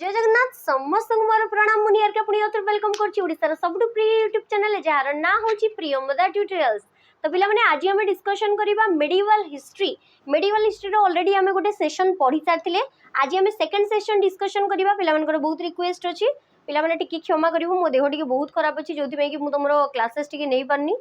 जय जगन्नाथ समस्त मोर प्रणाम मुनि आर के पुणी आउथर वेलकम करछि ओडिसा सबटु प्रिय यूट्यूब चैनल जार ना होछि प्रियमदा ट्यूटोरियल्स। तो पिला माने आज हम डिस्कशन करिबा मेडिवल हिस्ट्री रो ऑलरेडी हम गोटे सेशन पढि सारथिले। आज हम सेकंड सेशन डिस्कशन करिबा। पिला मानकर बहुत रिक्वेस्ट अछि, पिला माने टिके क्षमा करिवो, मो देह टिके बहुत खराब अछि जोथि में कि मु तमरो क्लासेस टिके नै पारनी।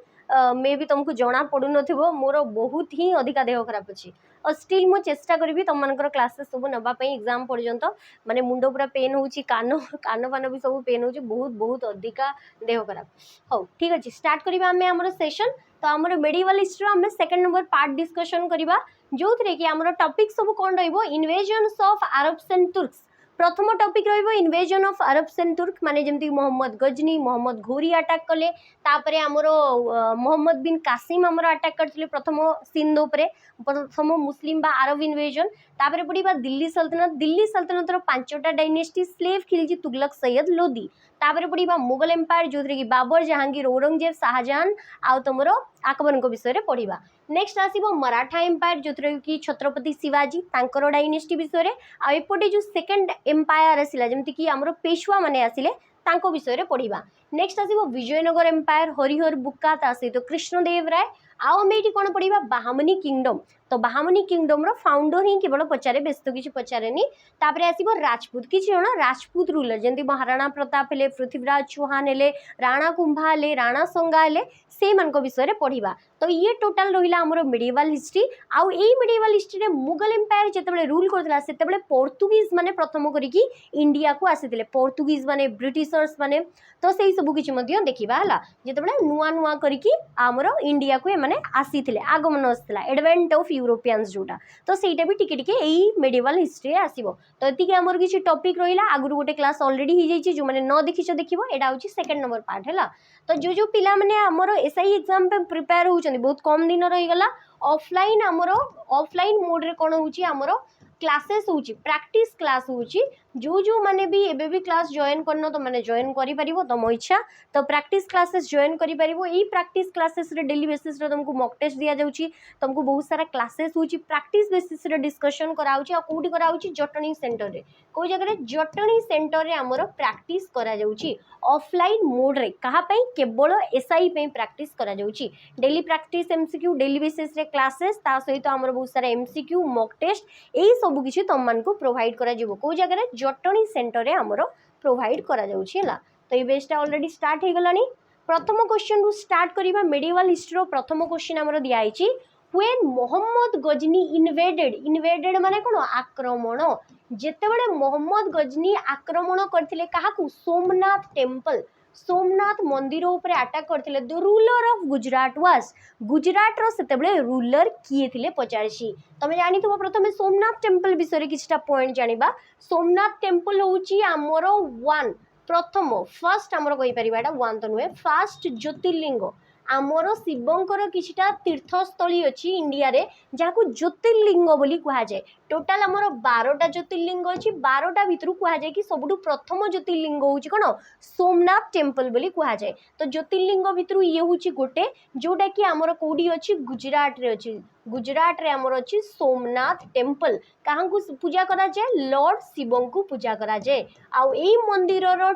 मे भी तुमको जना पड़ू नथिबो, मोर बहुत ही अधिका देह खराब अछि और स्टिल मु चेष्टा करिवि तुम मानकर क्लासेस सब नबा पई एग्जाम पर्यंत। माने मुंडो पूरा पेन होउची, कान कान भी सब पेन होउची, बहुत बहुत अधिका देह खराब। हो ठीक अछि, स्टार्ट करिबा हमें हमर सेशन। तो हमर मेडिवल हिस्ट्री हमें सेकंड नंबर पार्ट डिस्कशन करिबा, जोथरे कि हमर टॉपिक सब कोन रहइबो invasions of Arabs and Turks. प्रथम टॉपिक रहिबो invasion of Arabs and Turk, माने जेमति मोहम्मद गजनी मोहम्मद घोरी अटैक कले, तापरे हमरो मोहम्मद बिन कासिम हमरो अटैक करथिले प्रथम सिंध उपरे, प्रथम मुस्लिम बा अरब इन्वेजन। तापरे पडिबा दिल्ली सल्तनत रो पांचटा डायनेस्टी स्लेव खिलजी तुगलक सैयद लोदी। तापरे पडिबा मुगल एम्पायर जोथरे कि बाबर जहांगीर औरंगजेब शाहजहां आ तमरो अकबर को विषय रे पडिबा। नेक्स्ट आसीबो मराठा एम्पायर जोथरे कि छत्रपति शिवाजी तांकर डायनेस्टी विषय रे। आ एपटे जो सेकंड एम्पायर आसिला जेमति कि हमरो पेशवा माने आसिले तांको विषय रे पडिबा। नेक्स्ट आसीबो विजयनगर एम्पायर हरिहर बुक्का ता सहित कृष्णदेव राय। आउ हम एठी कोन पडिबा बाहामनी किंगडम। तो बाहामनी किंगडम रो फाउंडर ही केवल पचारे, बेस्त किछि पचारेनी। तापरे आसीबो राजपूत, किछि जण राजपूत रूलर जेंति महाराणा प्रताप हेले, पृथ्वीराज चौहान हेले, राणा कुंभा हेले, राणा संगा हेले, से मानक विषय रे पडिबा। तो ये टोटल रहिला हमरो मेडिवल हिस्ट्री। आउ एई मेडिवल हिस्ट्री रे मुगल एम्पायर जेतेबेले रूल करथला सेतेबेले पोर्तुगीज माने प्रथम करिकि इंडिया को आसीथिले, पोर्तुगीज माने ब्रिटिशर्स माने। तो सेही सब किछि मध्य देखिबा हला, जेतेबेले नुआ नुआ करिकि हमरो इंडिया को माने आसीथिले, आगमन आसीथिला, एडवेंट ऑफ यूरोपियंस जोटा। तो सेटा भी टिके टिके एई मेडिवल हिस्ट्री आसीबो। तो एतिके हमर किछि टॉपिक रहिला, आगुरु गोटे क्लास ऑलरेडी ही जाइछि, जो माने न देखिछो देखिबो, एडा होछि सेकंड नंबर पार्ट हला। तो जो जो पिला माने हमर एसआई एग्जाम पे प्रिपेयर होउछन, बहुत कम दिन रहि गला। ऑफलाइन हमरो ऑफलाइन मोड रे कोन होउछि हमरो क्लासेस होउछि, प्रैक्टिस क्लास होउछि। जो जो माने भी एबे भी क्लास जॉइन करनो तो माने जॉइन करि परिबो तम इच्छा। तो प्रैक्टिस क्लासेस जॉइन करि परिबो। एई प्रैक्टिस क्लासेस रे डेली बेसिस रे तुमको मॉक टेस्ट दिया जाउछि, तुमको बहुत सारा क्लासेस होउछि, प्रैक्टिस बेसिस रे डिस्कशन करा होउछि। आ कोठी करा होउछि जटनी सेंटर रे, कोई जगह रे जटनी सेंटर रे हमरो प्रैक्टिस करा जाउछि ऑफलाइन मोड रे। कहा पई केवल एसआई पे प्रैक्टिस करा जाउछि। Daily practice MCQ daily basis रे क्लासेस, ता सहित हमरो बहुत सारा एमसीक्यू मॉक टेस्ट, एई सब किछि तुम मान को प्रोवाइड करा जिवो। कोई जगह रे जटनी सेंटर रे हमरो प्रोवाइड करा जाउछि हला। तो ए बेसटा ऑलरेडी स्टार्ट हे गलानी। प्रथम क्वेश्चन रु स्टार्ट करिबा। मेडिवल हिस्ट्री रो प्रथम क्वेश्चन हमरो दिया आइछि, व्हेन मोहम्मद गजनी इन्वेडेड माने कोन आक्रमण। जेतेबेले मोहम्मद गजनी आक्रमण करथिले काहाकू, सोमनाथ टेम्पल, सोमनाथ मंदिर ऊपर अटैक करथिले। The ruler of Gujarat was, Gujarat रो सेतेबेले रूलर किए थिले पचारसी। तमे जानिथबो प्रथमे सोमनाथ टेम्पल विषय रे किछटा पॉइंट जानिबा। सोमनाथ टेम्पल होउची हमरो वन, प्रथम फर्स्ट हमरो कहि परिबा, एटा वन तो नुहे, फर्स्ट ज्योतिर्लिंग। आमर शिवंकर किछटा तीर्थस्थली अछि इंडिया रे, जाहाकू ज्योतिर्लिंग बोली कहा जाय। टोटल हमर 12टा ज्योतिर्लिंग अछि, 12टा भितरु कहा जाय कि सबुठु प्रथम ज्योतिर्लिंग होउची कोन, सोमनाथ टेम्पल बोली कहा जाय। तो ज्योतिर्लिंग भितरु ये होउची गोटे, जोटा कि हमर कोडी अछि, गुजरात रे अछि। गुजरात रे हमर अछि सोमनाथ टेम्पल। काहाकू पूजा करा जाय, लॉर्ड शिवं को पूजा करा जाय। आ एई मंदिर रो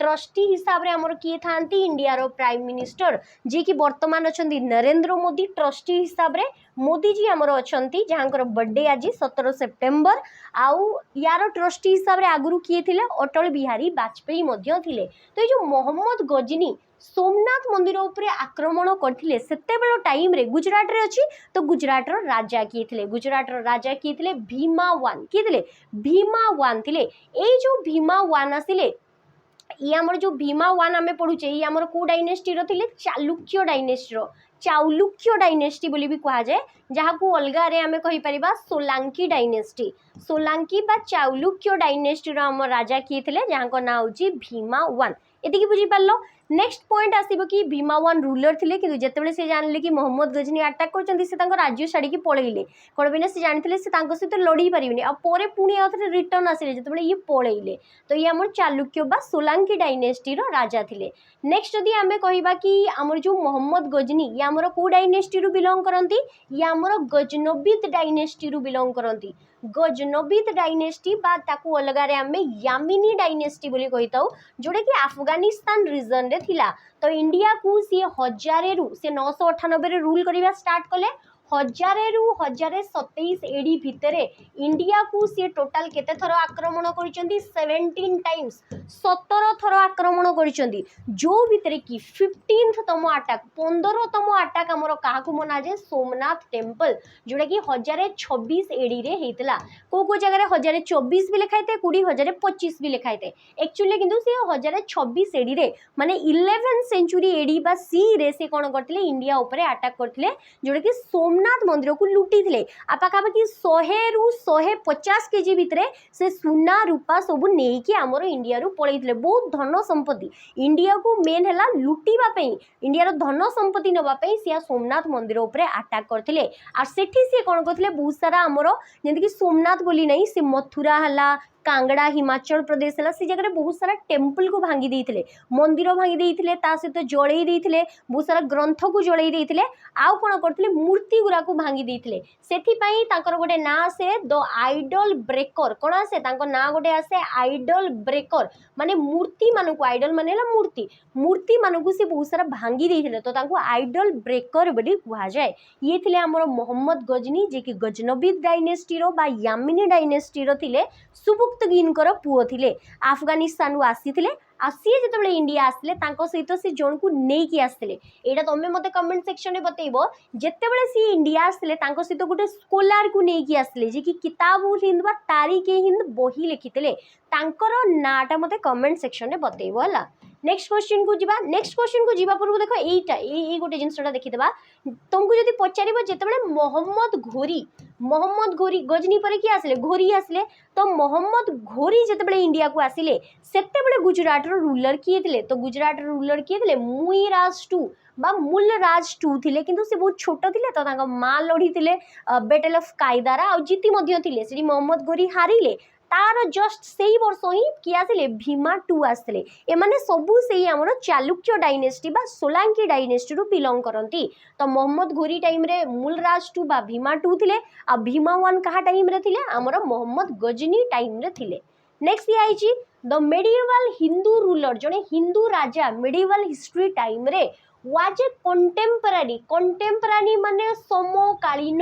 ट्रस्टी हिसाब रे हमर किए थांती, इंडिया रो प्राइम मिनिस्टर, जे कि वर्तमान अछंती नरेंद्र मोदी। ट्रस्टी हिसाब रे मोदी जी हमर अछंती, जहांकर बर्थडे आज 17 सेप्टेम्बर। आउ यार ट्रस्टी हिसाब रे आगुरु किए थिले, अटल बिहारी वाजपेयी मध्य थिले। तो ए जो मोहम्मद गजनी सोमनाथ मंदिर ऊपर आक्रमण करथिले, सेतेबेलो टाइम रे गुजरात रे अछि। तो गुजरात रो राजा किए थिले, गुजरात रो राजा किए थिले भीमावान, किए थिले भीमावान थिले। ए जो भीमावान आसिले, ये हमर जो भीमावान आमे पढुचे, ये हमर को डायनेस्टी रो थिले, चालुक्य डायनेस्टी रो, चालुक्य डायनेस्टी बोली भी कहा जाए, जहाँ को अलगा रे आमे कहि परिबा सोलांकी डायनेस्टी। सोलांकी बा चालुक्य डायनेस्टी रो हमर राजा किए थिले, जहाँ को नाम होची भीमावान। एतिकी बुझी पारलो। नेक्स्ट पॉइंट आसीबो कि भीमावान रूलर थिले कि जेतेबेले से जानले कि मोहम्मद गजनी अटैक करचंदी से तांको राज्य छाड़ी कि पळेइले कोन बिना से जानथिले से तांको सहित लड़ी परिबिनी आ पोरे पुनी आथरे रिटर्न आसिले जेतेबेले ये पळेइले तो ये हमर चालुक्य बा सोलंकी डायनेस्टी रो राजा थिले। नेक्स्ट जदि आमे कहिबा कि हमर जो मोहम्मद गजनी ये हमर को डायनेस्टी रु बिलोंग करंती ये हमर गजनविद डायनेस्टी रु बिलोंग करंती। गजनविद डायनेस्टी बा ताकू अलगारे आमे यामिनी डायनेस्टी बोली कहिताऊ जोडे कि अफगानिस्तान रीजन रे थिला। तो इंडिया को सी 1000 रु से 998 रे रूल करिवा स्टार्ट कले 1000 रु 1027 एडी भितरे इंडिया को सी टोटल केते थरो आक्रमण करिसंती 17 टाइम्स 17 थरो आक्रमण करिसंती जो भितरे कि 15th तम अटैक 15तम अटैक हमरो काहा को मना जे सोमनाथ टेंपल जोडा कि 1026 एडी रे हेतला को जगह रे 1024 भी लिखाइते कुडी 1025 भी लिखाइते एक्चुअली किंतु से 1026 एडी रे माने 11th सेंचुरी एडी बा सी रे से कोन करथिले इंडिया ऊपर अटैक करथिले जोडा कि सोमनाथ मंदिर को लुटी थिले आ पाखापाखि 100 रु 150 केजी भितरे से सुना रूपा सब नहीं कि हमरो इंडिया रु पळै थिले बहुत धन संपत्ति इंडिया को मेन हैला लुटीबा पई इंडिया रो धन संपत्ति नबा पई सिया सोमनाथ मंदिर ऊपर अटैक करथिले आ सेठी से कोन करथिले बहुत सारा हमरो जेंति कि सोमनाथ बोली नहीं से मथुरा हला कांगड़ा हिमाचल प्रदेश है से जगह बहुत सारा टेम्पल को भांगी देइथिले मंदिर भांगी देइथिले ता सहित जळेई देइथिले बहुत सारा ग्रंथ को जळेई देइथिले आउ कोन करथिले मूर्ति गुरा को भांगी देइथिले सेथि पई ताकर गोटे ना आसे द आइडल ब्रेकर कोन आसे तांको ना गोटे आसे आइडल ब्रेकर माने मूर्ति मानु को आइडल माने ला मूर्ति मानु को से बहुत सारा भांगी देइथिले तो तांको आइडल ब्रेकर बोली कुहा जाय। ये थिले हमर मोहम्मद गजनी जे कि गजनविद डायनेस्टी रो बा यामिनी डायनेस्टी रो थिले सुबुक्तगिनकर पुओ थिले अफगानिस्तान आसीथिले आसीए जेतेबेले इंडिया आसले तांको सहित से जण को नै कि आसले एटा तमे मते कमेंट सेक्शन में बतैबो जेतेबेले सी इंडिया आसले तांको सहित गोटे स्कॉलर को नै कि आसले जे कि किताबुल हिंद बा तारिके हिंद बही लिखितले तांकर नाटा मते कमेंट सेक्शन में बतैबो हला। नेक्स्ट क्वेश्चन को जीवा पूर्व देखो एटा ए गोटे जिनसटा देखिदेबा तुमको जदि पचारिबो जेतेबेले मोहम्मद घोरी गजनी पर कि आसले घोरी आसले तो मोहम्मद घोरी जेतेबेले इंडिया को आसिले सेतेबेले गुजरात रो रूलर किए थिले तो गुजरात रो रूलर किए थिले मुईराज टू बा मूलराज टू थिले किंतु से बहुत छोट थिले तो तांका मा लढी थिले बैटल ऑफ कायदारा आ जीती मध्य थिले सेठी मोहम्मद घोरी हारिले तार जस्ट सेही वर्ष ही कि आसिले भीमा टू आसले एमाने सबु सेही हमर चालुक्य डायनेस्टी बा सोलंकी डायनेस्टी रु बिलोंग करंती। तो मोहम्मद घोरी टाइम रे मूलराज टू बा भीमा टू थिले आ भीमा वन कहा टाइम रे थिले हमर मोहम्मद गजनी टाइम रे थिले। नेक्स्ट ये आइची द मेडिवल हिंदू रूलर जने हिंदू राजा मेडिवल हिस्ट्री टाइम रे वाज ए कंटेम्परारी माने समकालीन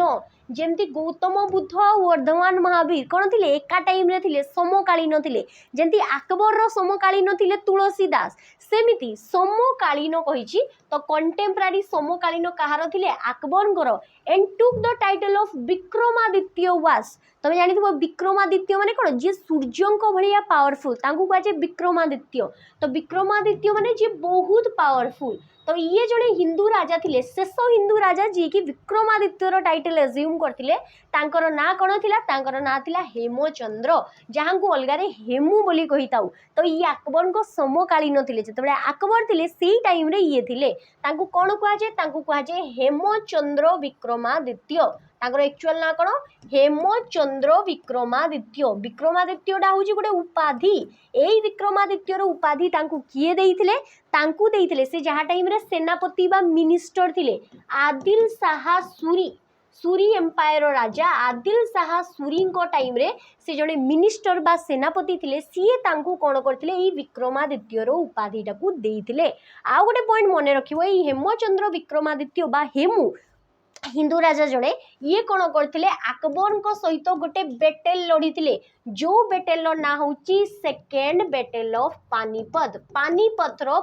जेमती गौतम बुद्ध और वर्धमान महावीर कौन थिले एका टाइम रे थिले समकालीन थिले जेमती अकबर रो समकालीन थिले तुलसीदास सेमिति समकालीन कहिछि तो कंटेम्परारी समकालीन कहार थिले अकबरଙ୍କର and took the title of Vikramaditya was तमे जानिथिबो विक्रमादित्य माने कोन जे सूर्यंको भलिया पावरफुल तांकु कहै विक्रमादित्य तो विक्रमादित्य माने जे बहुत पावरफुल तो ये जड़े हिंदू राजा थिले शेष हिंदू राजा जी की विक्रमादित्यर टाइटल एज्यूम करथिले तांकर ना कोन थिला तांकर ना थिला हेमचंद्र जहां को अलगारे हेमू बोली कहिताऊ तो ये अकबर को समकालीन थिले जतबे अकबर थिले सेही टाइम रे ये थिले तांकु कोन कुआ जे तांकु कुआ जे हेमचंद्र विक्रमादित्य तांकर एक्चुअल ना कोन हेमचंद्र विक्रमादित्यटा होची गोटे उपाधि एई विक्रमादित्यर उपाधि तांकु किए देइथिले तांकु देइथिले से जहा टाइम रे सेनापति बा मिनिस्टर थिले आदिल शाह सूरी एम्पायर राजा आदिल शाह सूरी को टाइम रे से जड़े मिनिस्टर बा सेनापति थिले सीए तांकु कोन करथिले ई विक्रमादित्यर उपाधिटा को देइथिले। आ गोटे पॉइंट मने रखिबो ई हेमचंद्र विक्रमादित्य बा हेमू हिंदू राजा जड़े ये कौन करथिले अकबर को सहित गोटे बेटेल लड़ीथिले जो बेटेल ना होची सेकेंड बेटेल ऑफ पानीपत रो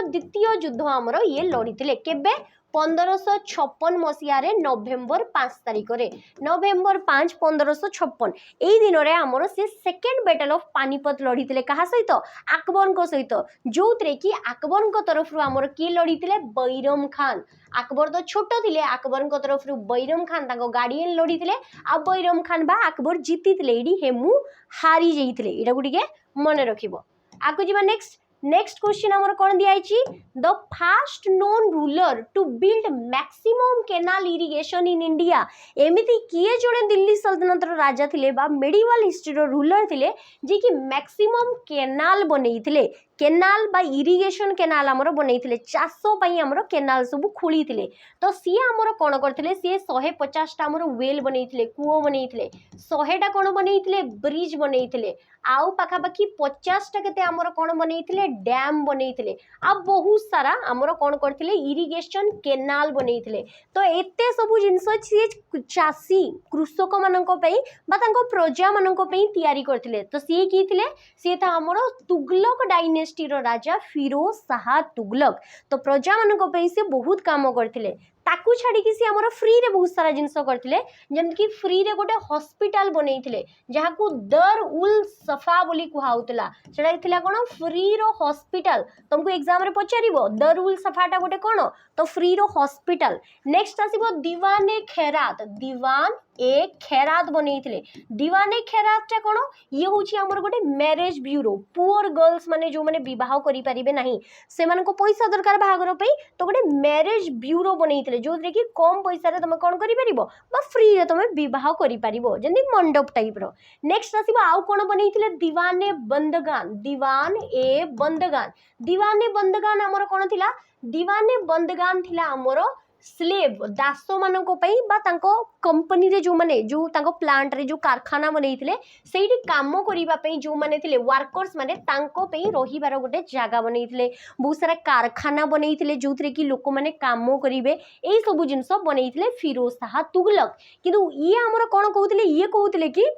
द्वितीय युद्ध हमरो ये लड़ीथिले केबे 1556 मसीह नवेम्बर 5 तारिख रे नवेम्बर 5 1556 एई दिन रे हमर से सेकेंड बैटल ऑफ पानीपत लड़ीथिले कहा सहित अकबर को सहित जो रे कि अकबर को तरफ रु हमर की लड़ीथिले बैरम खान अकबर तो छोट थिले अकबर को तरफ रु बैरम खान ताको गार्डियन लड़ीथिले आ बैरम खान बा अकबर जीतीथिले एडी हेमू हारी जइथिले एटा गुडी के मन रखिबो। आको जीवा नेक्स्ट नेक्स्ट क्वेश्चन हमर कोन दिया छी the first known ruler to build maximum canal irrigation in India एमिति किए जड़े दिल्ली सल्तनत राजा थिले बा मेडिवल हिस्ट्री रो रूलर थिले जे कि मैक्सिमम केनाल बनै थिले केनाल बा इरिगेशन केनाल हमर बनै थिले चासो पई हमर केनाल सब खोली थिले तो सी हमर कोन करथिले सी 150 टा हमर वेल बनै थिले कुओ बनै थिले 100 टा कोन बनै थिले ब्रिज बनै थिले आउ पाखा पाखी 50 टा केते हमर कोन बनै थिले डैम बनै थिले आ बहुत सारा हमर कोन करथिले इरिगेशन केनाल बनै थिले तो एते सब जिंस सी चासी कृषक मानक पई बा तांको प्रजा मानक पई तयारी करथिले तो सी की थिले सी था हमर तुगलक डायनेस्टी रो राजा फिरोज शाह तुगलक तो प्रजा मानक पई से बहुत काम करथिले ताकू छाड़ी कि सी हमर फ्री रे बहुत सारा जिंस करथिले जेम कि फ्री रे गोटे हॉस्पिटल बनेइथिले जहा को दर उल सफा बोली कुहाउतला सेडा थिला कोन फ्री रो हॉस्पिटल तुमको एग्जाम रे पचारिबो दर उल सफाटा गोटे कोन तो फ्री रो हॉस्पिटल नेक्स्ट आसीबो दीवान ए खैरात दीवान ए खैरात बनेइथिले दीवान ए खैरात टा कोन ये होची हमर गोटे मैरिज ब्यूरो पुअर गर्ल्स माने जो माने विवाह करि परिबे नाही से माने को पैसा दरकार भागर पई तो गोटे मैरिज ब्यूरो बनेइथिले जो कि कम पैसा रे तुम कौन करि परिबो बा फ्री रे तुम विवाह करि परिबो जेंति मंडप टाइप रो नेक्स्ट आसीबो आउ कोन बनेइथिले दीवान ए बंदगान दीवान ए बंदगान हमर कोन थिला दीवान ए बंदगान थिला हमर स्लेव दासो मानको पई बा तांको कंपनी रे जो माने जो तांको प्लांट रे जो कारखाना बनेइथिले सेठी काम करिबा पई जो माने थिले वर्कर्स माने तांको पई रहिबार गोटे जागा बनेइथिले बहुत सारा कारखाना बनेइथिले जोथरे कि लोक माने काम करिवे एई सब जिंस बनेइथिले फिरोज शाह तुगलक किंतु ये हमर कोन कहउथिले कि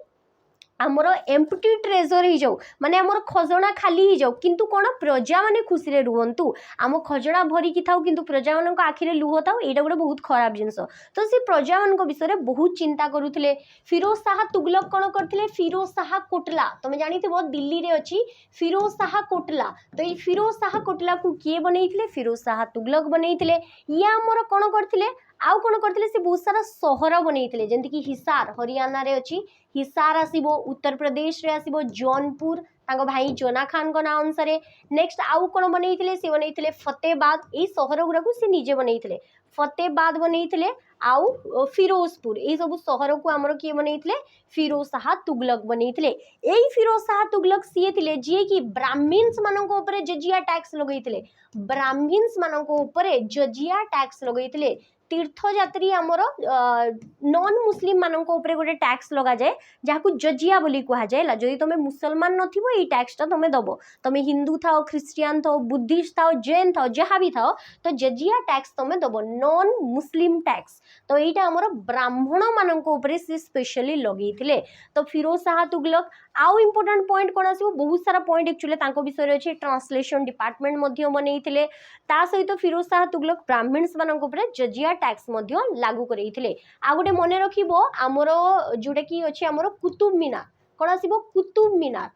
आमर एम्प्टी ट्रेजर ही जाऊ माने आमर खजना खाली ही जाऊ किंतु कोन प्रजा माने खुशी रे रुहंतु आम खजना भरी कि थाउ किंतु प्रजा मानक आखिरे लुह थाउ एटा गोटे बहुत खराब जिंस तो से प्रजा मानक विषय रे बहुत चिंता करूथिले फिरोज शाह तुगलक कोन करथिले फिरोज शाह कोटला तमे जानिथिबो दिल्ली रे अछि फिरोज शाह कोटला तो ई फिरोज शाह कोटला को किए बनेइथिले फिरोज शाह तुगलक बनेइथिले ये आमर कोन करथिले आउ कोन करथिले से बहुत सारा शहर बनेइथिले जेंति कि हिसार हरियाणा रे अछि हिसार आसीबो उत्तर प्रदेश रे आसीबो जौनपुर तांको भाई जोना खान को ना अनुसार नेक्स्ट आउ कोन बनेइथिले से बनेइथिले फतेहाबाद ए शहर गुरा को से निजे बनेइथिले फतेहाबाद बनेइथिले आउ फिरोजपुर ए सब शहर को हमर किए बनेइथिले फिरोज शाह तुगलक बनेइथिले एई फिरोज शाह तुगलक सिए थिले जे कि ब्राह्मण्स मानक ऊपर जजिया टैक्स लगैथिले ब्राह्मण्स मानक ऊपर जजिया टैक्स लगैथिले तीर्थयात्री आमर नॉन मुस्लिम मानक ऊपर गोटे टैक्स लगा जाए जहाँ को जजिया बोली कहा जाए जदि तुम मुसलमान नथिबो एई टैक्सटा तुम दबो तुम हिंदू थाओ ख्रिस्टियन थाओ बुद्धिस्ट थाओ जैन थाओ जहाँ भी थाओ तो जजिया टैक्स तुम दबो नॉन मुस्लिम टैक्स तो यहाँ आमर ब्राह्मण मानक ऊपर से स्पेशली लगेइथिले तो फिरोज शाह तुगलक आउ इंपोर्टेंट पॉइंट कोन आसीबो बहुत सारा पॉइंट एक्चुअली तांको विषय रे अछि ट्रांसलेशन डिपार्टमेंट मध्य बनेइथिले ता सहित फिरोज शाह तुगलक ब्राह्मण्स मानक ऊपर जजिया टैक्स मध्य लागू करैथिले आ गोटे मने रखिबो हमरो जोटा कि अछि हमरो कुतुब मीनार कोन आसीबो कुतुब मीनार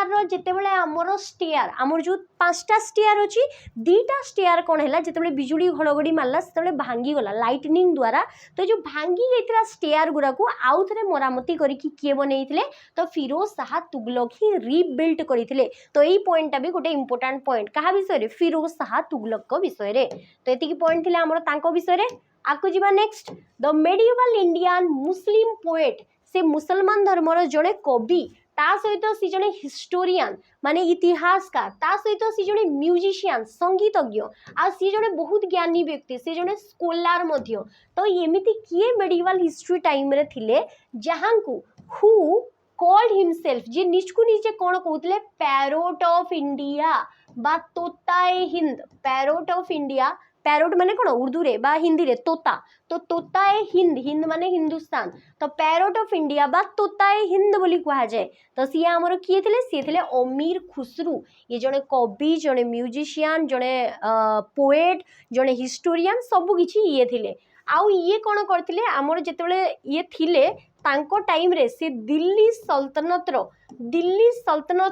रो जेतेबेले हमरो स्टेयर हमर जो पांचटा स्टेयर अछि दीटा स्टेयर कोन हैला जेतेबेले बिजुली घड़घड़ी मारला सेतेबेले भांगी गला लाइटनिंग द्वारा तो जो भांगी गइतरा स्टेयर गुरा को आउ थरे मरामती करी कि के बनेइथिले तो फिरोज शाह तुगलक ही रीबिल्ड करिथिले तो एई पॉइंटटा भी गोटे इंपोर्टेंट पॉइंट कहा विषय रे फिरोज शाह तुगलक को विषय रे तो एति की पॉइंट थिला हमरो तांको विषय रे आकु जीवा next the medieval Indian Muslim poet से मुसलमान धर्मर जड़े कवि ता सहित सी जड़े हिस्टोरियन माने इतिहासकार ता सहित सी जड़े म्यूजिशियन संगीतज्ञ आ सी जड़े बहुत ज्ञानी व्यक्ति सी जड़े स्कॉलर मध्य तो एमिति किए मेडिवल हिस्ट्री टाइम रे थिले जहां को हु कॉल्ड हिमसेल्फ जे निजकु निजे कोन कहउतले पैरोट ऑफ इंडिया बा तोताए Hind parrot of India parrot माने कोन उर्दू रे बा हिंदी रे तोता तो तोताए हिंद हिंद माने हिंदुस्तान तो पैरोट ऑफ इंडिया बा तोताए हिंद बोली कहा जाए तो सी हमर किए थिले सी थिले अमीर खुसरू ये जने कवि जने म्यूजिशियन जने पोएट जने हिस्टोरियन सब किछि ये थिले आउ ये कोन करथिले हमर जेतेबेले ये थिले तांको टाइम रे से दिल्ली सल्तनत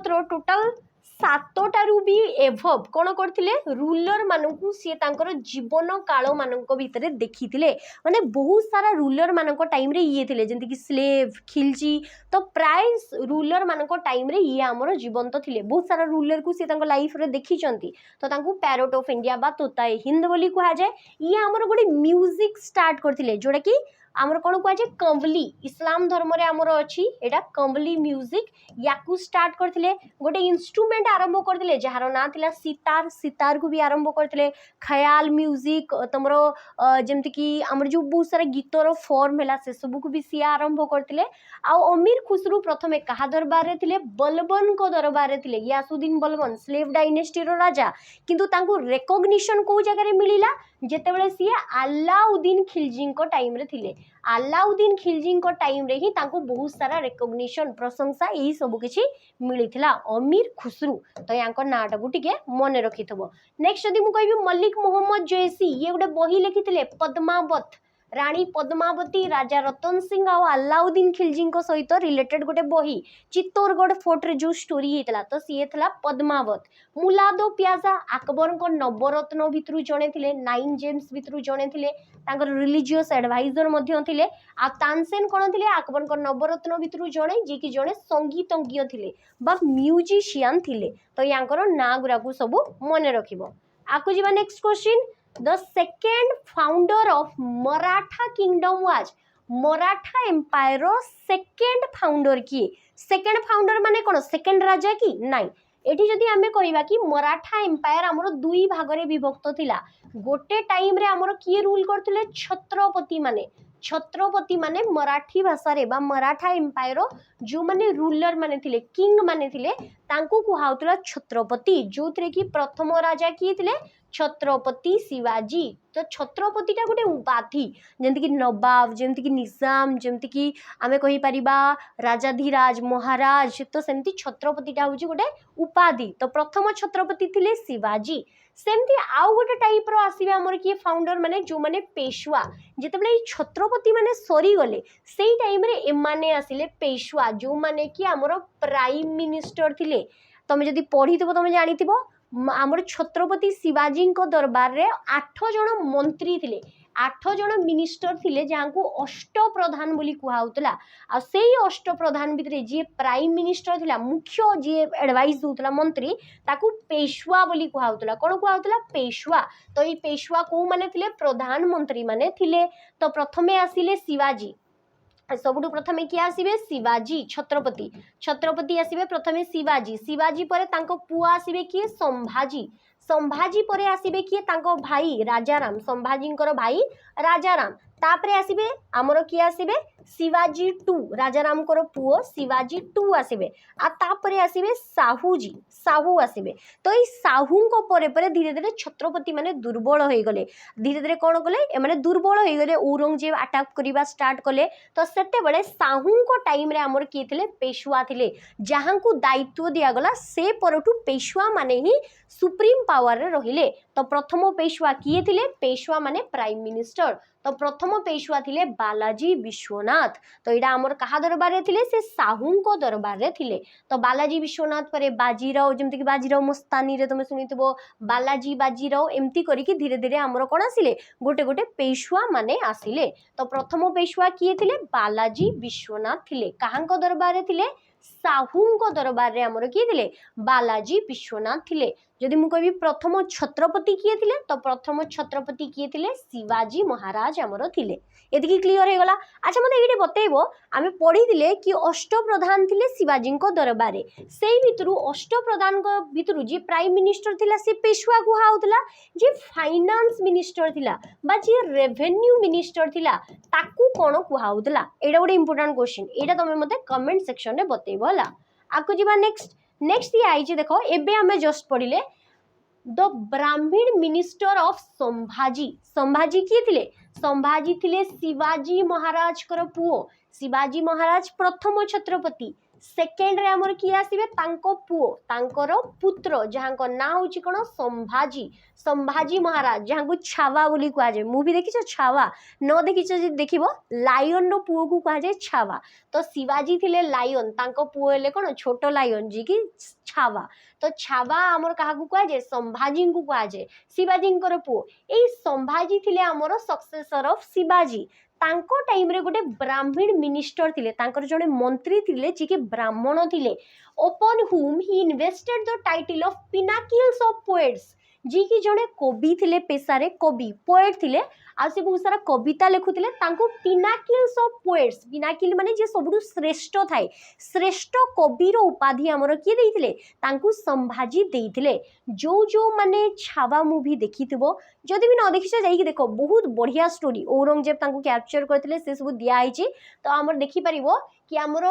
रो टोटल सातटारू भी एभव कौन करथिले रूलर मानकू सी तांकर जीवन काल मानक भितर देखिथिले माने बहुत सारा रूलर मानक टाइम रे ये थिले जेंति कि स्लेव खिलजी तो प्राय रूलर मानक टाइम रे ये हमर जीवंत थिले बहुत सारा रूलर को सी तांकर लाइफ रे देखिचंती तो तांकू पैरोट ऑफ इंडिया बा तोताए हिंद बोली कहा जाए ये हमर गोटे म्यूजिक स्टार्ट करथिले जोडा कि आमर कौन कह जाए कंवली इस्लाम धर्म रे आमर अछि एटा कंवली म्यूजिक याकू स्टार्ट करथिले गोटे इंस्ट्रूमेंट आरंभ करथिले जहार ना थिला सितार सितार को भी आरंभ करथिले ख्याल म्यूजिक तमरो जेमति कि आमर जो बहुत सारा गीतर फॉर्म हैला से सब को भी सी आरंभ करथिले आ अमीर खुसरू प्रथमे कहा दरबार रे थिले बलबन को दरबार रे थिले यासुद्दीन बलबन स्लेव डायनेस्टी रो राजा किंतु तांको रिकॉग्निशन को जगह रे मिलिला जेतेबेले सी अलाउद्दीन खिलजी को टाइम रे थिले अलाउद्दीन खिलजी को टाइम रे ही तांको बहुत सारा रिकॉग्निशन प्रशंसा यही सब किछि मिलिथिला अमीर खुसरू तो यांको नाटा को टिके मने रखिथबो नेक्स्ट जदी मु कहबी मलिक मोहम्मद जयसी ये गोटे बही लिखिथिले पद्मावत रानी पद्मावती राजा रतन सिंह आ अलाउद्दीन खिलजी सहित रिलेटेड गोटे बही चित्तौरगढ़ फोर्ट रे जो स्टोरी हेतला तो सी थला पद्मावत मुलादो प्याजा अकबर को नवरत्न भितरु जणे थिले 9 जेम्स भितरु जणे थिले तांकर रिलीजियस एडवाइजर मध्य थिले आ तानसेन कोन थिले अकबर को नवरत्न भितरु जणे जे कि जणे संगीतज्ञ थिले बा म्यूजिशियन थिले तो यांकर ना गुरा को सब मने रखिबो आकु जीवा next question The second founder of Maratha kingdom was Maratha empire second founder किए सेकेंड फाउंडर माने कोन सेकेंड राजा की नाइ एठी जदी हमें कहबा कि मराठा एम्पायर हमरो दुई भाग रे विभक्त थिला गोटे टाइम रे हमरो किए रूल करथिले छत्रपति माने मराठी भाषा रे बा मराठा एम्पायर जो माने रूलर माने थिले किंग माने थिले तांको कुहाउतला छत्रपति जोथरे कि प्रथम राजा किए थिले छत्रपति शिवाजी तो छत्रपति टा गोटे उपाधि जेमति कि नवाब जेमति कि निजाम जेमति कि आमे कहि परिबा राजाधिराज महाराज तो सेमति छत्रपति टा होची गोटे उपाधि तो प्रथम छत्रपति थिले शिवाजी सेमति आउ गोटे टाइप रो आसीबे हमर कि फाउंडर माने जो माने पेशवा जेतेबेले छत्रपति माने सरी गले सेई टाइम रे एमाने आसिले पेशवा जो माने कि हमर प्राइम मिनिस्टर थिले तमे जदी पढितबो तमे जानितिबो आमर छत्रपति शिवाजी को दरबार रे 8 जन मंत्री थिले 8 जन मिनिस्टर थिले जहां को अष्ट प्रधान बोली कुहाउतला आ सेही अष्ट प्रधान भितरे जे प्राइम मिनिस्टर थिला मुख्य जे एडवाइस दोतला मंत्री ताकू पेशवा बोली कुहाउतला कोन कुहाउतला पेशवा तो ई पेशवा को माने थिले प्रधानमंत्री माने थिले तो प्रथमे आसिले शिवाजी सबुठु प्रथमे किए आसीबे शिवाजी छत्रपति छत्रपति आसीबे प्रथमे शिवाजी शिवाजी परे तांको पुआ आसीबे किए संभाजी संभाजी परे आसीबे किए तांको भाई राजाराम संभाजींकर भाई राजाराम तापरे आसीबे हमरो किए आसीबे शिवाजी 2 राजाराम कर पुओ शिवाजी 2 आसीबे आ तापरे आसीबे साहूजी साहू आसीबे तो ई साहू को परे परे धीरे धीरे छत्रपति माने दुर्बल होई गले धीरे धीरे कोन गले ए माने दुर्बल होई गले औरंगजेब अटैक करिबा स्टार्ट कले तो सेते बेले साहू को टाइम रे हमर की थिले पेशवा थिले जहां को दायित्व दिया गला से परटू पेशवा माने ही सुप्रीम पावर रे रहिले तो प्रथम पेशवा किए थिले पेशवा माने प्राइम मिनिस्टर तो प्रथम पेशवा थिले बालाजी विश्वनाथ तो एडा हमर कहा दरबार रे थिले से साहू को दरबार रे थिले तो बालाजी विश्वनाथ परे बाजीराव जेमति कि बाजीराव मस्तानी रे तमे सुनितबो बालाजी बाजीराव एमती करी कि धीरे धीरे हमर कोन आसिले गोटे गोटे पेशवा माने आसिले तो प्रथम पेशवा किए थिले बालाजी विश्वनाथ थिले काहां को दरबार रे थिले साहू को दरबार रे हमर किए थिले बालाजी विश्वनाथ थिले जदि मु कहबी प्रथम छत्रपति किए थिले तो प्रथम छत्रपति किए थिले शिवाजी महाराज हमर थिले एतिकी क्लियर हे गला अच्छा मते एडी बतेइबो आमे पढी दिले कि अष्टप्रधान थिले शिवाजी को दरबार रे सेही भितरु अष्टप्रधान को भितरु जे प्राइम मिनिस्टर थिला से पेशवा को हाउतला जे फाइनेंस मिनिस्टर थिला बा जे रेवेन्यू मिनिस्टर थिला ताकू कोन को हाउतला एडा गोटे इंपोर्टेंट क्वेश्चन एडा तमे मते कमेंट सेक्शन रे बतेइबो हला आकु जीवा नेक्स्ट ये आइजे देखो एबे हमें जस्ट पढ़िले द ब्राह्मण मिनिस्टर ऑफ संभाजी संभाजी किए थिले संभाजी थिले शिवाजी महाराज कर पुओ शिवाजी महाराज प्रथम छत्रपति सेकेंड रे हमर किए आसीबे तांको पुओ तांकर पुत्र जहां ना होची कोन संभाजी संभाजी महाराज जहां को छावा बोली कहा जाए मूवी देखिछ छावा न देखिछ जे देखिबो लायन रो पुओ को कहा जाए छावा तो शिवाजी थिले लायन तांको पुओ हेले कोन छोटो लायन जी की छावा तो छावा हमर कहा को कहा जाए संभाजी को कहा जाए शिवाजी पुओ एई संभाजी थिले हमर सक्सेसर ऑफ शिवाजी तांको टाइम रे गोटे ब्राह्मण मिनिस्टर थिले तांकर जने मंत्री थिले जी के ब्राह्मण थिले upon whom he invested the title of pinnacles of poets जी की जने कवि थिले पेशारे कवि पोएट थिले आ से बहुत सारा कविता लिखुथिले तांको पिनाकिल्स ऑफ पोएट्स पिनाकिल माने जे सबुठु श्रेष्ठ थाए श्रेष्ठ कवि रो उपाधि हमर की देइथिले तांको संभाजी देइथिले जो माने छावा मूवी देखिथिबो जदि भी न देखिछ जाई कि देखो बहुत बढ़िया स्टोरी औरंगजेब तांको कैप्चर करथिले से सब दिया आइछि तो हमर देखि परिबो कि हमर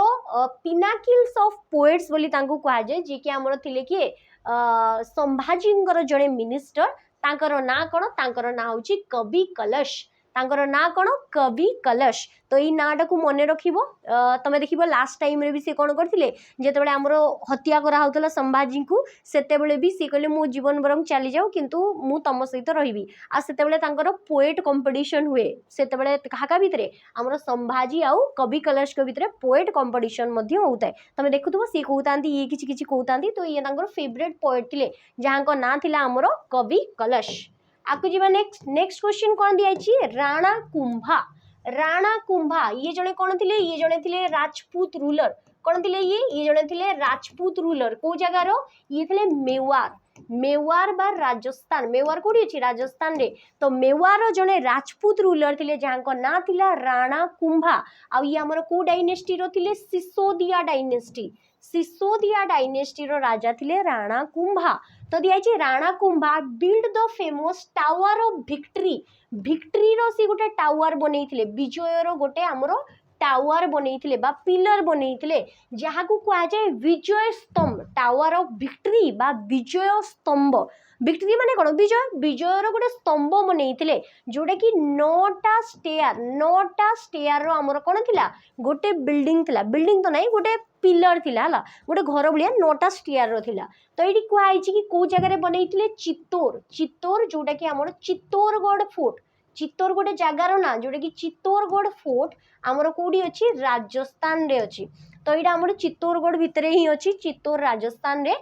पिनाकिल्स ऑफ पोएट्स बोली तांको कहा जाय जे कि हमर थिले कि संभाजींकर जड़े मिनिस्टर तांकर ना कौन तांकर ना होची कवि कलश तांकर ना कौन कवि कलश तो ये नाटा को मन रखिबो तमे देखिबो लास्ट टाइम रे भी से कोन करथिले जेतेबेले हमरो हत्या करा होतला संभाजी को सेतेबेले भी से कहले मो जीवन बरम चली जाऊ किंतु मु तम सहित रहिबी आ सेतेबेले तांकर पोएट कंपटीशन हुए सेतेबेले काका भितरे हमरो संभाजी आउ कवि कलश के भितरे पोएट कंपटीशन मध्ये होउताय तमे देखुथबो से कहउतांती ये किछि किछि कहउतांती तो ये तांकर फेवरेट पोएट थिले जहां को ना थिला हमरो कवि कलश आकु जीवा नेक्स्ट क्वेश्चन कोन दियाछि राणा कुंभा ये जने कोन थिले ये जने थिले राजपूत रूलर कोन थिले ये जने थिले राजपूत रूलर को जगह रो ये थिले मेवार बा राजस्थान मेवार कोडी अछि राजस्थान रे तो मेवार जने राजपूत रूलर थिले जहां को ना थिला राणा कुंभा आ ये हमर को डायनेस्टी रो थिले सिसोदिया डायनेस्टी रो राजा थिले राणा कुंभा तो दिया Rana Kumbha build the famous tower of victory रो सी गोटे टावर बनैथिले विजय रो गोटे हमरो टावर बनैथिले बा पिलर बनैथिले जहाँ को कहा जाए विजय स्तंभ टावर ऑफ भिक्ट्री बा विजय स्तंभ भिक्ट्री माने कोन विजय रो गोटे स्तंभ बनैथिले जोटा कि 9टा स्टेयर रो हमर कोन थिला गोटे बिल्डिंग तो नहीं गोटे पिलर थिला हला गोटे घर भलिया 9टा स्टेयर रो थिला तो एठी कुआ आइछि कि को जगह रे बनैथिले चित्तौर जोटा कि हमर चित्तौरगढ़ फोर्ट चित्तौर गोटे जगार ना जोटा कि चित्तौरगढ़ फोर्ट आमर कोडी अछि राजस्थान रे अछि तो एटा हमर चित्तौरगढ़ भितरे ही अछि चित्तौर राजस्थान रे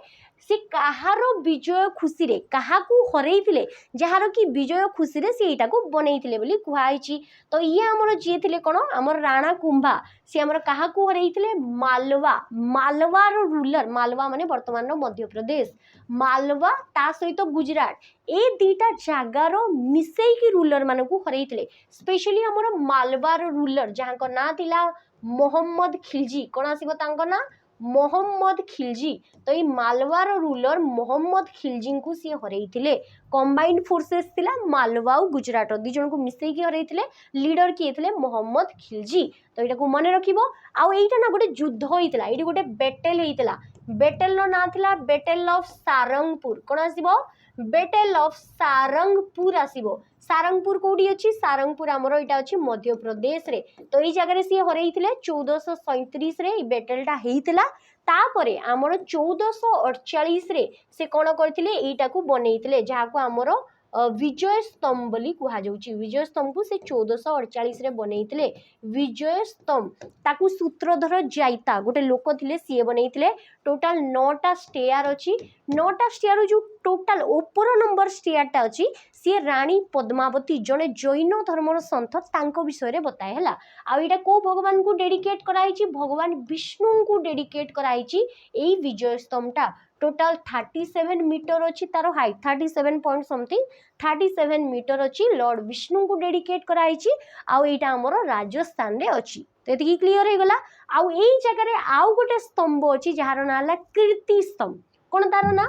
से कहार विजय खुशी रे कहा को हरैथिले जहार कि विजय खुशी रे से एटा को बनैथिले बोली कुहाइछि तो ये हमर जे थिले कोन हमर राणा कुंभा से हमर कहा को हरैथिले मालवा रो रूलर मालवा माने वर्तमान रो मध्य प्रदेश मालवा ता सहित गुजरात ए दीटा जगार मिसई की रूलर मान को हरैथिले स्पेशली हमर मालवा रो रूलर जहां को ना थिला मोहम्मद खिलजी कोन आसीबो तांको ना मोहम्मद खिलजी तो ये मालवार रूलर मोहम्मद खिलजी को सी हरैथिले कंबाइंड फोर्सेस थिला मालवा और गुजरात दी जन को मिसई की हरैथिले लीडर किए थिले मोहम्मद खिलजी तो एटा को मन रखिबो आ एटा ना गोटे युद्ध होइतला एटी गोटे बैटल होइतला बैटल नो ना थिला बैटल ऑफ सारंगपुर कोन आसीबो बैटल ऑफ सारंगपुर आसीबो सारंगपुर कोडी अछि सारंगपुर हमरो एटा अछि मध्य प्रदेश रे तो ई जगह रे सी हरैथिले 1437 रे ई बैटलटा हेइतला तापरे हमरो 1448 रे से कोन करथिले एटा को बनैथिले जहा को हमरो विजय स्तंभ बोली कुहा जाउची विजय स्तंभ को से 1448 रे बनैथिले विजय स्तंभ ताकू सूत्रधर जाइता गोटे लोक थिले सी बनैथिले टोटल 9टा स्टेयर अछि 9टा स्टेयर जो टोटल ऊपर नंबर स्टेयरटा अछि सी रानी पद्मावती जने जैन धर्मर संत तांको विषय रे बताए हला आ एटा को भगवान को डेडिकेट कराइछि भगवान विष्णु को डेडिकेट कराइछि एई विजय स्तंभटा टोटल 37 मीटर अच्छी तार हाइट 37 पॉइंट समथिंग 37 मीटर अच्छी लॉर्ड विष्णु को डेडिकेट कराई आउ एटा हमर राजस्थान रे अच्छी तो ये क्लियर हो गला आउ एई जगह रे आउ गोटे स्तंभ अच्छी जार ना हला कीर्ति स्तंभ कोन तार ना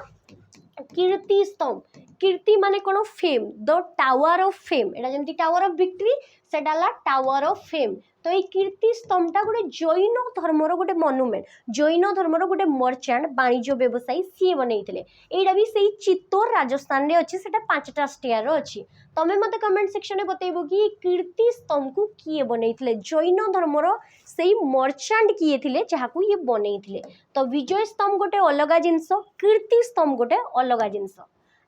कीर्ति स्तंभ कीर्ति माने कोन fame the tower of fame एटा जेमति टावर ऑफ विक्ट्री सेटा ला टावर ऑफ फेम। तो ये कीर्ति स्तंभटा गोटे जैन धर्मर गोटे मनुमेंट, जैन धर्मर गोटे मर्चेंट वाणिज्य व्यवसायी सी बनईले। एटा भी से चित्तौर राजस्थान रे अच्छी, सेटा 5टा स्टेयर अच्छी। तमें मत कमेंट सेक्शन में बतैबो कि कीर्ति स्तंभ को किए बनईले, जैन धर्मर से मर्चेंट किए थिले जहाकू ये बनईले। तो विजय स्तंभ गोटे अलग जिनस, कीर्ति स्तंभ गोटे अलग जिनस।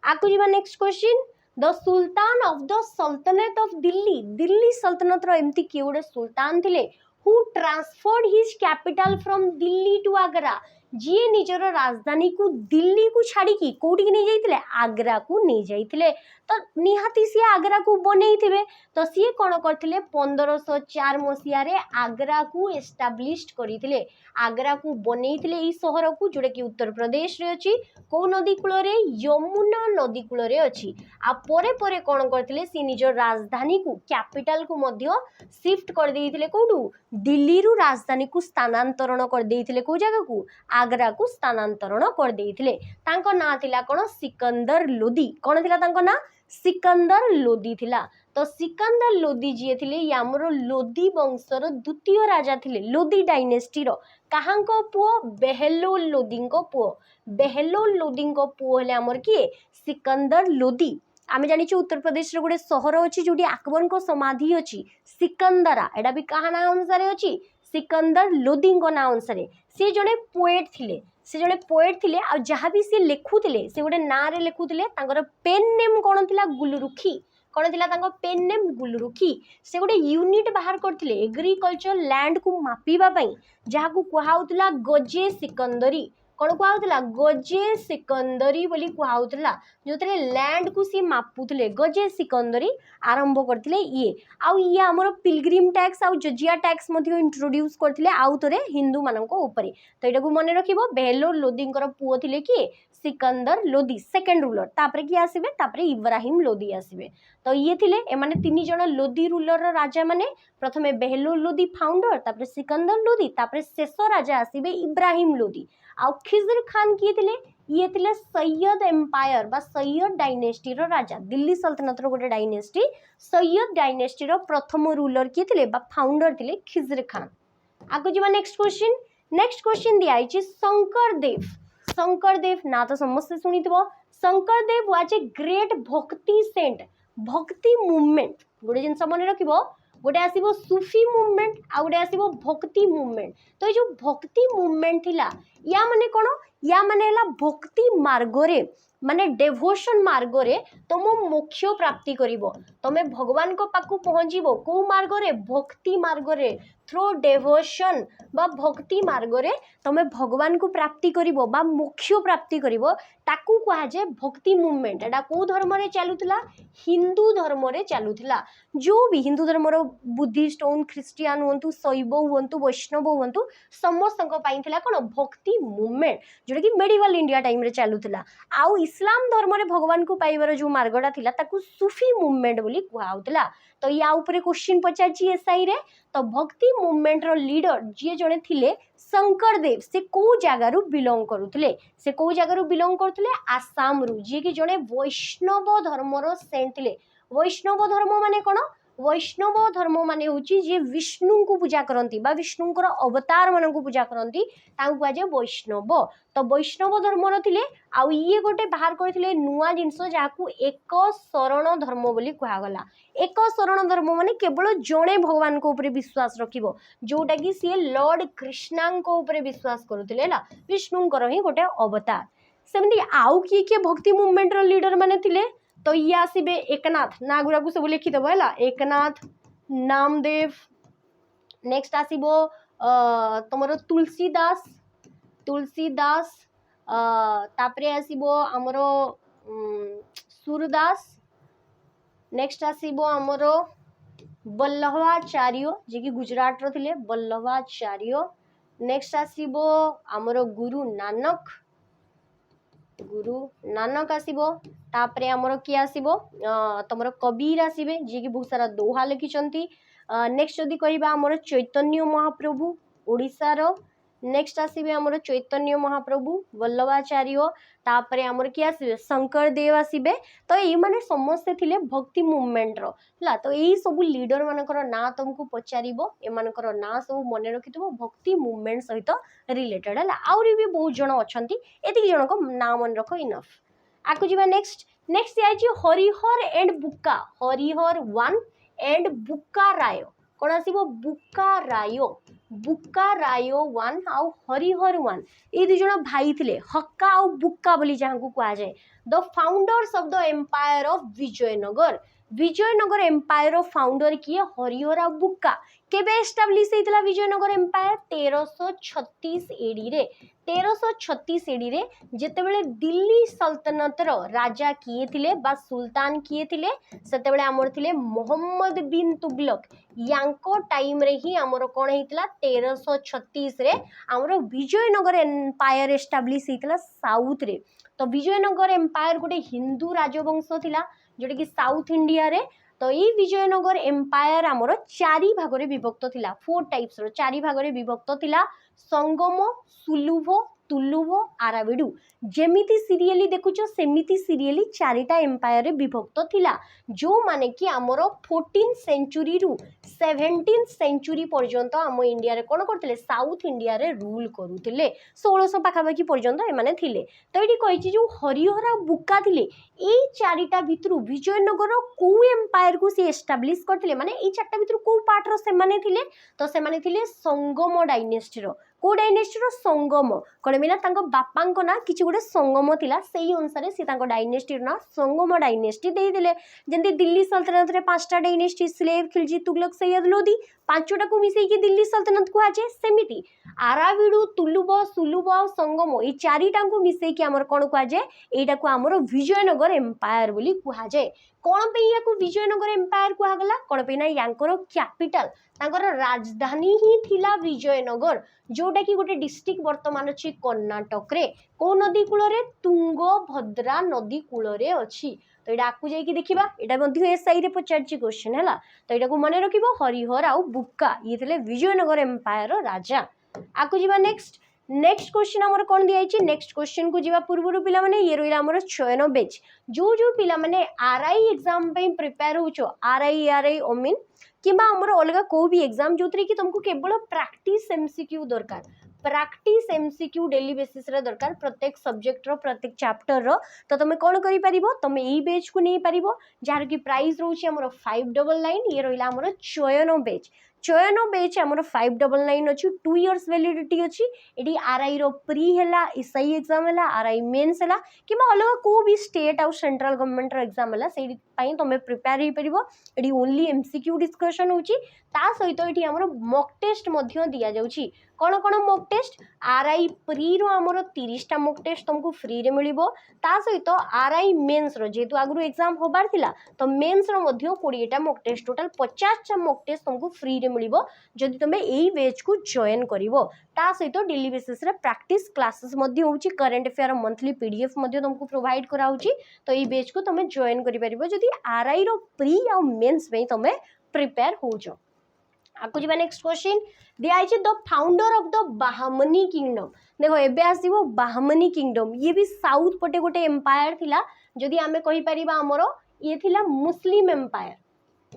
आकु जीवा next question, the sultan of the sultanate of Delhi, Delhi सल्तनत रो एमती किए गोटे सुल्तान थिले who transferred his capital from Delhi to Agra, जी निजर राजधानी को दिल्ली को छाड़ी की कोठी नहीं जाइतिले, आगरा को नहीं जाइतिले। तो निहाती सी आगरा को बनई थिबे। तो सी कोन करथिले 1504 मसिया रे आगरा को एस्टाब्लिश्ड करिथिले, आगरा को बनईथिले ई शहर को, जोटा कि उत्तर प्रदेश रे अछि। को नदी कूल रे? यमुना नदी कूल रे अछि। आ परे परे कोन करथिले, सी निजर राजधानी को कैपिटल को मध्य शिफ्ट कर देइथिले, कोडू दिल्ली रु राजधानी को स्थानांतरण कर देइथिले, को जगह को आगरा को स्थानांतरण कर देइथिले। तांको ना थिला कोन? सिकंदर लोदी। कोन थिला तांको ना? सिकंदर लोदी थिला। तो सिकंदर लोदी जी थिले यामरो लोदी वंशर द्वितीय राजा थिले, लोदी डायनेस्टी रो। काहांको पुओ? बेहलोल लोदींको पुओ। बेहलोल लोदींको पुओ हेले हमर किए? सिकंदर लोदी। आमे जानि उत्तर प्रदेश रे गोटे शहर अछि जोटी अकबर को समाधि अछि, सिकंदरा। एडा भी कहा ना अनुसार अछि? सिकंदर लोदी को ना अनुसार। से जड़े पोएट थिले, से जड़े पोएट थिले। आ जहाँ भी से लिखुथिले, से गोटे ना रे लिखुथिले। तांकर पेन नेम कोन थिला? गुलरुखी। कोन थिला तांको पेन नेम? गुलरुखी। से गोटे यूनिट बाहर करथिले एग्रीकल्चर लैंड को मापिबा पई, जहाँ को कुहाउतला गजे सिकंदरी। कौन कुहाउतला? गजे सिकंदरी बोली कुहाउतला, जोतरे लैंड को सी मापुतले गजे सिकंदरी आरंभ करथिले ये। आउ ये हमर पिलग्रिम टैक्स आउ जजिया टैक्स मध्ये इंट्रोड्यूस करथिले आउ तरे हिंदू मानको ऊपर। तो एटा को मने रखिबो, बेहलोर लोदींकर पुओ थिले कि सिकंदर लोदी सेकंड रूलर। तापरे कि आसीबे? तापरे इब्राहिम लोदी आसीबे। तो ये थिले ए माने 3 जण लोदी रूलर रो राजा माने। प्रथमे बेहलोर लोदी फाउंडर, तापरे सिकंदर लोदी, तापरे शेष राजा आसीबे इब्राहिम लोदी। आउ खिजर खान किए थिले? ये थिले सैयद एम्पायर बा सैयद डायनेस्टी रो राजा, दिल्ली सल्तनत रो गोटे डायनेस्टी। सैयद डायनेस्टी रो प्रथम रूलर किए थिले बा फाउंडर थिले खिजर खान। आगो जीवा नेक्स्ट क्वेश्चन। नेक्स्ट क्वेश्चन दिया आइछि शंकर देव। शंकर देव ना तो समस्त सुनिथिबो। शंकर देव वाज ए ग्रेट भक्ति सेंट, भक्ति मूवमेंट। गोटे जिनस मन रखिबो, गोटे आसीबो सूफी मूवमेंट आ गोटे आसीबो भक्ति मूवमेंट। तो ये जो भक्ति मूवमेंट थिला, या माने कोन? या माने हला भक्ति मार्ग रे, माने डेवोशन मार्ग रे तुम मोक्ष प्राप्ति करिवो। तमे भगवान को पाकु पहुंचीबो को मार्ग रे? भक्ति मार्ग रे। थ्रू डेवोशन बा भक्ति मार्ग रे तमे भगवान को प्राप्ति करिवो बा मोक्ष प्राप्ति करिवो, ताकू कहा जाय भक्ति मूवमेंट। एटा को धर्म रे चालुतला? हिंदू धर्म रे चालुतला। जो भी हिंदू धर्म रो बुद्धिस्ट होन, ख्रिस्टियन होंतु, शैव होंतु, वैष्णव होंतु, समस्त को पाइन थिला कोन? भक्ति मूवमेंट, जोटा कि मेडिवल इंडिया टाइम रे चालुतला। आउ इस्लाम धर्म रे भगवान को पाइबार जो मार्गटा थिला ताकू सूफी मूवमेंट बोली कुहाउतला। तो या ऊपर क्वेश्चन पचारछि एसआई रे। तो भक्ति मूवमेंट रो लीडर जे जने थिले शंकर देव, से को जगह रु बिलोंग करुथले? से को जगह रु बिलोंग करथले? आसाम रु, जे कि जने वैष्णव धर्म रो सेंट थिले। वैष्णव धर्म माने कोन? वैष्णव धर्म माने होची जे विष्णु को पूजा करंती बा विष्णुंकर अवतार मान को पूजा करंती, ताऊ कुआ जे वैष्णव। तो वैष्णव धर्म रो थिले। आउ ये गोटे बाहर करथिले नुआ जिंस, जाकू एक शरण धर्म बोली कुआ गला। एक शरण धर्म माने केवल जणे भगवान को ऊपर विश्वास रखिबो, जोटा कि सी लॉर्ड कृष्णा को ऊपर विश्वास करुथिले ना, विष्णुंकर ही गोटे अवतार। सेमती आउ किए भक्ति मूवमेंट रो लीडर माने थिले? तो ये आसबे एकनाथ, ना गुरा को सब लिखिदेव है, एकनाथ, नामदेव। नेक्स्ट आसबो तुमर तुलसीदास, तुलसीदास। तापरे आसबो हमर सूरदास। नेक्स्ट आसबो हमर वल्लभाचार्य, जे कि गुजरात रो थिले, वल्लभाचार्य। नेक्स्ट आसबो हमर गुरु नानक, गुरु नानक आसबो। तापरे हमर कि आसबो तमर कबीर आसबे, जे कि बहुत सारा दोहा लिखिचंती। नेक्स्ट जदि कहिबा हमर चैतन्य महाप्रभु ओडिसा रो। नेक्स्ट आसीबे हमर चैतन्य महाप्रभु, वल्लभाचार्य, तापरे हमर किए आसीबे शंकर देव आसीबे। तो ये माने समस्ते थिले भक्ति मूवमेंट रो ला। तो यही सब लीडर मानकर ना तुमको पचारिबो, एमानकर ना सब मने रखिथबो भक्ति मूवमेंट सहित रिलेटेड है। आउरी भी बहुत जन अछंती, एतिक जन को नाम मन रखो इनफ। आकु जीवा नेक्स्ट आइछि हरिहर एंड बुक्का, हरिहर 1 एंड बुक्का राय। कौन आसीबो बुक्का रायो 1 आउ हरिहर 1, ये दुई जन भाई थिले, हक्का आउ बुक्का बोली जहां को कहा जाए। The founders of the empire of Vijayanagar, Vijayanagar empire of founder किए हरिहर आउ बुक्का। केबे एस्टाब्लिश होइतला विजयनगर एम्पायर? 1336 एडी रे। 1336 एडी रे जेतेबेले दिल्ली सल्तनत रो राजा किए थिले बा सुल्तान किए थिले, सेतेबेले हमर थिले मोहम्मद बिन तुगलक। यांको टाइम रे ही हमर कोन हेइतला 1336 रे हमर विजयनगर एम्पायर एस्टाब्लिश हेइतला साउथ रे। तो विजयनगर एम्पायर गोटे हिंदू राजवंश थिला जोटा कि साउथ इंडिया रे। तो ये विजयनगर एम्पायर आमर 4 भाग रे विभक्त थिला, 4 टाइप्स रो 4 भाग रे विभक्त थिला। संगम, सुलुभ, तुलुभ, आराविडु। जेमिति सीरियली देखुछ सेमिति सीरियली 4टा एम्पायर रे विभक्त थिला, जो माने कि आमर 14 सेंचुरी रु 17 सेंचुरी पर्यंत आम इंडिया रे कोन करथिले, साउथ इंडिया रे रूल करूथिले। 1600 पाखापाखि पर्यंत एमाने थिले। तो एठी कहिछि जो हरिहर बुक्का थिले, एई 4टा भितरु विजयनगर को एम्पायर को से एस्टाब्लिश करथिले, माने एई 4टा भितरु को पार्ट रो सेमाने थिले? तो सेमाने थिले संगम डायनेस्टी रो। को डायनेस्टी रो? संगम। कोन बिना तांको बापांको ना किछि गुडे संगम थिला, सेही अनुसार से तांको डायनेस्टी ना संगम डायनेस्टी देई दिले। जेंति दिल्ली सल्तनत रे 5टा डायनेस्टी, स्लेव, खिलजी, तुगलक, सैयद, लोदी, 5टा को मिसेई कि दिल्ली सल्तनत को आजे। सेमिति आराविडु, तुलुभ, सुलुभ और संगम ए 4टा को मिसेई कि हमर कोन को आजे, एटा को हमर विजयनगर एम्पायर बोली कुहा जाय। कोन पे या को विजयनगर एम्पायर कुहा गला? कोन पे ना यांकर कैपिटल, तांकर राजधानी ही थिला विजयनगर, जोटा कि गोटे डिस्ट्रिक्ट वर्तमान अछि कर्नाटक रे। को नदी कूल रे? तुंगभद्रा नदी कूल रे अछि। तो एटा आकु जाई कि देखिबा, एटा मध्ये एसआई रे पचारछि क्वेश्चन हैला। तो एटा को माने रखिबो हरिहर आउ बुक्का, ये थिले विजयनगर एम्पायर रो राजा। आकु जीवा नेक्स्ट क्वेश्चन हमर कोन दिया आइछि। नेक्स्ट क्वेश्चन को जीवा पूर्वरु पिला माने ये रोइला हमर चयन बेच। जो पिला माने आरआई एग्जाम पे प्रिपेयर होचो, आरआई ओमिन किबा हमर अलगा को भी एग्जाम जोतरे कि तुमको केवल प्रैक्टिस एमसीक्यू दरकार, प्रैक्टिस एमसीक्यू डेली बेसिस रे दरकार प्रत्येक सब्जेक्ट रो प्रत्येक चैप्टर रो। तो तुम कौन करि परिबो, तुम एई बेच को नहीं परिबो जार की प्राइस रोची हमर 599। ये रोइला हमर चयन बेच। चयन बेच हमर 599 अछि, 2 इयर्स वैलिडिटी अछि। एडी आरआई रो प्री हैला, एसआई एग्जाम हैला, आरआई मेंस हैला किबा अलग को भी स्टेट आउ सेंट्रल गवर्नमेंट रो एग्जाम हैला, सेडी पई तुम प्रिपेयर ही परिबो। एडी ओनली एमसीक्यू डिस्कशन होची, ता सहित एठी हमर मॉक टेस्ट मध्य दिया जाउची। कौन कौन मॉक टेस्ट? आरआई प्री रो हमर 30टा मॉक टेस्ट तुमको फ्री रे मिलिबो, ता सहित आरआई मेंस रो जेतु आगु एग्जाम होबार थिला, तो मेंस रो मध्य 20टा मॉक टेस्ट, टोटल 50टा मॉक टेस्ट तुमको फ्री रे मिलिबो जदि तुमे एई बैच को जॉइन करिवो। ता सहित डेली बेसिस रे प्रैक्टिस क्लासेस मध्य होची, करंट अफेयर मंथली पीडीएफ मध्य तुमको प्रोवाइड करा होची। तो एई बैच को तुमे जॉइन करि परिबो जदि आरआई रो प्री आ मेंस पे तुमे प्रिपेयर होजो। आकु जीवा नेक्स्ट क्वेश्चन दिया आइछि the founder of the Bahmani kingdom. देखो एबे आसीबो बाहमनी किंगडम, ये भी साउथ पटे गोटे एम्पायर थिला, जदि आमे कहि परिबा हमरो ये थिला मुस्लिम एम्पायर।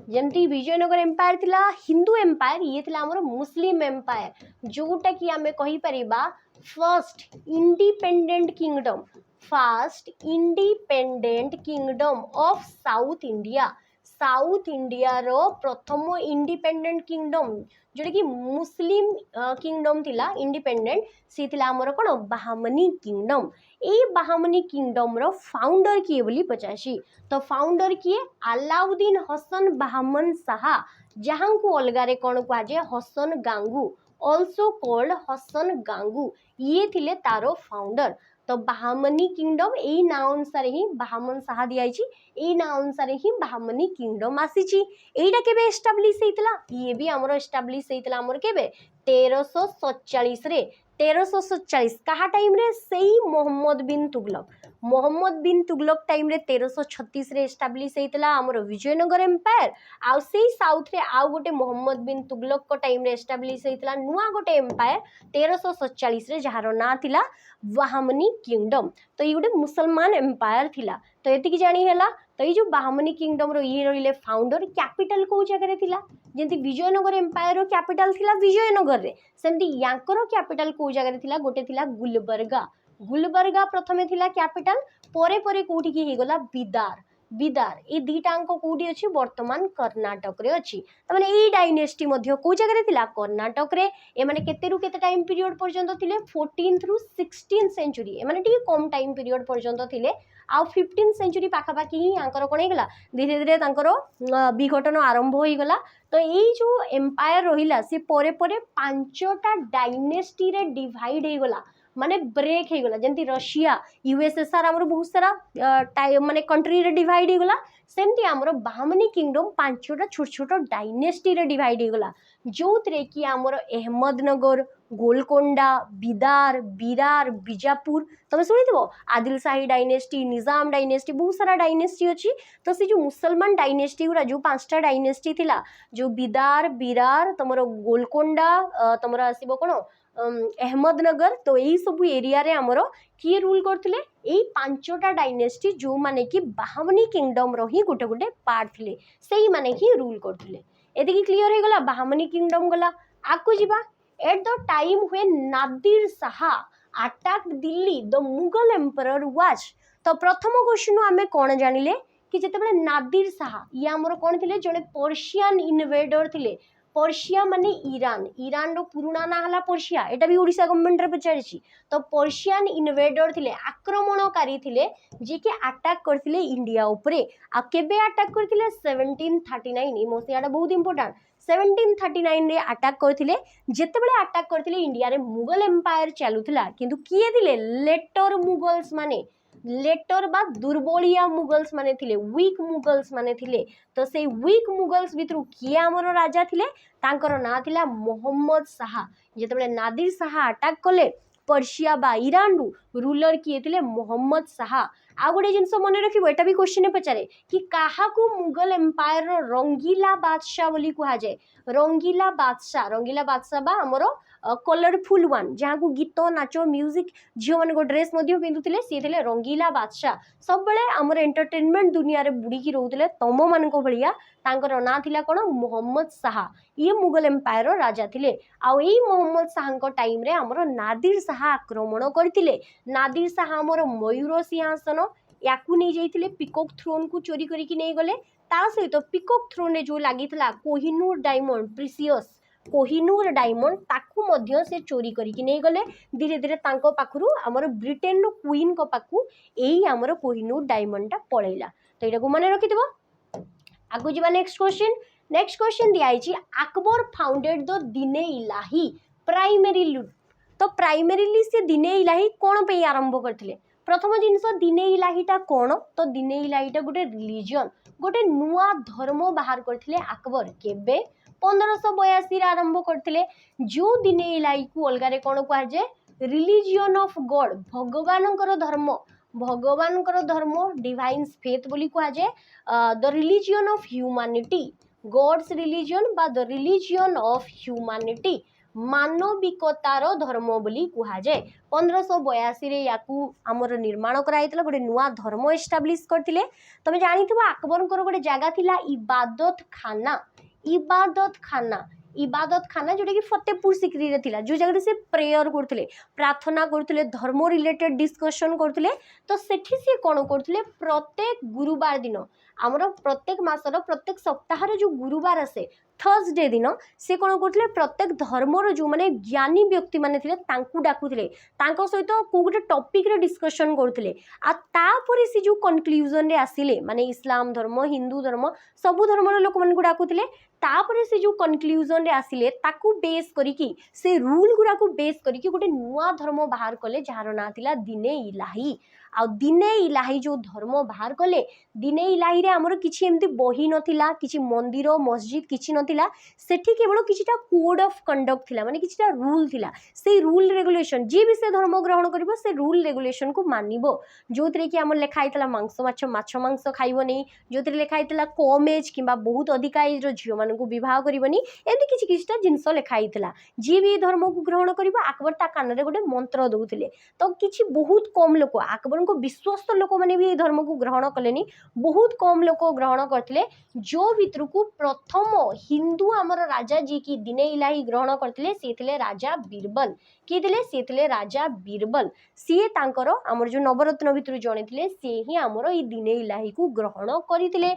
जेमती विजयनगर एम्पायर थिला हिंदू एम्पायर, ये थिला हमरो मुस्लिम एम्पायर, जोटा कि आमे कहि परिबा first independent kingdom, first independent kingdom of south India. South India रो प्रथम इंडिपेंडेंट किंगडम जोटा कि मुस्लिम किंगडम थिला इंडिपेंडेंट, सी थिला हमर कोन बाहमनी किंगडम। ए बाहमनी किंगडम रो फाउंडर किए बोली पचासी। तो फाउंडर किए? अलाउद्दीन हसन बाहमन शाह, जहां को अलगा रे कोन को आजे हसन गांगू, ऑल्सो कॉल्ड हसन गांगू, ये थिले तारो फाउंडर। तो बाहमनी किंगडम एई ना अनुसार ही बाहमन शाह दियाइछि, एई ना अनुसार ही बाहमनी किंगडम आसीछि। एइटा केबे एस्टाब्लिश हेइतला? ये भी हमरो एस्टाब्लिश हेइतला हमर केबे 1347 रे। 1347 कहा टाइम रे? सेई मोहम्मद बिन तुगलक। मोहम्मद बिन तुगलक टाइम रे 1336 रे एस्टाब्लिश हेतला हमर विजयनगर एम्पायर आ से साउथ रे आउ गोटे मोहम्मद बिन तुगलक को टाइम रे एस्टाब्लिश हेतला नुआ गोटे एम्पायर 1347 रे जहार ना थिला बाहमनी किंगडम। तो ये गोटे मुसलमान एम्पायर थिला। तो एति की जानी हैला। तो ये जो बाहमनी किंगडम रो ये रहिले फाउंडर कैपिटल को जगह रे थिला जेंति विजयनगर एम्पायर रो कैपिटल थिला विजयनगर रे सेमति यांकर कैपिटल को जगह रे थिला गोटे थिला गुलबर्गा। गुलबर्गा प्रथमे थिला कैपिटल परे परे कोठी की हेगला बिदार। बिदार ए दीटांको कोठी अछि वर्तमान कर्नाटक रे अछि। त माने ए डायनेस्टी मध्ये को जगह रे थिला कर्नाटक रे। ए माने केते रु केते टाइम पीरियड पर्यंत थिले 14th रु 16th सेंचुरी। ए माने टी कम टाइम पीरियड पर्यंत थिले आ 15th सेंचुरी पाखा पाखी ही आंकर कोन हेगला धीरे धीरे तांकर विघटन आरंभ होई गला। तो ए जो एम्पायर रहिला से परे परे पांचटा डायनेस्टी रे डिवाइड हे गला माने ब्रेक हो गला जंती रशिया यूएसएसआर हमर बहुत सारा माने कंट्री रे डिवाइड हो गला सेमती हमर बाहमनी किंगडम पांचटा छोट छोट डायनेस्टी रे डिवाइड हो गला जोतरे कि हमर अहमदनगर गोलकोंडा बिदार बिरार बीजापुर तुम शुणिथिबो आदिल शाही डायनेस्टी निजाम डायनेस्टी बहुत सारा डायनेस्टी अछि। तो से जो मुसलमान डायनेस्टी गुरा जो पांचटा डायनेस्टी थिला जो बिदार बिरार तुमरो गोलकोंडा तुमरो आसीबो कोन अहमदनगर। तो यही सब एरिया रे हमरो किए रूल करथिले एई पांचटा डायनेस्टी जो माने कि बाहमनी किंगडम रो ही गोटे गोटे पार्ट थिले सेही माने कि रूल करथिले। एते कि क्लियर हे गला बाहमनी किंगडम गला। आकु जिबा at the time when Nadir Shah attacked Delhi the Mughal emperor was. तो प्रथम क्वेश्चन आमे कोन जानिले कि जेतेबेले नादिर शाह या हमरो कोन थिले जने पर्शियन इन्वेडर थिले। पर्शिया माने ईरान ईरान रो पुराना ना हला पर्शिया एटा भी ओडिसा गवर्नमेंट रे पचारिछि। तो पर्शियन इन्वेडर थिले आक्रमणकारी थिले जे के अटैक करथिले इंडिया उपरे आ केबे अटैक करथिले 1739 ई मसियाटा बहुत इंपोर्टेंट 1739 रे अटैक करथिले जेतेबेले अटैक करथिले इंडिया रे मुगल एम्पायर चालुथिला किंतु किए थिले लेटर मुगल्स माने लेटर बा दुर्बलिया मुगल्स माने थिले वीक मुगल्स माने थिले। तो से वीक मुगल्स भितरु किए हमर राजा थिले तांकर ना थिला मोहम्मद शाह। जेतेबेले नादिर शाह अटैक कले पर्शिया बा ईरान रु रूलर किए थिले मोहम्मद शाह। आ गोटे जिनस मन रखिबो एटा भी क्वेश्चन पचारे कि काहाकू मुगल एम्पायर रो रंगीला बादशाह बोली कुहा जाय। रंगीला बादशाह बा हमरो कलरफुल वन जहाँ को गीत नाच म्यूजिक झील मान ड्रेस पिंधुले सी थे रंगीला बादशाह सब बेले आमर एंटरटेनमेंट दुनिया रे बुड़ीकी रोते तम मान भाया तांकर ना थिला कोन मोहम्मद शाह ये मुगल एम्पायर राजा थिले। आउ एई मोहम्मद शाह टाइम रे हमर नादिर शाह आक्रमण करथिले। नादिर शाह हमर मयूर सिंहासन याकू नहीं जाइथिले पिकॉक थ्रोन को चोरी करिकी नहीं गले ता सहित पिकॉक थ्रोन रे जो लागिथिला Kohinoor diamond precious Kohinoor diamond ताकू मध्य से चोरी करिकी नहीं गले। धीरे धीरे तांको पाखरु हमर ब्रिटेन रो क्वीन को पाखु एई हमर कोहिनूर डायमंड टा पळैला। तो एटा को माने रखिथिबो। आगु जिबा नेक्स्ट क्वेश्चन दिया आइछि अकबर फाउंडेड द दिने इलाही प्राइमरीली। तो प्राइमरीली से दिने इलाही कोन पे आरंभ करथिले। प्रथम जिनस दिने इलाहीटा कोन तो दिने इलाहीटा गोटे रिलीजन गोटे नुआ धर्म बाहर करथिले अकबर केबे 1582 आरंभ करथिले। जो दिने इलाही को अलगारे कोन कुआ जे रिलीजियन ऑफ गॉड भगवानकर धर्म डिवाइन फेथ बोली कुआ जे the religion of humanity god's religion बा द रिलीजियन ऑफ ह्यूमैनिटी मानविकतार धर्म बोली कुहा जाए। 1582 रे याकू हमर निर्माण कराइतला गोटे नुआ धर्म एस्टाब्लिश करथिले। तमे जानिथिबो अकबरकर गोटे जागा थिला इबादत खाना जोटा कि फतेहपुर सिकरी रे थिला जो जगह से प्रेयर करथिले प्रार्थना करथिले धर्म रिलेटेड डिस्कशन करथिले। तो सेठी से कोन करथिले प्रत्येक गुरुवार दिन हमर प्रत्येक मासर प्रत्येक सप्ताह रे जो गुरुवार आसे थर्सडे दिन से कोन करथिले प्रत्येक धर्मर जो माने ज्ञानी व्यक्ति माने थिले तांकू डाकुथिले तांको सहित को गोटे टॉपिक रे डिस्कशन करथिले आ तापरे से जो कंक्लूजन रे आसिले माने इस्लाम धर्म हिंदू धर्म सब धर्मर लोक मन को डाकुथिले तापरे से जो कंक्लूजन रे आसिले ताकू बेस करिकी से रूल गुरा को बेस करिकी गोटे नुआ धर्म बाहर कले जार ना थिला दिने इलाही। आ दिने इलाही जो धर्म बाहर कले दिने इलाही रे हमर किछि एमती बही नथिला किछि मंदिर मस्जिद किछि नथिला थिला सेठी केवल किछिटा कोड ऑफ कंडक्ट थिला माने किछिटा रूल थिला से रूल रेगुलेशन जी भी से धर्म ग्रहण करिवो से रूल रेगुलेशन को मानिबो जोथरे कि हमर लेखा आइतला मांस माछ मांस खाइबो नै जोथरे लेखा आइतला कम एज किबा बहुत अधिक एज रो झियो मानकु विवाह करिवोनी एमि किछि किछिटा जिंस लेखा आइतला जी भी धर्म को ग्रहण करिवो अकबर ता कान रे गोटे मंत्र दउथिले तो किछि बहुत कम लोक अकबर को विश्वस्त लोक माने भी धर्म को ग्रहण कलेनी बहुत कम लोक ग्रहण करथिले जो भितर को प्रथम हिंदू हमर राजा जी की दिने इलाही ग्रहण करथिले से थिले राजा बीरबल कि थिले से थिले राजा बीरबल सी तांकर हमर जो नवरत्न भितर जणे थिले से ही हमर ई दिने इलाही को ग्रहण करिथिले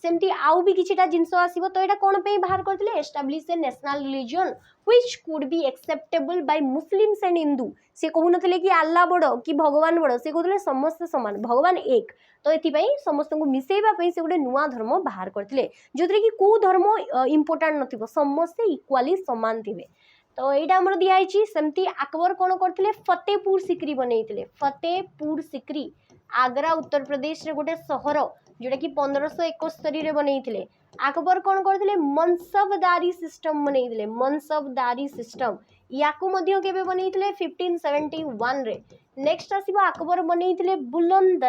सेमती आउ भी किछिटा जिंस आसीबो तो एटा कोन पे बाहर करथिले establish A national religion which could be acceptable bye Muslims and Hindu से कहू नथिले कि अल्लाह बड़ो कि भगवान बड़ो से कहथिले समस्त समान भगवान एक तो एथिपाई समस्त को मिसेइबा पई से गोटे नुआ धर्म बाहर करथिले जोथरे कि को धर्म इंपोर्टेंट नथिबो समस्त इक्वाली समान थिबे तो एटा हमर दिया आइछि सेमती अकबर कोन करथिले फतेहपुर सिकरी बनैथिले फतेहपुर सिकरी आगरा उत्तर प्रदेश रे गोटे शहर जोटा कि 1571 रे बनैथिले अकबर कोन करथिले मनसबदारी सिस्टम बनैथिले मनसबदारी सिस्टम याकू मध्य केबे बनैथिले 1571 रे नेक्स्ट आसीबो अकबर बनैथिले बुलंद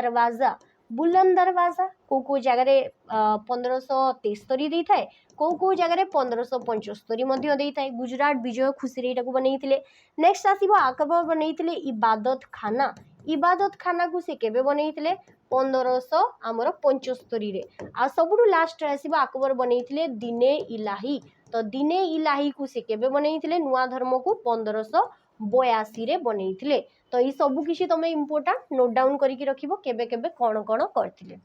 दरवाजा को जगह रे 1573 देई थाए को जगह रे 1575 मध्य देई थाए गुजरात विजय खुशी रे को बनैथिले नेक्स्ट आसीबो अकबर बनैथिले इबादत खाना को से केबे बनैथिले 1500 आमर 75 रे आ सबुठु लास्ट आसीबो अकबर बनैथिले दिने इलाही तो दिने इलाही को से केबे बनैथिले नुआ धर्म को 1582 रे बनैथिले तो ई सबु किछि तमे इंपोर्टेंट नोट डाउन करिकि रखिबो केबे केबे कोन कोन करथिले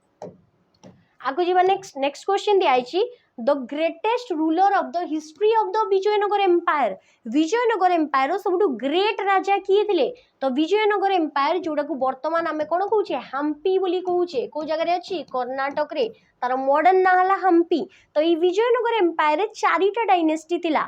आगु जीवा नेक्स्ट क्वेश्चन दियाइछि the greatest ruler of the history of the Vijayanagara empire सबुठु ग्रेट राजा किए थिले तो विजयनगर एम्पायर जोड़ा को वर्तमान आमे कोन कहूचे हम्पी बोली कहूचे को जगह रे अछि कर्नाटक रे तार मॉडर्न ना हला हम्पी तो ई विजयनगर एम्पायर चारिटा डायनेस्टी थिला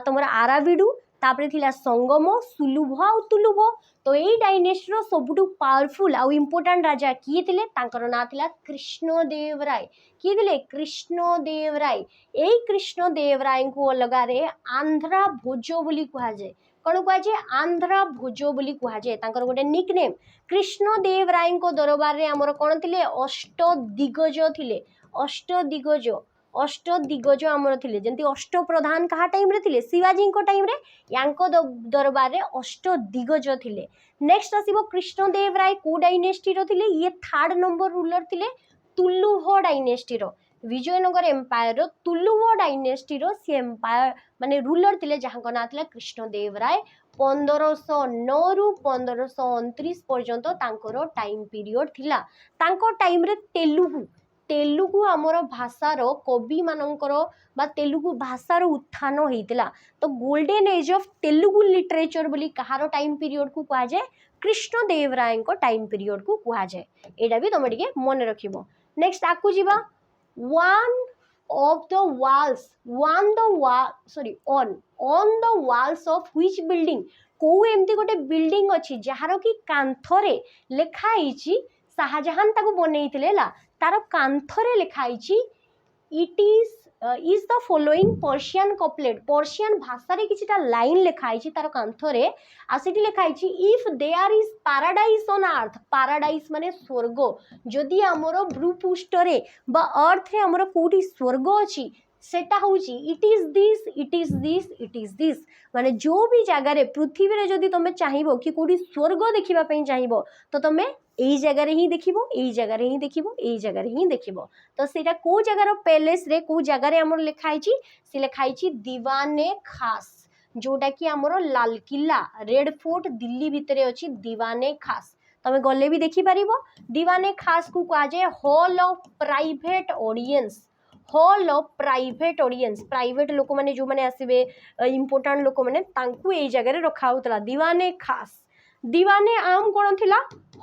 तमर आराविडु तापरे थिला संगम सुलुभ आ तुलुभ तो यही डायनेस्टी रो सबुठु पावरफुल आ इंपोर्टेंट राजा किए थिले तांकर ना थिला कृष्णदेवराय किए थिले कृष्णदेवराय एई कृष्णदेवराय को अलगा रे आंध्रा भोज बोली कहा जाय कोन कहा जाय आंध्रा भोज बोली कहा जाय तांकर गोटे निकनेम कृष्णदेवराय को दरबार रे हमर कोन थिले अष्टदिग्गज आमर थिले जेंति अष्ट प्रधान कहा टाइम रे थिले शिवाजी को टाइम रे यांको दरबार रे अष्टदिग्गज थिले नेक्स्ट आसीबो कृष्णदेवराय को डायनेस्टी रो थिले ये थर्ड नंबर रूलर थिले तुलुभ डायनेस्टी रो विजयनगर एम्पायर रो तुलुभ डायनेस्टी रो से एम्पायर माने रूलर थिले जहां को ना थिला कृष्णदेवराय 1509 रु 1529 पर्यंत तांकर टाइम पीरियड थिला तांको टाइम रे तेलुगु आमर भाषार कवि मानकर बा तेलुगु भाषार उत्थान होइतिला तो golden age of Telugu literature बोली कहार टाइम पीरियड को कहा जाए कृष्णदेवराय को टाइम पीरियड को कहा जाए एटा भी तुम टिके मन रखिबो नेक्स्ट आकु जीवा on the walls of which building को एमती गोटे बिल्डिंग अछि जहार की कांथरे लेखा आइछि शाहजहां ताको बनेइथिले ला तार कांथरे लेखा आइछि it is the following Persian couplet Persian भाषा रे किछिटा लाइन लेखा आइछि तार कांथरे आ सेठी लेखा आइछि if there is paradise on earth paradise माने स्वर्ग जदि हमरो भूपृष्ठ रे बा अर्थ रे हमरो कोठी स्वर्ग अछि सेटा होची इट इज दिस माने जो भी जगह रे पृथ्वी रे जदि तमे चाहिबो कि कोठी स्वर्ग देखिबा पई चाहिबो तो तमे एई जगह रे ही देखिबो एई जगह रे ही देखिबो एई जगह रे ही देखिबो तो सेटा को जगह रो पैलेस रे को जगह रे हमर लिखाइची से लिखाइची दीवाने खास जोटा कि हमर लाल किला रेड फोर्ट दिल्ली भितरे अछि दीवाने खास तमे गले भी देखि परिबो दीवाने खास को कहा जाय hall of private audience private लोक माने जो माने आसीबे इंपोर्टेंट लोक माने तांकु एई जगह रे रखा होतला दीवाने खास दीवाने आम कोन थिला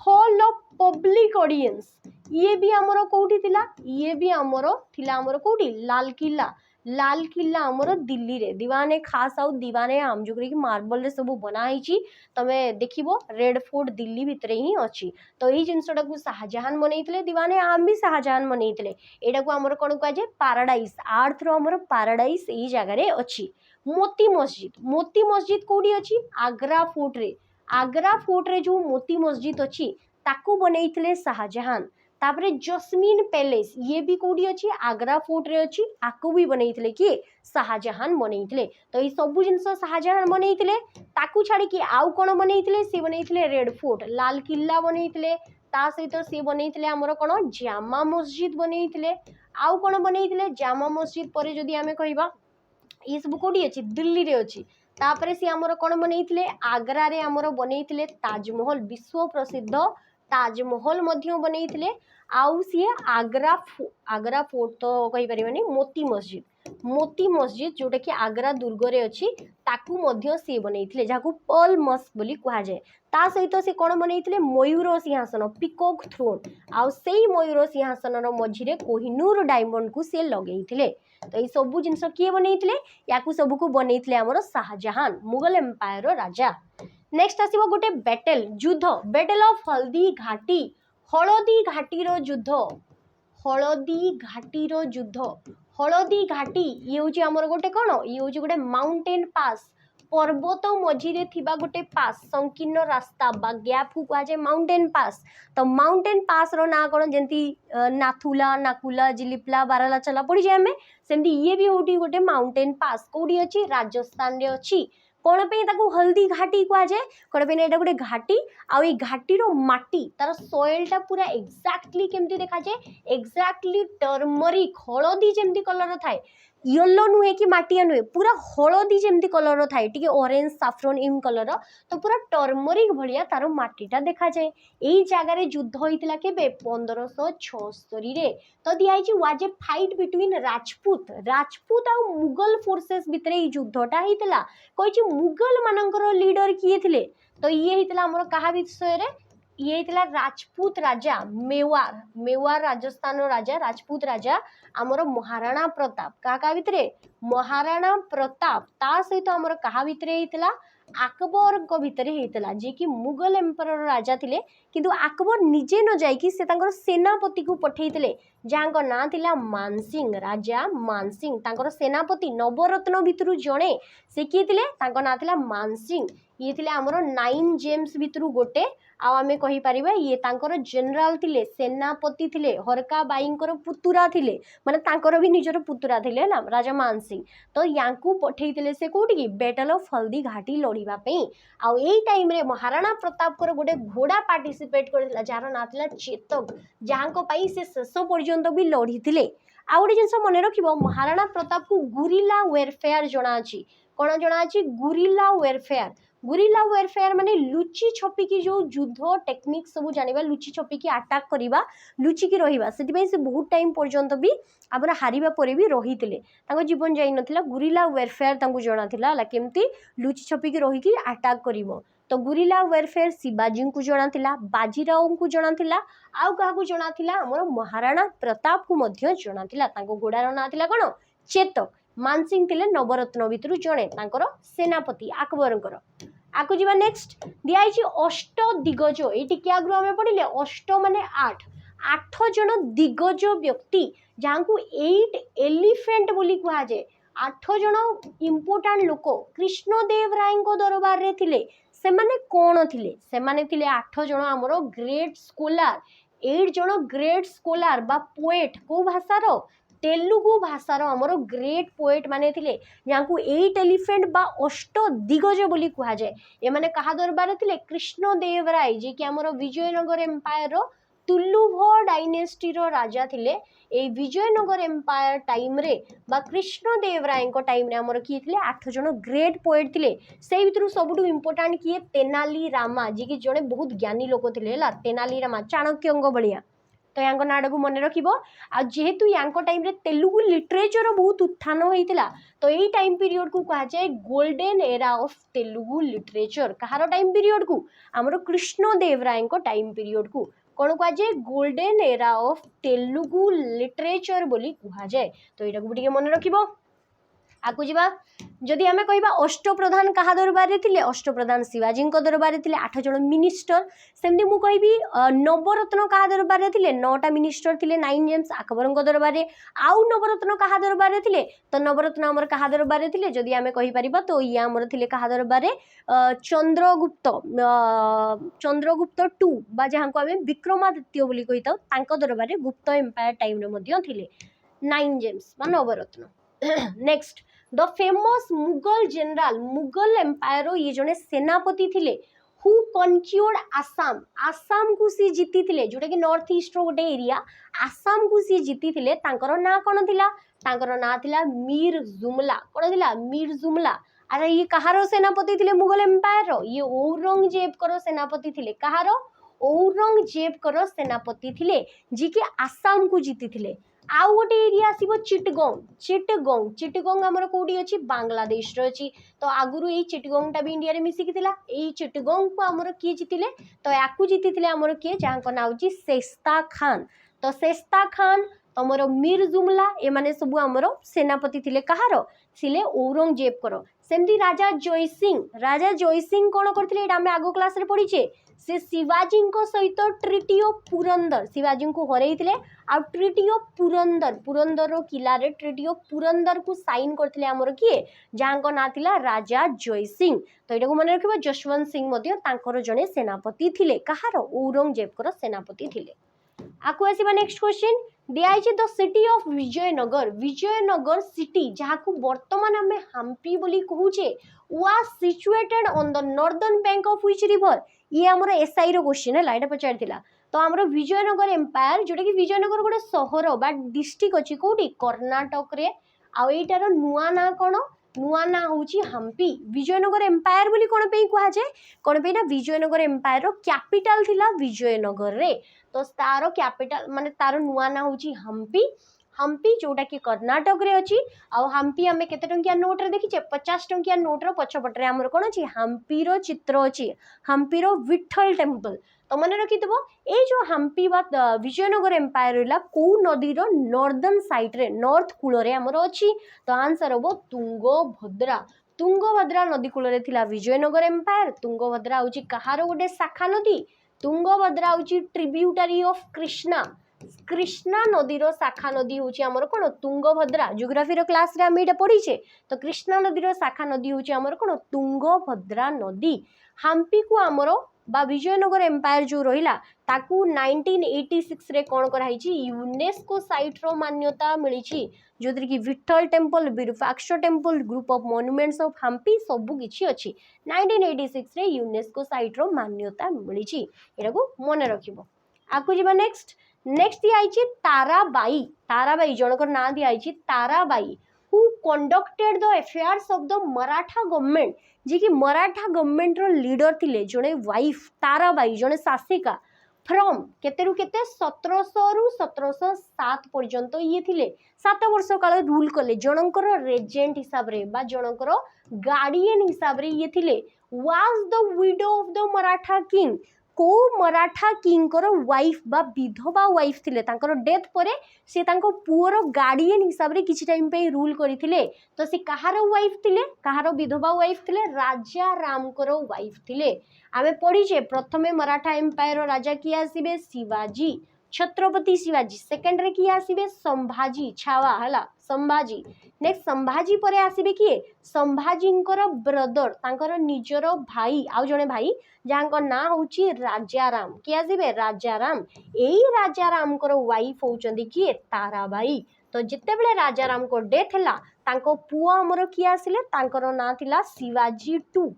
हॉल ऑफ पब्लिक ऑडियंस ये भी हमरो कोठी थिला ये भी हमरो थिला हमरो कोठी लाल किला लाल किला आमर दिल्ली रे दीवाने खास आउ दीवाने आम जो कि मार्बल रे सब बना ही तमे देखिबो रेड फोर्ट दिल्ली भितर ही अच्छी। तो यही जिनसटा को शाहजहान बनैथिले दीवाने आम भी शाहजहान बनैथिले। एटा को हमर कोन कह जे पैराडाइज अर्थ रो हमर पैराडाइज एही जगह रे अच्छी। मोती मस्जिद कोडी अच्छी आगरा फोर्ट रे। आगरा फोर्ट रे जो मोती मस्जिद अच्छी ताकू बनैथिले शाहजहान। तापरे जस्मीन पैलेस ये भी कोडी अच्छी आगरा फोर्ट रे अच्छी आकु भी बनैथिले कि शाहजहान बनैथिले। तो ये सब जिनस शाहजहान बनैथिले ताकू छाड़ी कि आउ कोन बनैथिले से बनैथिले रेड फोर्ट लाल किला बनैथिले ता सहित से बनैथिले हमर कोन जामा मस्जिद बनैथिले। आउ कोन बनैथिले जामा मस्जिद परे जदी हमें कहिबा ये सब कोडी अच्छी दिल्ली रे अच्छी। तापरे से हमर कोन बनैथिले आगरा रे हमर बनैथिले ताजमहल विश्व प्रसिद्ध ताजमहल मध्य बनैथिले। आउ सी आगरा फोर्ट तो कहि परिबानी मोती मस्जिद जोटा कि आगरा दुर्ग रे अछि ताकू मध्य से बनैथिले जाकू पर्ल मस्क बोली कहा जाए। ता सहित से कोन बनैथिले मयूर सिंहासन पिकॉक थ्रोन आउ सेही मयूर सिंहासन रो मझिरे कोहिनूर डायमंड को से लगैथिले। तो ये सब जिनस किए बनैथिले याकू सब को बनैथिले हमर शाहजहान मुगल एम्पायर रो राजा। नेक्स्ट आसीबो गोटे बैटल युद्ध बैटल ऑफ हळदी घाटी रो युद्ध हळदी घाटी ये होची हमर गोटे कोन ये होची गोटे माउंटेन पास पर्वत मझिरे थिबा गोटे पास संकीर्ण रास्ता बा गैप को कहा जाए माउंटेन पास। तो माउंटेन पास रो ना कोन जेंती नाथुला नाकुला जिलिपला बारालाचला पड़ी जाए हमें सेंती ये भी होटी गोटे माउंटेन पास कोडी अछि राजस्थान रे अछि। कोन पे ताकू हल्दी घाटी कहा जाए कोन पे एटा गोटे घाटी आ ई घाटी रो माटी तार सोइल टा पूरा एक्जाक्टली केमती देखा जाए एक्जाक्टली टर्मरिक हळदी जेमती कलर थाए येलो नुहे कि माटिया नुहे पूरा हळदी जेमती कलर थाए टिके ऑरेंज साफ्रन इन कलर तो पूरा टर्मरिक भलिया तार माटीटा देखा जाए। एई जगह रे युद्ध होइतिला केबे 1576 रे। तो दिया आइछि was a fight between Rajput आ मुगल फोर्सेस भितरे ई युद्धटा होइतिला। कहिछि मुगल मानकर लीडर किए थिले तो ये होइतिला हमर कहा विषय रे ये होइतिला राजपूत राजा मेवार राजस्थान राजा राजपूत राजा आमर महाराणा प्रताप का भितरे महाराणा प्रताप ता सहित आमर कहा भितरे होइतिला अकबर को भितरे होइतिला जे कि मुगल एम्पायर राजा थिले किंतु अकबर निजे न जाई कि से तांकर सेनापति को पठेइतिले जांको ना थिला मानसिंह राजा मानसिंह तांकर सेनापति नवरत्न भितरु जणे से किए थिले तांको ना थिला मानसिंह ये थिले हमरो 9 जेम्स भितरु गोटे आ आमे कहि परिबा ये तांकर जनरल थिले सेनापति थिले हरका बाईंकर पुतुरा थिले माने तांकर भी निजर पुतुरा थिले ना राजा मानसिंह। तो यांकू पठेइतिले से कोठी की बैटल ऑफ हल्दी घाटी लड़ीबा पई आ एई टाइम रे महाराणा प्रताप कर गोटे घोड़ा पार्टिसिपेट करथिला जार ना थिला चेतक जांको पई से शेष पर्यंत भी लड़ीथिले। आ गोटे जिनस मने रखिबो महाराणा प्रताप को गुरिल्ला वेरफेयर जणा अछि कोन जणा अछि गुरिल्ला वेरफेयर माने लुचि छपी की जो युद्ध टेक्निक सब जानिबा लुचि छपी की अटैक करिबा लुचि की रहिबा सेति पई से बहुत टाइम पर्यंत भी आबरा हारिबा परे भी रहितिले तांको जीवन जाई नथिला गुरिल्ला वेरफेयर तांको जणा थिला ला केमती लुचि छपी की रही की अटैक करिवो। तो गुरिल्ला वेरफेयर शिवाजी को जणा थिला बाजीराव को जणा थिला आउ काहा को जणा थिला हमर महाराणा प्रताप को मध्य जणा थिला तांको घोड़ार ना थिला कोन चेतक मानसिंह थिले नवरत्न भितरु जणे तांकर सेनापति अकबरंकर। आकु जीवा नेक्स्ट दिया आइछि अष्ट दिग्गज एटी क्या ग्रह में पढ़िले अष्ट माने 8 जन दिग्गज व्यक्ति जांकू 8 एलिफेंट बोली कहा जाए 8 जन इंपोर्टेंट लोक कृष्णदेव राय को दरबार रे थिले से माने कोन थिले से माने थिले 8 जन हमरो ग्रेट स्कॉलर 8 जन ग्रेट स्कॉलर बा पोएट को भाषार तेलुगु भाषार हमरो ग्रेट पोएट माने थिले जांकू 8 एलिफेंट बा अष्ट दिग्गज बोली कहा जाए। ए माने कहा दरबार थिले कृष्णदेव राय जे कि हमरो विजयनगर एम्पायर तुलुभ डायनेस्टी रो राजा थिले। ए विजयनगर एम्पायर टाइम रे बा कृष्णदेव राय को टाइम रे हमरो किए थिले 8 जन ग्रेट पोएट थिले सेही भितरु सबटु इंपोर्टेंट किए तेनाली रामा जे कि जने बहुत ज्ञानी लोक थिले ला तेनाली रामा चाणक्यंग बलिया। तो यांको नाड़ को मन रखिबो आ जेहेतु यांको टाइम रे तेलुगु लिटरेचर बहुत उत्थान होइतिला तो एई टाइम पीरियड को कहा जाए golden era of Telugu literature कहारो टाइम पीरियड को हमरो कृष्णदेव राय को टाइम पीरियड को कोन कहा जाए golden era of Telugu literature बोली कहा जाए। तो एटा को टिके मन रखिबो। आकु जीवा जदि आमे कहबा अष्टप्रधान कहा दरबार थिले अष्टप्रधान शिवाजी दरबार थिले 8 जण मिनिस्टर सेमती मु कहबी नवरत्न कहा दरबार थिले 9टा मिनिस्टर थिले 9 जेम्स अकबर दरबार आउ नवरत्न कहा दरबार थिले तो नवरत्न हमर कहा दरबार थिले जदि आमे कहि परिबा तो ये हमर थिले कहा दरबार चंद्रगुप्त 2 बा जहां को आमे विक्रमादित्य बोली कहिताउ तांको दरबार गुप्त एम्पायर टाइम रे मध्य थिले 9 जेम्स बा नवरत्न next the famous Mughal general Mughal empire ये जने सेनापति थिले हु कनक्यूर्ड आसाम आसाम को सी जीती थिले जोटा कि नॉर्थ ईस्ट रो गोटे एरिया आसाम को सी जीती थिले तांकर ना कोन थिला तांकर ना थिला मीर जुमला कोन थिला मीर जुमला अरे ये कहारो सेनापति थिले मुगल एम्पायर रो ये औरंगजेब करो सेनापति थिले कहारो औरंगजेब करो सेनापति थिले जी के आसाम को जीती थिले आउ गोटे एरिया आसीबो चिटगोंग चिटगोंग चिटगोंग हमर कोडी अछि बांग्लादेश रो अछि तो आगुरु ए चिटगोंग टा भी इंडिया रे मिसी कि थिला ए चिटगोंग को हमर की जीतिले तो याकू जीतिले हमर के जहां को नाउ छी शेस्ता खान तो शेस्ता खान तमरो मीर जुमला ए माने सब हमर सेनापति थिले कहारो सिले औरंगजेब करो सेमती राजा जय सिंह कोन करथिले एटा हम आगो क्लास रे पढिछे से शिवाजी को सहित ट्रिटी ऑफ पुरंदर शिवाजी को हरैथिले आ ट्रिटी ऑफ पुरंदर पुरंदर रो किला रे ट्रिटी ऑफ पुरंदर को साइन करथिले हमर किए जहां को ना थिला राजा जय सिंह तो एटा को मन रखिबो जशवंत सिंह मध्य तांकर जने सेनापति थिले कहारो औरंगजेब कर सेनापति थिले आकु आसीबा नेक्स्ट क्वेश्चन दिया the city of Vijayanagara city जहाँ को वर्तमान हमें हम्पी बोली कहूचे was situated on the northern bank of which river ये हमर एसआई रो क्वेश्चन है लाइट पचारथिला तो हमर विजयनगर एम्पायर जोटा कि विजयनगर गोटे सहर बा डिस्ट्रिक्ट अछि कोठी कर्नाटक रे आ एटार नुआ ना कोन नुआ ना होची हम्पी विजयनगर एम्पायर बोली कोन पे कुहा जाय कोन पे ना विजयनगर एम्पायर रो कैपिटल थिला विजयनगर रे तो तारो कैपिटल माने तारो नुआ ना होची हम्पी जोटा कि कर्नाटक रे अछि आ हम्पी हमें केते टंकिया नोट रे देखिचे 50 टंकिया नोट रो पछपटरे हमर कोन अछि हम्पी रो चित्र अछि हम्पी रो विठल टेम्पल तो मन रखि देबो ए जो हम्पी बा विजयनगर एम्पायर रहला को नदी रो नॉर्दर्न साइड रे नॉर्थ कूल रे हमर अछि तो आंसर होबो तुंगभद्रा नदी कूल रे थिला विजयनगर एम्पायर तुंगभद्रा होची कहारो गोटे शाखा नदी तुंगभद्रा होची ट्रिब्यूटरी ऑफ कृष्णा नदी रो शाखा नदी होची हमर कोन तुंगभद्रा जियोग्राफी रो क्लास रे हम एटा पढिछे तो कृष्णा नदी रो शाखा नदी होची हमर कोन तुंगभद्रा नदी हम्पी को हमर बा विजयनगर एम्पायर जो रहिला ताकू 1986 रे कोन कराइछि यूनेस्को साइट रो मान्यता मिलिछि जोदर कि Vitthal temple Virupaksha temple group of monuments of Hampi सबु किछि अछि 1986 रे यूनेस्को साइट रो मान्यता मिलिछि एटा को मने रखिबो आकु जिबा नेक्स्ट दिया आइछि ताराबाई जनकर ना दिया आइछि Tarabai who conducted the affairs of the Maratha government जी कि मराठा गवर्नमेंट रो लीडर थिले जने वाइफ ताराबाई जने शासिका फ्रॉम केते रु केते 1700 रु 1707 पर्यंत ये थिले 7 वर्ष काल रूल कले जनकर रेजेंट हिसाब रे बा जनकर गार्डियन हिसाब रे ये थिले was the widow of the Maratha king को मराठा किंग करो वाइफ बा विधवा वाइफ थिले तांकर डेथ परे से तांको पुअर गार्डियन हिसाब रे किछि टाइम पे रूल करिथिले तो से कहारो वाइफ थिले कहारो विधवा वाइफ थिले राजा राम करो वाइफ थिले आमे पढिछे प्रथमे मराठा एम्पायर राजा किए आसीबे शिवाजी छत्रपति शिवाजी सेकंड रे किए आसीबे संभाजी छावा हला संभाजी नेक्स्ट संभाजी परे आसीबे किए संभाजींकर ब्रदर तांकर निजर भाई आउ जने भाई जहां ना होची राजाराम किए आसीबे राजाराम एई राजाराम कर वाइफ होचंदी किए ताराबाई तो जिते बेले राजाराम को डेथ हला तांको पुआ हमर किए आसिले तांकर ना थिला शिवाजी टू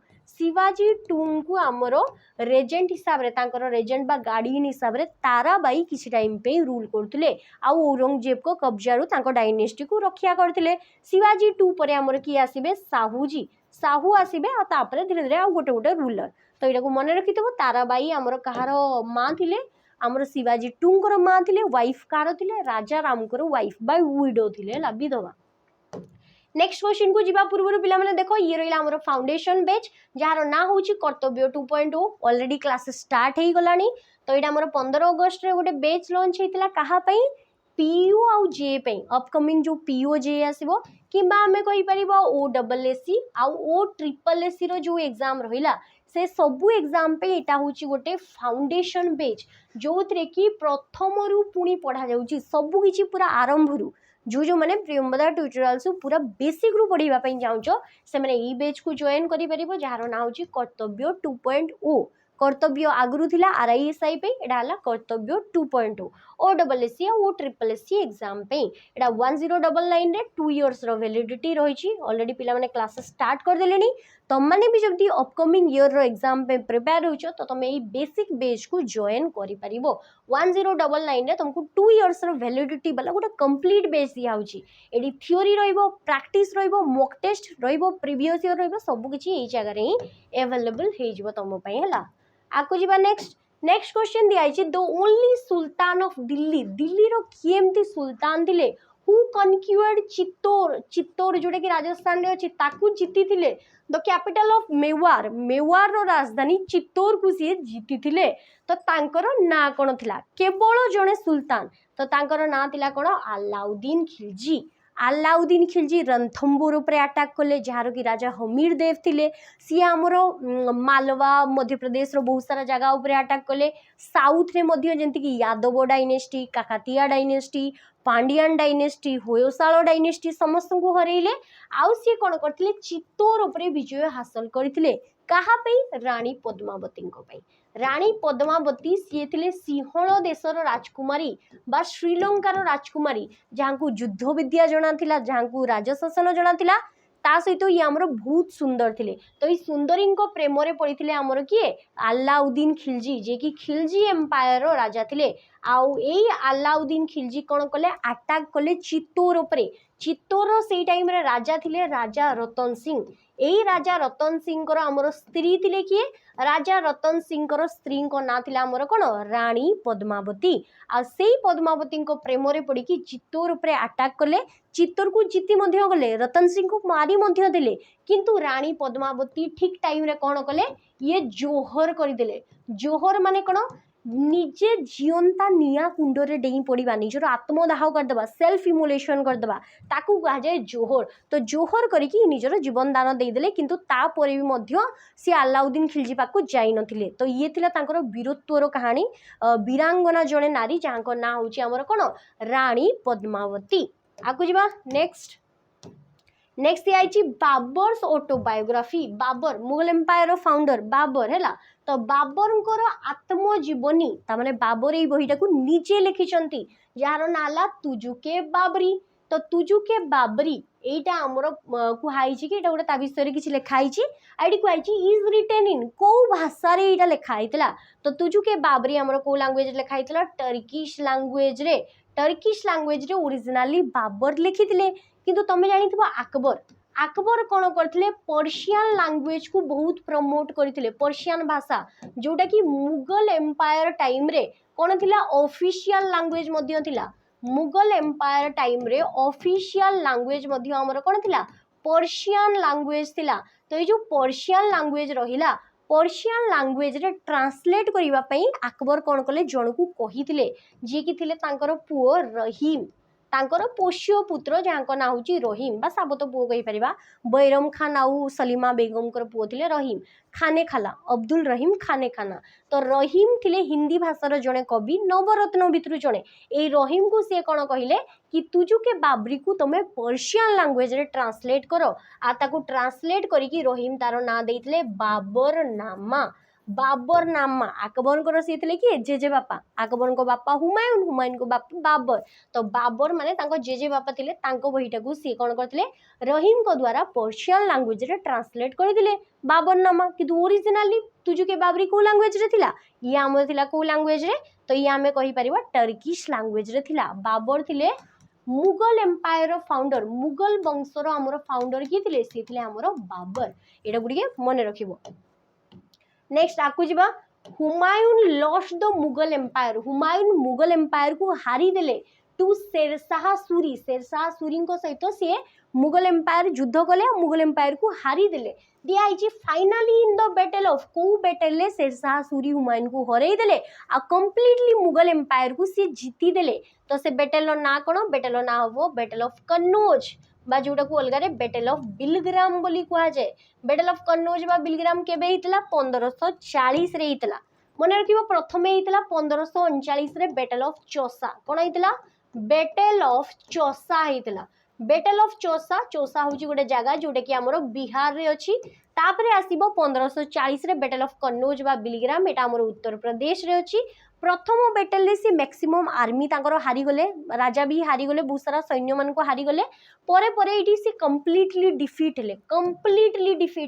को आमर रेजेंट हिसाब रे तांकर रेजेंट बा गार्डियन हिसाब रे ताराबाई किसी टाइम पे रूल करथिले आ औरंगजेब को कब्जा रु तांको डायनेस्टी को रक्षा करथिले शिवाजी टू परे आमर की आसीबे साहू आसीबे आ तापरे धीरे धीरे आ गोटे रूलर तो एटा को मन रखि देबो ताराबाई आमर कहार मां थिले आमर शिवाजी टू कर मां थिले वाइफ कार थिले राजा राम कर वाइफ बाय विडो थिले ला विधवा नेक्स्ट क्वेश्चन को जीवा पूर्व पिला माने देखो ये रहिला हमर फाउंडेशन बैच जार ना होची कर्तव्य 2.0 ऑलरेडी क्लास स्टार्ट हेई गलानी तो एटा हमर 15 अगस्त रे गोटे बैच लॉन्च हेतिला कहा पई पीयू आउ जे पे अपकमिंग जो पीओ जे आसीबो किबा हमें कहि परिबो ओ डबल एससी आउ ओ ट्रिपल एससी रो जो एग्जाम रहिला से सबु एग्जाम पे एटा होची गोटे फाउंडेशन बेच जो थरे कि प्रथम रु पुनी पढ़ा जाउची सबु किछि पूरा आरंभ रु जो मैंने प्रियंवदा ट्यूटोरियल्स पूरा बेसिक रु पढ़ाइबा पई जाउचो से माने ई बेच को जॉइन करि परिबो जार ना होची कर्तव्य 2.0 कर्तव्य आगुरु थिला आरआईएसआई पे एडा हला कर्तव्य 2.0 ओ डबल एससी ओ ट्रिपल एससी एग्जाम पे एडा 1099 रे 2 इयर्स रो वैलिडिटी रहिची ऑलरेडी पिला माने क्लास स्टार्ट कर देलेनी तम माने भी जदी अपकमिंग ईयर रो एग्जाम पे प्रिपेयर होचो तो तमे ई बेसिक बेच को जॉइन करि परिबो 1099 रे तुमको 2 इयर्स रो वैलिडिटी वाला गोटे कंप्लीट बेच दिया होची एडी थ्योरी रहिबो प्रैक्टिस रहिबो मॉक टेस्ट रहिबो प्रीवियस ईयर रहिबो सब किछि एई जगह रे ही अवेलेबल हे जिवो तम पई हला आको जीवा नेक्स्ट क्वेश्चन दिया है the only sultan of Delhi Delhi रो किएमती सुल्तान थिले हु कनक्यूर्ड चित्तौर जोटा कि राजस्थान रे अछि ताकू जीति थिले द कैपिटल ऑफ मेवार रो राजधानी चित्तौर को सी जीति थिले तो तांकर ना कोन थिला केवल जने सुल्तान तो तांकर ना थिला कोन अलाउद्दीन खिलजी रणथंबोर उपरे अटैक कले जार कि राजा हमीर देव थिले सी हमरो मालवा मध्य प्रदेश रो बहुत सारा जगह उपरे अटैक कले साउथ रे मध्य जेंति कि Yadav dynasty Kakatiya dynasty Pandian dynasty Hoysala dynasty समस्त को हरैले आउ सी कोन करथिले चित्तौर उपरे विजय हासिल करथिले कहा पे रानी पद्मावती को पे रानी पद्मावती सी थिले सिंहल देशर राजकुमारी बा श्रीलंकार राजकुमारी जहाँ को युद्ध विद्या जना थिला जहाँ को राजशासन जना थिला ता सहित ये आमर बहुत सुंदर थिले तो ये सुंदरी प्रेम रे पड़ी आमर किए अलाउद्दीन खिलजी जे कि खिलजी एम्पायर राजा थिले आउ ए अलाउद्दीन खिलजी कौन कले अटैक कले चित्तौर उपरे चित्तौर से टाइम रे राजा थिले राजा रतन सिंह एई राजा रतन सिंह आमर स्त्री थिले किए राजा रतन सिंह स्त्री ना थिला आमर कोन रानी पद्मावती आ सेई पद्मावती प्रेम रे पड़ी कि चित्तौर उपरे अटैक कले चित्तौर को जीति मध्य गले रतन सिंह को मारी मध्य देले किंतु रानी पद्मावती ठीक टाइम रे कोन कले ये जोहर करदेले जोहर माने कोन निजे जीवंता निया कुंडरे डेई पड़वा निजर आत्मदाह करदे सेल्फ इमोलेशन करदे ताकू कह जाए जोहर तो जोहर करके निजर जीवन दान देदेले किंतु तापरे भी मध्य सी अलाउद्दीन खिलजी पाक जाई नथिले तो ये थिला तांकर वीरत्वर कहानी वीरांगना जड़े नारी जहाँ ना हूँ आमर कौन रानी पद्मावती आगु जा नेक्स्ट दिखाई Babur's autobiography Babur Mughal empire founder Babur है तो बाबर आत्मजीवनी ताने बाबर ये बहीटा को निजे लिखिं जार नाला तुजुके बाबरी तो तुजुके बाबरी एटा आमर कहुई कि गोटे ता विषय किसी लिखाई आईडी कहुई इज रिटेन इन कौ भाषा रे एटा लिखाई तो तुजुके बाबरी आमर कौ लैंग्वेज लिखाई टर्किश लैंग्वेज रे टर्किश लैंग्वेज रे ओरिजिनली बाबर लिखिथिले किंतु तमे जानी थबो अकबर कौन करथिले पर्शियन लैंग्वेज को बहुत प्रमोट करथिले पर्शियन भाषा जोटा कि मुगल एम्पायर टाइम रे कौन थिला ऑफिशियल लैंग्वेज मध्य थिला मुगल एम्पायर टाइम रे ऑफिशियल लैंग्वेज मध्य हमर कौन थिला पर्शियन लैंग्वेज थिला तो ये जो पर्शियन लैंग्वेज रहिला पर्शियन लैंग्वेज रे ट्रांसलेट करिवा पई अकबर कौन कले जण को कहिथिले जे कि थिले तांकर पुओ रहीम तांकर पोष्य पुत्र जहाँ ना हूँ रहीम बा साबत पुओ कही परिबा बैरम खान आउ सलीमा बेगम पुओ थिले रहीम खाने खाला अब्दुल रहीम खाने खाना तो रहीम थिले हिंदी भाषार जड़े कवि नवरत्न भितर जड़े ए रहीम को सी कौन कहले कि तुजुके बाबरी को तुम पर्शियन लैंग्वेज रे ट्रांसलेट करो आ ताको ट्रांसलेट करिकी रहीम तार ना देइथिले बाबर नामा अकबर सी थे कि जेजे बापा अकबर को बापा हुमायून को बापा बाबर तो बाबर माने तांको जेजे बापा थिले तांको बहीटा को सी कौन करथिले रहीम को द्वारा पर्शियन लैंग्वेज रे ट्रांसलेट करथिले बाबर नामा किंतु ओरिजिनली तुजुके बाबरी को लैंग्वेज रे थिला ये हमर थिला को लैंग्वेज रे तो ये हमें कहि परिबा टर्किश लैंग्वेज रे थिला बाबर थिले मुगल एम्पायर फाउंडर मुगल वंशर हमर फाउंडर की थिले सी थिले हमर बाबर एटा गुडिके मन रखिबो नेक्स्ट आकु जीवा Humayun lost the Mughal empire Humayun Mughal empire को हारी देले टू शेरशाह सूरी सहित सी मुगल एम्पायर युद्ध कले मुगल एम्पायर को हारी देले दिखाई finally in the battle of को बैटल ले शेरशाह सूरी हुमायूं को हरई देले आ कंप्लीटली मुगल एम्पायर को सी जीति देले तो से बैटल ना कौन बैटल ना हम बैटल ऑफ कन्नौज बा जोटा को अलग बैटल ऑफ बिलग्राम बोली कह जाए बैटल ऑफ कन्नौज बा बिलग्राम केबे हितला 1540 रे हितला मन रखिबो प्रथमे हितला 1539 रे बैटल ऑफ चौसा कोन हितला बैटल ऑफ चौसा हितला बैटल ऑफ चौसा चौसा होची गोटे जगह जोटा कि हमरो बिहार रे अछि तापरे आसीबो 1540 रे बैटल ऑफ कन्नौज बा बिलग्राम एटा हमरो उत्तर प्रदेश रे अछि प्रथम बैटल रे सी मैक्सिमम आर्मी तांकर हारी गले राजा भी हारी गले बहुत सारा सैन्य मान को हारी गले परे परे इटी सी कंप्लीटली डिफीट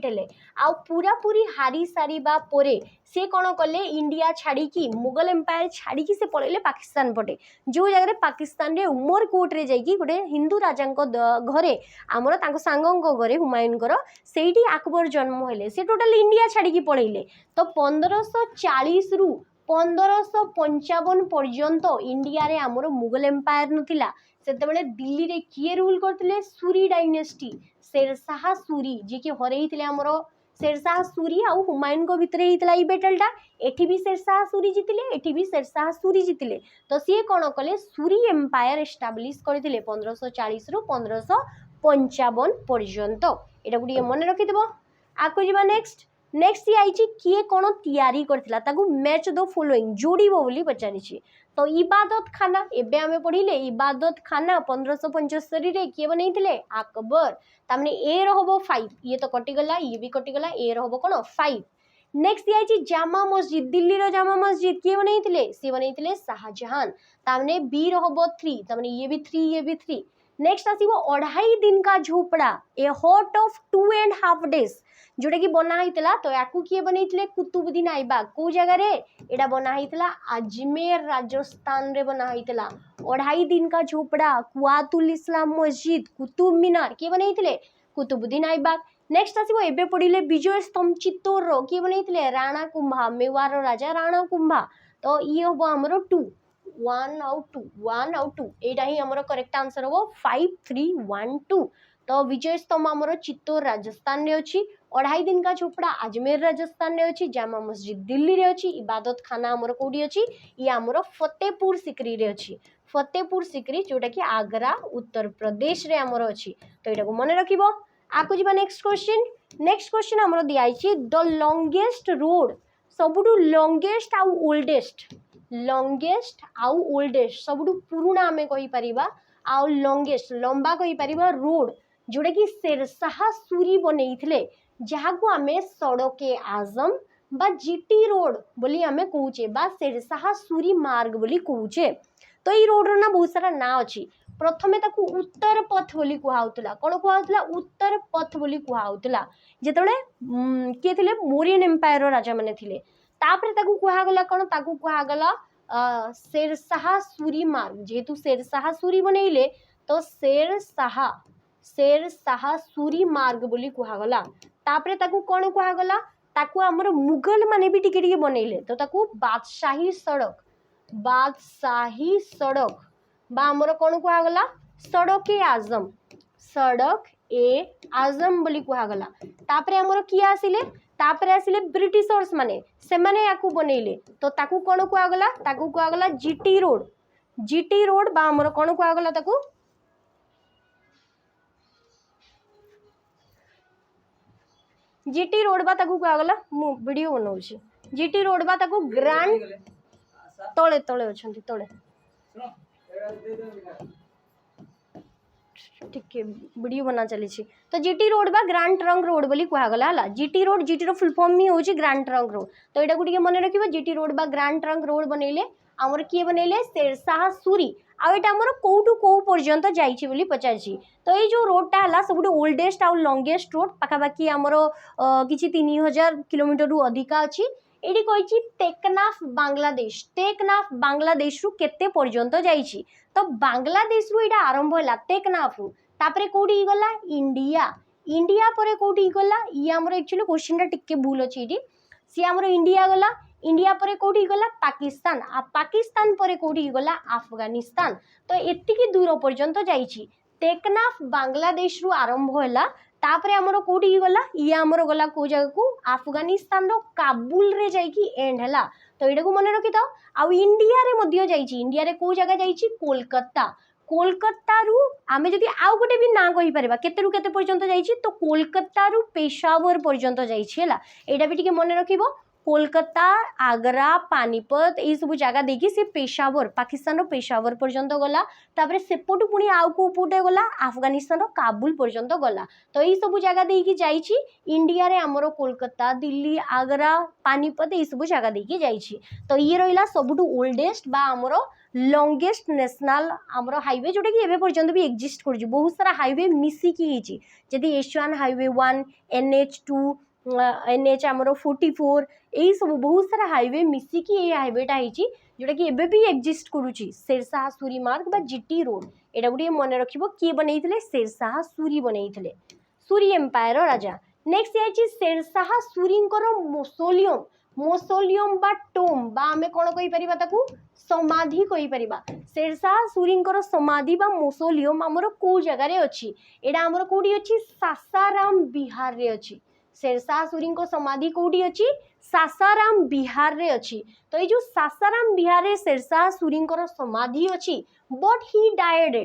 हेले आ पूरा पूरी हारी सारी बा परे से कौन कले इंडिया छाड़ी की मुगल एम्पायर छाड़ी की से पळेले पाकिस्तान पटे जो जगह पाकिस्तान रे उमरकोट रे जाईकी गोटे हिंदू राजा घरे आमर तांको सांगो घरे हुमायूं सेठी अकबर जन्म हेले से टोटल इंडिया छाड़ी की पळेले तो 1540 रु 1555 पर्यंत इंडिया रे आमर मुगल एम्पायर नथिला सेतेबेले दिल्ली रे किए रूल करथिले सूरी डायनेस्टी शेरशाह सूरी जे कि हरैथिले आमर शेरशाह सूरी आ हुमायूं को भितर हितला ई बैटलटा एठी भी शेरशाह सूरी जितिले एठी भी शेरशाह सूरी जितिले तो सी कोन कले सूरी एम्पायर एस्टाब्लिश करथिले 1540 रु 1555 पर्यंत एटा गुडी मन रखि देबो आको जिबा नेक्स्ट ये आइछि किए कोन तैयारी करथिला ताकू मैच द फॉलोइंग जोड़ीबो बोली पचारिछि तो इबादत खाना एबे हमें पढ़िले इबादत खाना 1575 रे किए बनैथिले अकबर तामने ए रहबो 5 ये तो कटि गला ये भी कटि गला ए रहबो कोन 5 नेक्स्ट ये आइछि जामा मस्जिद दिल्ली रो जामा मस्जिद किए बनैथिले से बनैथिले शाहजहां तामने बी रहबो 3 तामने ये भी 3 ये भी 3 नेक्स्ट आसीबो 2.5 दिन का झोपड़ा ए हॉट ऑफ 2.5 डेज जोटा कि बना हितला तो याकू किए बनैथिले कुतुबुद्दीन ऐबक को जगह रे एडा बना हितला अजमेर राजस्थान रे बना हितला 2.5 दिन का झोपड़ा कुआतुल इस्लाम मस्जिद कुतुब मीनार किए बनैथिले कुतुबुद्दीन ऐबक नेक्स्ट आसीबो एबे पढिले विजय स्तंभ चित्तौर रो किए बनैथिले राणा कुंभा मेवाड़ रो राजा राणा कुंभा तो ये होबो हमरो 2 1 और 2 एटा ही हमरो करेक्ट आंसर होबो 5 3 1 2 तो विजय स्तंभ हमरो चित्तौर राजस्थान रे अछि 2.5 दिन का झोपड़ा अजमेर राजस्थान रे अछि जामा मस्जिद दिल्ली रे अछि इबादत खाना हमरो कोडी अछि ये हमरो फतेहपुर सिकरी रे अछि फतेहपुर सिकरी जोटा कि आगरा उत्तर प्रदेश रे हमरो अछि तो एटा को मन रखिबो आको जिबा नेक्स्ट क्वेश्चन हमरो दिया अछि द लॉन्गेस्ट रोड सबुटू लॉन्गेस्ट आउ ओल्डेस्ट सबुटू पुराना हमें कहि परिबा आउ लॉन्गेस्ट लंबा कहि परिबा रोड जोटा कि शेरशाह सूरी बनैथिले जहाको आमे सड़के आजम बा जीटी रोड बोली आमे कहूचे बा शेरशाह सूरी मार्ग बोली कहूचे तो ई रोड रो ना बहुत सारा ना अछि प्रथमे ताकू उत्तर पथ बोली कुहाउतला कोन कुहाउतला उत्तर पथ बोली कुहाउतला जेतले के थिले मोरियन एम्पायर रो राजा माने थिले तापरे ताकू कुहा गला कोन ताकू कुहा गला शेरशाह सूरी मार्ग जेतु शेरशाह सूरी बनैले तो शेरशाह सूरी मार्ग बोली कुहा गला तापरे ताकू कोन कुहा गला ताकू हमर मुगल माने भी टिके टिके बनैले तो ताकू बादशाही सड़क बा हमर कोन कुहा गला सड़क ए आजम बोली कुहा गला तापरे हमर किया आसिले तापरे आसिले ब्रिटिशर्स माने से माने याकू बनैले तो ताकू कोन कुहा गला ताकू कुहा गला जीटी रोड बा हमर कोन कुहा गला ताकू जीटी रोड बा ताकू कुहा गला मु वीडियो बनाउछि जीटी रोड बा ताकू ग्रांड तळे अछंती तळे ठीक है वीडियो बना चली तो जीटी रोड बा ग्रांड ट्रंक रोड बोली कह गला हला जीटी रो फुल फॉर्म ही होची ग्रांड ट्रंक रोड तो एटा गुडी मन रखिबो जीटी रोड बा ग्रांड ट्रंक रोड बनैले हमर किए बनैले शेरशाह सूरी आ एटा हमर कोउटू को पर्यंत जाईची बोली पचारची तो ये जो रोडटा हला सबुठ ओल्डेस्ट आ लॉन्गेस्ट रोड पाखापाखि हमर किछि 3000 किलोमीटर रु अधिका अछि एडी कहिछि टेकनाफ बांग्लादेश रु केते पर्यंत जाईची तो बांग्लादेश रु एटा आरंभ होला टेकनाफ रु तापरे कोडी गला इंडिया परे कोडी गला ई हमर एक्चुअली क्वेश्चन टा टिके भूल अछि इडी सी हमर इंडिया गला इंडिया परे कोठी गला पाकिस्तान आ पाकिस्तान परे कोठी गला अफगानिस्तान। तो एतिकी दूर पर्यंत जाइछि। टेकनाफ बांग्लादेश रु आरंभ होला तापरे हमरो कोठी गला ये हमरो गला को जगह को अफगानिस्तान रो काबुल रे जाइकी एंड हला। तो एडा को मने रखि थाओ। आ इंडिया रे मध्य जाइछि इंडिया रे को जगह जाइछि कोलकाता। कोलकाता रु आमे जदि आउ गोटे भी ना कहि परबा केते रु केते पर्यंत जाइछि तो कोलकाता रु पेशावर पर्यंत जाइछि हला। एडा भी टिके मने रखिबो कोलकाता आगरा पानीपत ये सब जगह देखी से पेशावर पाकिस्तान पेशावर पर्यंत गला तापरे सेपटु पुणी आउ को पुटे गला अफगानिस्तान काबुल पर्यंत गला। तो ये सब जगह देखी जाइछि इंडिया रे हमरो कोलकाता दिल्ली आगरा पानीपत ये सब जगह देखी जाइछि। तो ये रहिला सबुटु ओल्डेस्ट बा हमरो लॉन्गेस्ट नेशनल हमरो हाईवे जोटा कि एबे पर्यंत भी एग्जिस्ट करछि। बहुत सारा हाईवे मिसी की हिछि जदि एशियन हाईवे 1 NH2 NH आमर 44 यही सब बहुत सारा हाईवे मिसिकी ये हाईवेटा होती जोटा कि एबे भी एग्जिस्ट करुच्ची शेरशाह सूरी मार्ग बा GT रोड। एटा गोटे मन रखिबो किए बनैथिले शेरशाह सूरी बनैथिले सूरी एम्पायर राजा। नेक्स्ट आइछि शेरशाह सूरींकर मौसोलियम मौसोलियम बा टोम बा आमे कोन कहि परिबा ताकू समाधि कहि परिबा। शेरशाह सूरींकर समाधि बा मौसोलियम हमर को जगह रे अछि एडा हमर कोडी अछि सासाराम बिहार रे अछि। शेरशाह सूरी को समाधि कोठी अछि सासाराम बिहार रे अछि। तो ये जो सासाराम बिहार रे शेरशाह सूरी को समाधि अछि बट ही डाइड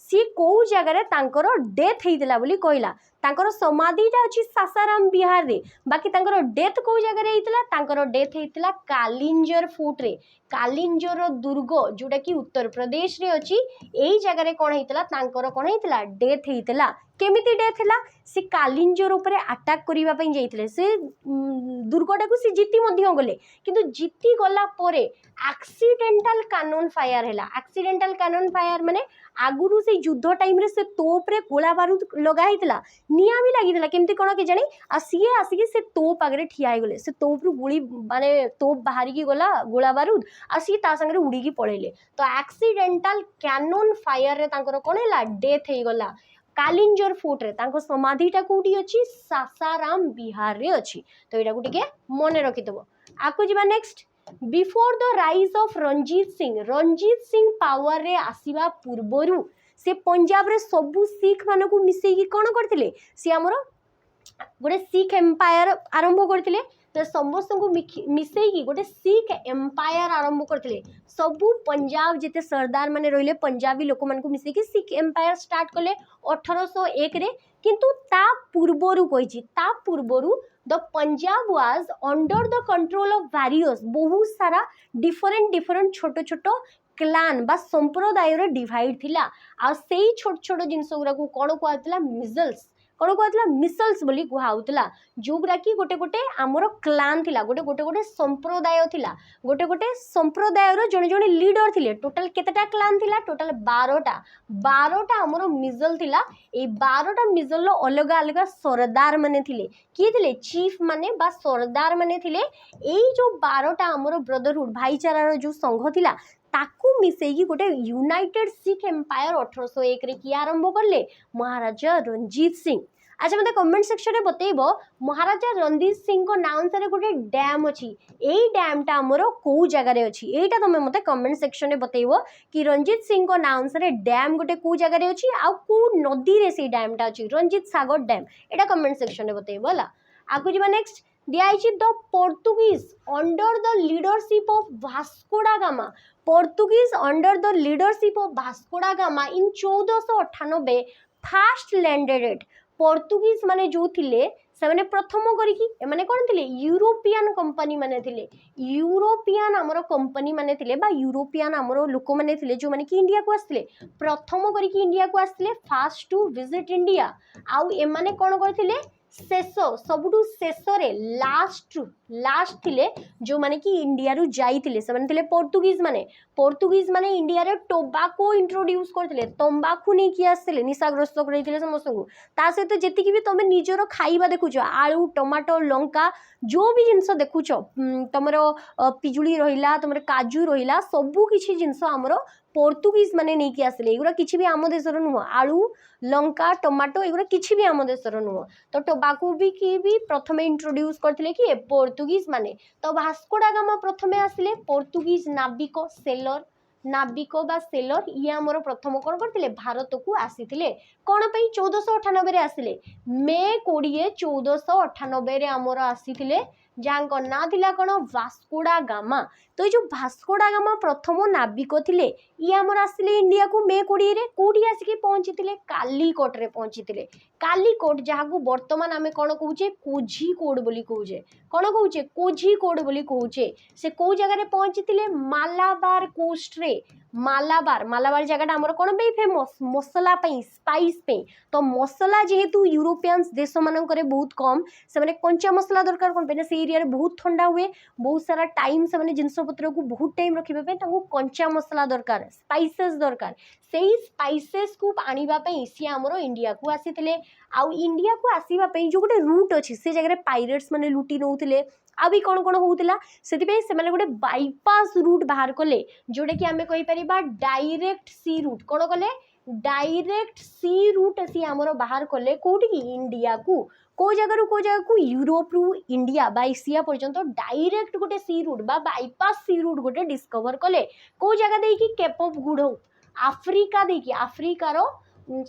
सी को जगह रे तांकर डेथ हेइतला बोली कहला। तांकर समाधिटा अछि सासाराम बिहार रे बाकी तांकर डेथ को जगह रे हेइतला तांकर डेथ हेइतला कालिंजर फोर्ट रे। कालिंजर दुर्ग जोटा कि उत्तर प्रदेश रे अछि एई जगह रे कोन हेइतला तांकर कोन हेइतला डेथ हेइतला। केमिति डेथ हला से कालिंजर ऊपर अटैक करिबा पई जाइतले से दुर्गटा को से जीती मध्य गले किंतु जीती गला परे एक्सीडेंटल कैनन फायर हला। एक्सीडेंटल कैनन फायर माने आगुरु से युद्ध टाइम रे से तोप रे गोला बारूद लगा हितला निया भी लागितला केमती कोन के जानी आ सीए आसिकी से तोप आगरे ठिया हे गले से तोप रु गुली माने तोप बाहरी की गला गोला बारूद आ सी ता संगे उड़ी की पळेले। तो एक्सीडेंटल कैनन फायर रे तांकर कोन हला डेथ हे गला। कालिंजर फोर्ट रे तांको समाधिटा कोठी अछि सासाराम बिहार रे अछि। तो एटा गुटिके मने रखि दबो। आकु जिबा next before the rise of Ranjit Singh power रे आसीबा पूर्वरु से पंजाब रे सबु सिख मानको मिसेई की कोन करथिले से हमरो गोटे सिख एम्पायर आरंभ करथिले। तो समस्त को मिसेई गोटे सिख एम्पायर आरंभ करथिले सबु पंजाब जिते सरदार माने रहिले पंजाबी लोक मान को मिसेई की सिख एम्पायर स्टार्ट कले 1801 रे। किंतु ता पूर्वरु कहिछि ता पूर्वरु the Punjab was under the control of various बहुत सारा डिफरेंट छोट छोट क्लान बा संप्रदाय रे डिवाइड थिला आ सेही छोट छोट जिंस गुरा को कोन कहतला मिजल्स कोन कहतला मिसल्स बोली कुहाउतला जोगरा की गोटे गोटे हमरो क्लान थिला गोटे गोटे गोटे संप्रदाय थिला गोटे गोटे संप्रदाय रो जणे जणे लीडर थिले। टोटल केतेटा क्लान थिला टोटल 12टा हमरो मिजल थिला। ए 12टा मिजल रो अलग अलग सरदार माने थिले की थिले चीफ माने बा सरदार माने थिले। एई जो 12टा हमरो ब्रदरहुड भाईचारा रो जो संघ थिला ताकू मिसेगी गोटे यूनाइटेड सिख एम्पायर 1801 रे की आरंभ करले महाराजा रणजीत सिंह। अच्छा मते कमेंट सेक्शन में बतेइबो महाराजा रणजीत सिंह को नाम से गोटे डैम अछि एई डैम टा हमरो को जगह रे अछि एटा तमे मते कमेंट सेक्शन में बतेइबो कि रणजीत सिंह को नाम से डैम गोटे को जगह रे अछि आ को नदी रे से डैम टा अछि रणजीत सागर डैम एटा कमेंट सेक्शन में बतेइबो ला। आगु जिबा नेक्स्ट दियाइछि the Portuguese under the leadership of Vasco da Gama. Portuguese under the leadership of Vasco da Gama in 1498 first landed at. Portuguese माने जो थिले से माने प्रथम करी की माने कोन थिले यूरोपियन कंपनी माने थिले यूरोपियन हमरो कंपनी माने थिले बा यूरोपियन हमरो लोक माने थिले जो माने की इंडिया को आस्थिले प्रथम करी की इंडिया को आस्थिले फास्ट टू विजिट इंडिया आउ ए माने कोन करथिले शेष सबुठू शेष रे लास्ट थिले जो माने कि इंडिया रु जाइथिले से माने थिले पोर्तुगीज माने इंडिया रे टोबाको इंट्रोड्यूस करथिले तंबाकू नै कि आस्थिले निशाग्रस्त करैथिले समस्त को ता सहित जेति कि भी तमे निजरो खाइबा देखुछ आलू टमाटो लंका जो भी जिंस देखुछ तमरो पिजुली रहिला तमरो काजू रहिला सबु किछि जिंस हमरो पोर्तुगीज माने नै कि आस्थिले एगुरा किछि भी आम देशर नुह आलू लंका टमाटो एगुरा किछि भी आम देशर नुह। तो टोबाकू भी कि भी प्रथमे इंट्रोड्यूस करथिले कि पोर्तुगीज माने तो भास्को डा गामा प्रथमे आसिले पोर्तुगीज नाविक सेलर नाविक बा सेलर ये आमर प्रथम कौन करते भारत को आसी कौन पे 1498 आसिले मे 20 1498 आमर आसी जहाँ ना थिला कौन भास्कोडा गामा तो ये भास्कोडा गामा प्रथम नाविक थिले ये आमर आसिले इंडिया को मे 20 रे कोठी आसिक पहुंची कालीकोट रे पहुंची कालीकोट जहाँ को बर्तमान आम कौन कहे कोझिकोड बोली कहे कौन कहे कोझिकोड बोली कहे से कौ जगह पहुंची मालाबार कोस्ट रे मालाबार मालाबार जगह आमर कौन पे फेमस मसला स्पाइस पे तो मसला जेहेतु यूरोपियंस देश मानक बहुत कम से कंचा मसला दरकार कौन पे से एरिया बहुत ठंडा हुए बहुत सारा टाइम से जिनस पत्र को बहुत टाइम रखापी कंचा मसला दरकार स्पाइसेस दरकार से स्पाइसेस को आने सी आमर इंडिया को आसी आउ इंडिया को आसवाई जो गोटे रूट अच्छी से जगह पायरेट्स मैंने लुटी नौले आ भी कौन कौन होता से गोटे बाईपास रूट बाहर कले जोटा कि आम कहीपर डायरेक्ट सी रूट कौन कले डायरेक्ट सी रूट सी आमर बाहर कले कौटी की इंडिया को जगह को यूरोप रु इंडिया बा एशिया पर्यंत डायरेक्ट गोटे सी रूट बा बाईपास सी रूट गोटे डिस्कवर कले कौ जगह देखिए Cape of Good Hope Africa देखिए आफ्रिकार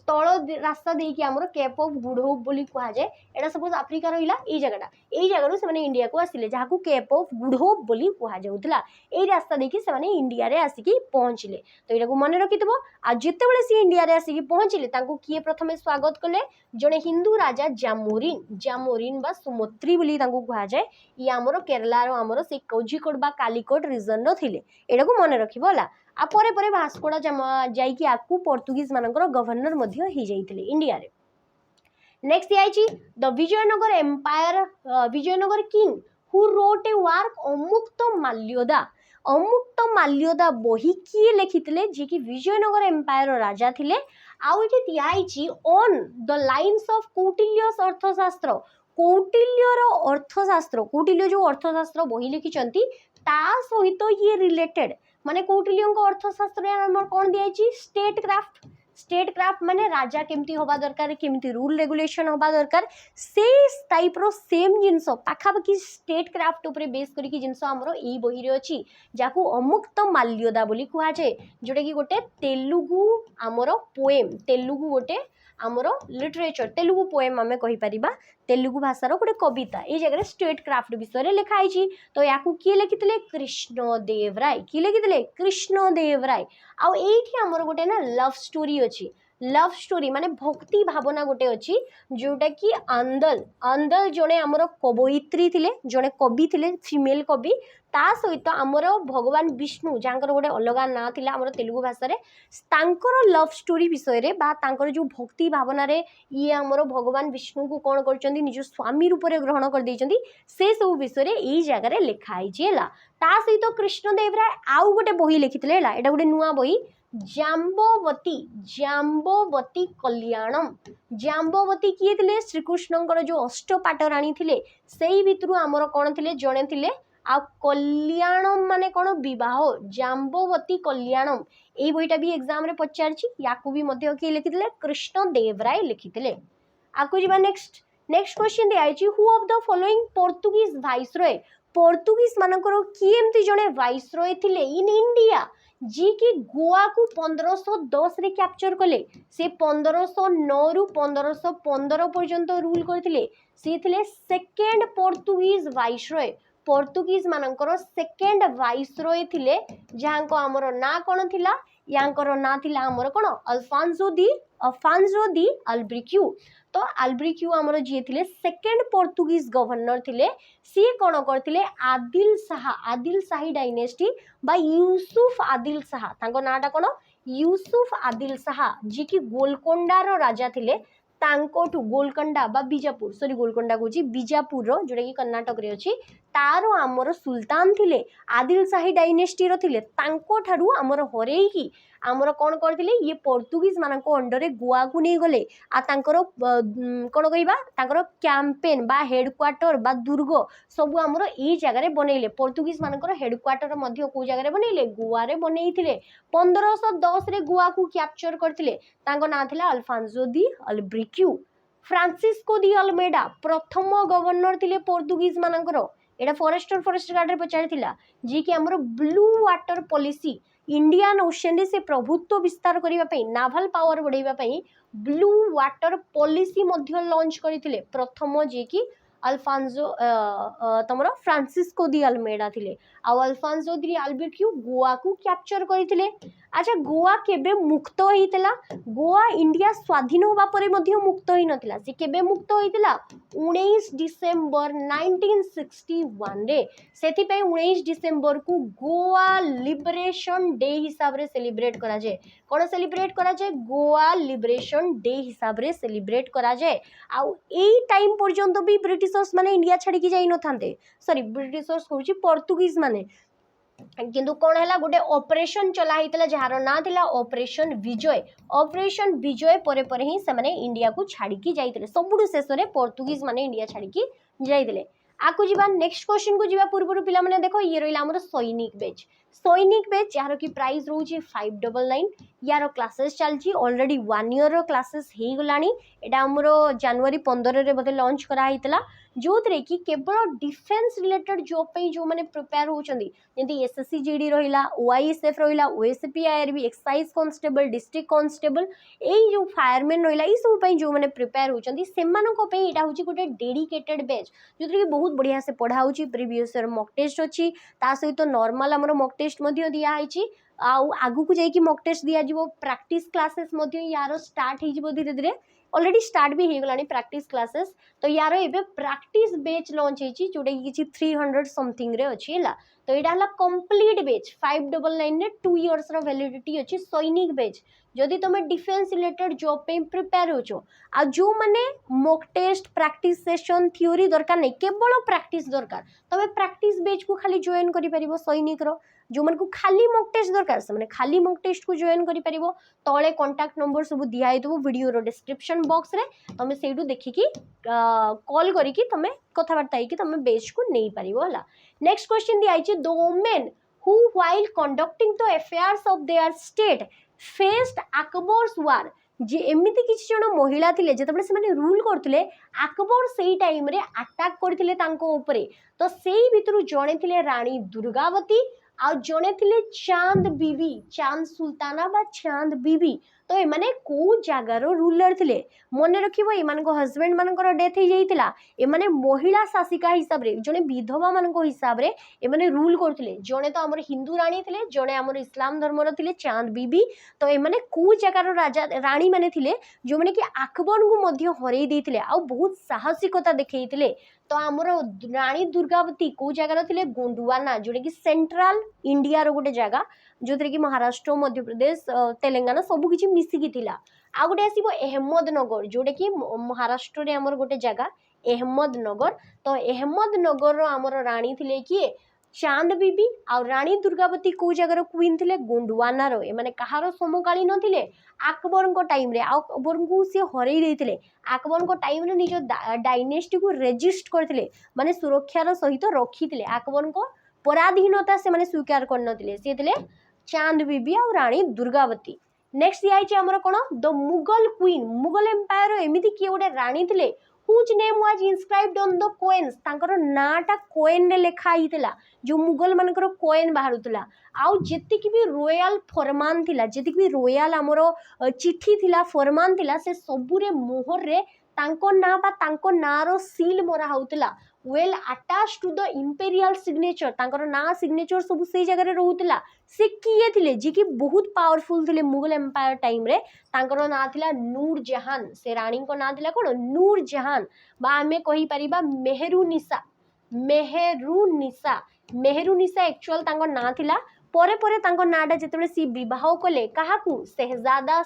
तल रास्ता देखिए आमर केप ऑफ गुड होप बोली कहा जाए एटा सपोज आफ्रिका रहा ये जगह से इंडिया को आसिले जहाँ को केप ऑफ गुड होप बोली कहा जाउतला ए रास्ता देखिए से इंडिया रे आसिकी पहुँचले तो यहाँ मन रखिथबो आ जितेबाला सी इंडिया रे आसिकी पहुँचले तांको किए प्रथमे स्वागत कले जड़े हिंदू राजा जामोरिन बा सुमत्री बोली तांको कहा जाए ये आमर केरलार आमर से कोझिकोड बा कालीकोट रिजन रो थिले एटा को मन रखिबो होला आ परे परे भास्कोडा जाइकी आकु पोर्तुगीज मानकर गवर्नर मध्य हो जाइथिले इंडिया रे नेक्स्ट आइछि the Vijayanagara empire Vijayanagara king who wrote a work Amuktamalyada बही किए लिखिथिले जे कि विजयनगर एम्पायर राजा थिले आउ इठी दियाइछि ऑन द लाइन्स ऑफ कौटिल्यस अर्थशास्त्र कौटिल्यर अर्थशास्त्र कौटिल्य जो अर्थशास्त्र बही लिखिचंती ता सहित ये रिलेटेड माने कौटिल्यों अर्थशास्त्र कौन दिखाई स्टेट क्राफ्ट माने राजा केमती होबा दरकार केमती रूल रेगुलेशन होबा दरकार से टाइप रो सेम जिनस पाखापाखि स्टेट क्राफ्ट उपरे बेस करिकी जिनस हमरो एई बही रे अछि जाकू अमुक्त माल्योदा बोली कुहा जाय जोटा कि गोटे तेलुगु हमरो पोएम तेलुगु गोटे आमर लिटरेचर तेलुगु पोएम आम कहीपर तेलुगु भाषार गोटे कविता ये जगह स्टेट क्राफ्ट विषय लिखाई तो या किए लिखिते कृष्णदेव राय किए लिखिते कृष्णदेव राय आमर गोटे ना लव स्टोरी अच्छी लव स्टोरी माने भक्ति भावना गोटे अच्छी जोटा कि अंदल जड़े आमर कवयित्री थिले जड़े कवि थिले फीमेल कवि ता सहित आमर भगवान विष्णु जहाँ गोटे अलग ना थिला आमर तेलुगु भाषा रे तांकर लव स्टोरी विषय रे बा तांकर जो भक्ति भावना रे ये आमर भगवान विष्णु को कौन कर निज स्वामी रूप में ग्रहण कर देइचंदी से सब विषय रे ई जगह लिखाई ता सहित कृष्णदेव राय आउ गोटे बही लिखिते एटा गोटे नुआ बही जाम्बवती कल्याणम जाम्बवती किए थे श्रीकृष्ण जो अष्टपाट राणी थे से भितर आमर कौन थे जड़े थे आ कल्याणम माने कौन विवाह जाम्बवती कल्याणम ये बहीटा भी एग्जाम रे पचारछि याकू भी मध्य किए लिखिते कृष्णदेव राय लिखिते आकु जीवा नेक्स्ट क्वेश्चन दिखाई who of the following Portuguese viceroy Portuguese मानकर किए एमती जड़े वाइसरॉय थिले इन इंडिया जी कि गोवा को 1510 रे कैप्चर कले से 1509 रु 1515 पर्यंत रूल करथिले से थिले सेकेंड पोर्तुगीज वाइसरॉय पोर्तुगीज मानकर सेकेंड वाइसरॉय थिले जहाँ को आमर ना कौन थिला यांकर ना थिला आमर कौन अल्फांसो दी अल्ब्रिक्यू तो अल्ब्रिक्यू आमर जी थिले सेकेंड पोर्तुगीज गवर्नर थिले सी कौन करथिले आदिल शाही डायनेस्टी बा यूसुफ आदिल शाह तांको नाटा कौन यूसुफ आदिल शाह जी कि गोलकोंडार राजा थिले तांकोठू गोलकोंडा बा बीजापुर सॉरी गोलकोंडा कहूँ बीजापुर जोटा कि कर्णाटक रे अच्छी तार आमर सुल्तान थिले आदिल शाही डायनेस्टी रो थिले तांको ठारू आमर हरेकी आमर कौन करथिले ये पोर्तुगीज मानक अंडर रे गोवा को नहीं गले आ तांकर कौन कहबा तांकर कैंपेन बा हेडक्वार्टर बा दुर्ग सब आमर ई जगह रे बनैले पोर्तुगीज मानकर हेडक्वार्टर मध्य को जगह रे बनैले गोवा रे बनैथिले 1510 रे गोवा को कैप्चर करथिले तांको ना थिला अल्फांसो दी अल्ब्रिक्यू फ्रांसिस्को दी अल्मेडा प्रथम गवर्नर थिले पोर्तुगीज मानकर एटा फॉरेस्ट गार्ड रे पचारिथिला जी कि हमरो blue water policy Indian ocean रे से प्रभुत्व विस्तार करिबा पई नावल पावर बढ़ाइबा पई ब्लू वाटर पॉलिसी मध्य लॉन्च करथिले प्रथम जे कि अल्फांसो तमरो फ्रांसिस्को दी अल्मेडा थिले आ अल्फांसो दी अल्बर्क्यू गोवा को कैप्चर करथिले। अच्छा गोवा केबे मुक्त होइतला गोवा इंडिया स्वाधीन होबा परे मध्य मुक्त होई नथिला से केबे मुक्त होइतला 19 डिसेंबर 1961 रे सेति पे 19 डिसेंबर को गोवा लिबरेशन डे हिसाब रे सेलिब्रेट करा जाय कोन सेलिब्रेट करा जाय गोवा लिबरेशन डे हिसाब रे सेलिब्रेट करा जाय आ एई टाइम पर्यंत भी ब्रिटिशर्स माने इंडिया छाडी की जाई न थांते सॉरी ब्रिटिशर्स कहूची पोर्तुगीज माने किंतु कौन है गोटे ऑपरेशन चला ही जार ना थिला ऑपरेशन विजय परे परे ही से इंडिया को छाड़ी की जाइए सबुठु शेष में पोर्तुगीज माने इंडिया छाड़ी की जाइए आकु जीवा नेक्स्ट क्वेश्चन को जीवा पूर्व पिला माने देखो ये रहिला हमर सैनिक बैच यार की प्राइस रोची 599 यार क्लासेस चलची ऑलरेडी 1 ईयर रो क्लासेस हे गलानी एटा हमर जनवरी 15 रे बदे लॉन्च करा हितला जो रे कि केवल डिफेंस रिलेटेड जॉब पे जो माने प्रिपेयर होचंदी जेंती एसएससी जीडी रहिला ओआईएसएफ रहिला OSP IRB excise constable district constable एई जो फायरमैन रहिला ई सब पे जो माने प्रिपेयर होचंदी सेमानको पे एटा होची गोटे डेडिकेटेड बैच जो रे बहुत बढ़िया से पढ़ा होची प्रीवियस ईयर मॉक टेस्ट अछि ता सहित नॉर्मल हमर मॉक टेस्ट मध्य दिया आइची आगु को जाइकी मॉक टेस्ट दिया जीवो प्रैक्टिस क्लासेस मध्य यार स्टार्ट हे जीवो धीरे धीरे ऑलरेडी स्टार्ट भी हो गलानी प्रैक्टिस क्लासेस तो यार एबे प्रैक्टिस बैच लॉन्च हेची जोडे किछि 300 समथिंग रे अछि हला तो एटा हला कंप्लीट बैच 599 रे 2 इयर्स रो वैलिडिटी अछि सैनिक बैच जदि तुम डिफेंस रिलेटेड जॉब पे प्रिपेयर होचो आ जो माने mock test practice session theory दरकार नहीं केवल प्रैक्टिस दरकार तबे प्रैक्टिस बैच को खाली जॉइन करि परिबो सैनिक रो जो मन को खाली मॉक टेस्ट दरकार से माने खाली मॉक टेस्ट को जॉइन करि परिबो तळे कांटेक्ट नंबर सब दिया हेतबो वीडियो रो डिस्क्रिप्शन बॉक्स रे तमे सेडू देखि कि कॉल करी कि तमे कथा बार्ता कि तमे बैच को नहीं परिबो हला। नेक्स्ट क्वेश्चन दिया आइचे the women who while conducting the affairs of their state faced Akbar's war जे एमिति किछि जण महिला थिले जेतबे से माने रूल करथिले अकबर सेही टाइम रे अटैक करथिले तांको ऊपरे तो सेही भितरु जणे थिले रानी दुर्गावती आ जणे थिले चांद बीबी चांद सुल्ताना बा चांद बीबी तो ए माने को जागार रूलर थिले मने रखिबो ए मानको हस्बैंड मानकर डेथ हे जाइतिला ए माने महिला शासिका हिसाब रे जणे विधवा मानको हिसाब रे ए माने रूल करथिले जणे तो हमर हिंदू रानी थिले जणे हमर इस्लाम धर्म रो थिले चांद बीबी तो ए माने को जागार राजा रानी माने थिले जो माने कि अकबर को मध्य हरई देथिले आ बहुत साहसिकता देखैथिले तो आमर रानी दुर्गावती को जगार थिले गोंडवाना जोडे कि सेंट्रल इंडिया रो गोटे जगह जो कि महाराष्ट्र मध्य प्रदेश तेलंगाना सब किछि मिसिकी थिला आ गोटे आसीबो अहमदनगर जोडे कि महाराष्ट्र रे हमर गोटे जगह अहमदनगर तो अहमदनगर रो हमर रानी थिले कि चांद बीबी आ रानी दुर्गावती को जगह क्वीन थिले गोंडवाना रो ए माने कहारो समकालीन थिले अकबर को टाइम रे अकबर को से हरई देथिले अकबर को टाइम रे निजो डायनेस्टी को रेजिस्ट करथिले माने सुरक्षार सहित रखिथिले अकबर को पराधीनता से माने स्वीकार करनथिले से थिले चांद बीबी आ रानी दुर्गावती। नेक्स्ट दिया आइचे हमर कोन the Mughal queen Mughal empire एमिति कि गोटे रानी थिले whose name was inscribed on the coins तांकर नाटा कोइन रे लेखा आइतला जो मुगल मानकर कोइन बाहरुतला आउ जेतिक भी रॉयल फरमान थिला जेतिक भी रॉयल हमरो चिट्ठी थिला फरमान थिला से सबुरे मोहर रे तांको ना बा तांको नारो सील मरा होतला well attach to the imperial signature तांकर ना सिग्नेचर सब से जगह रे रहउतला से किए थिले जे कि बहुत पावरफुल थिले मुगल एम्पायर टाइम रे तांकर ना थिला नूर जहान से रानी को ना थिला कोन नूर जहान बा हमें कहि परिबा मेहरुनिसा मेहरुनिसा एक्चुअल तांको ना थिला परे परे तांको नाडा जेतबे सी विवाह कले काहाकू शहजादा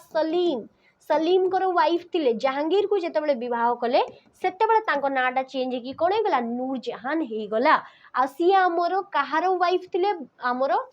सलीम को वाइफ थिले जहांगीर को जेतबे विवाह कले सेतेबे तांको नाटा चेंज की कोन हे गला नूर जहान हे गला आ सी हमरो कहारो वाइफ थिले हमरो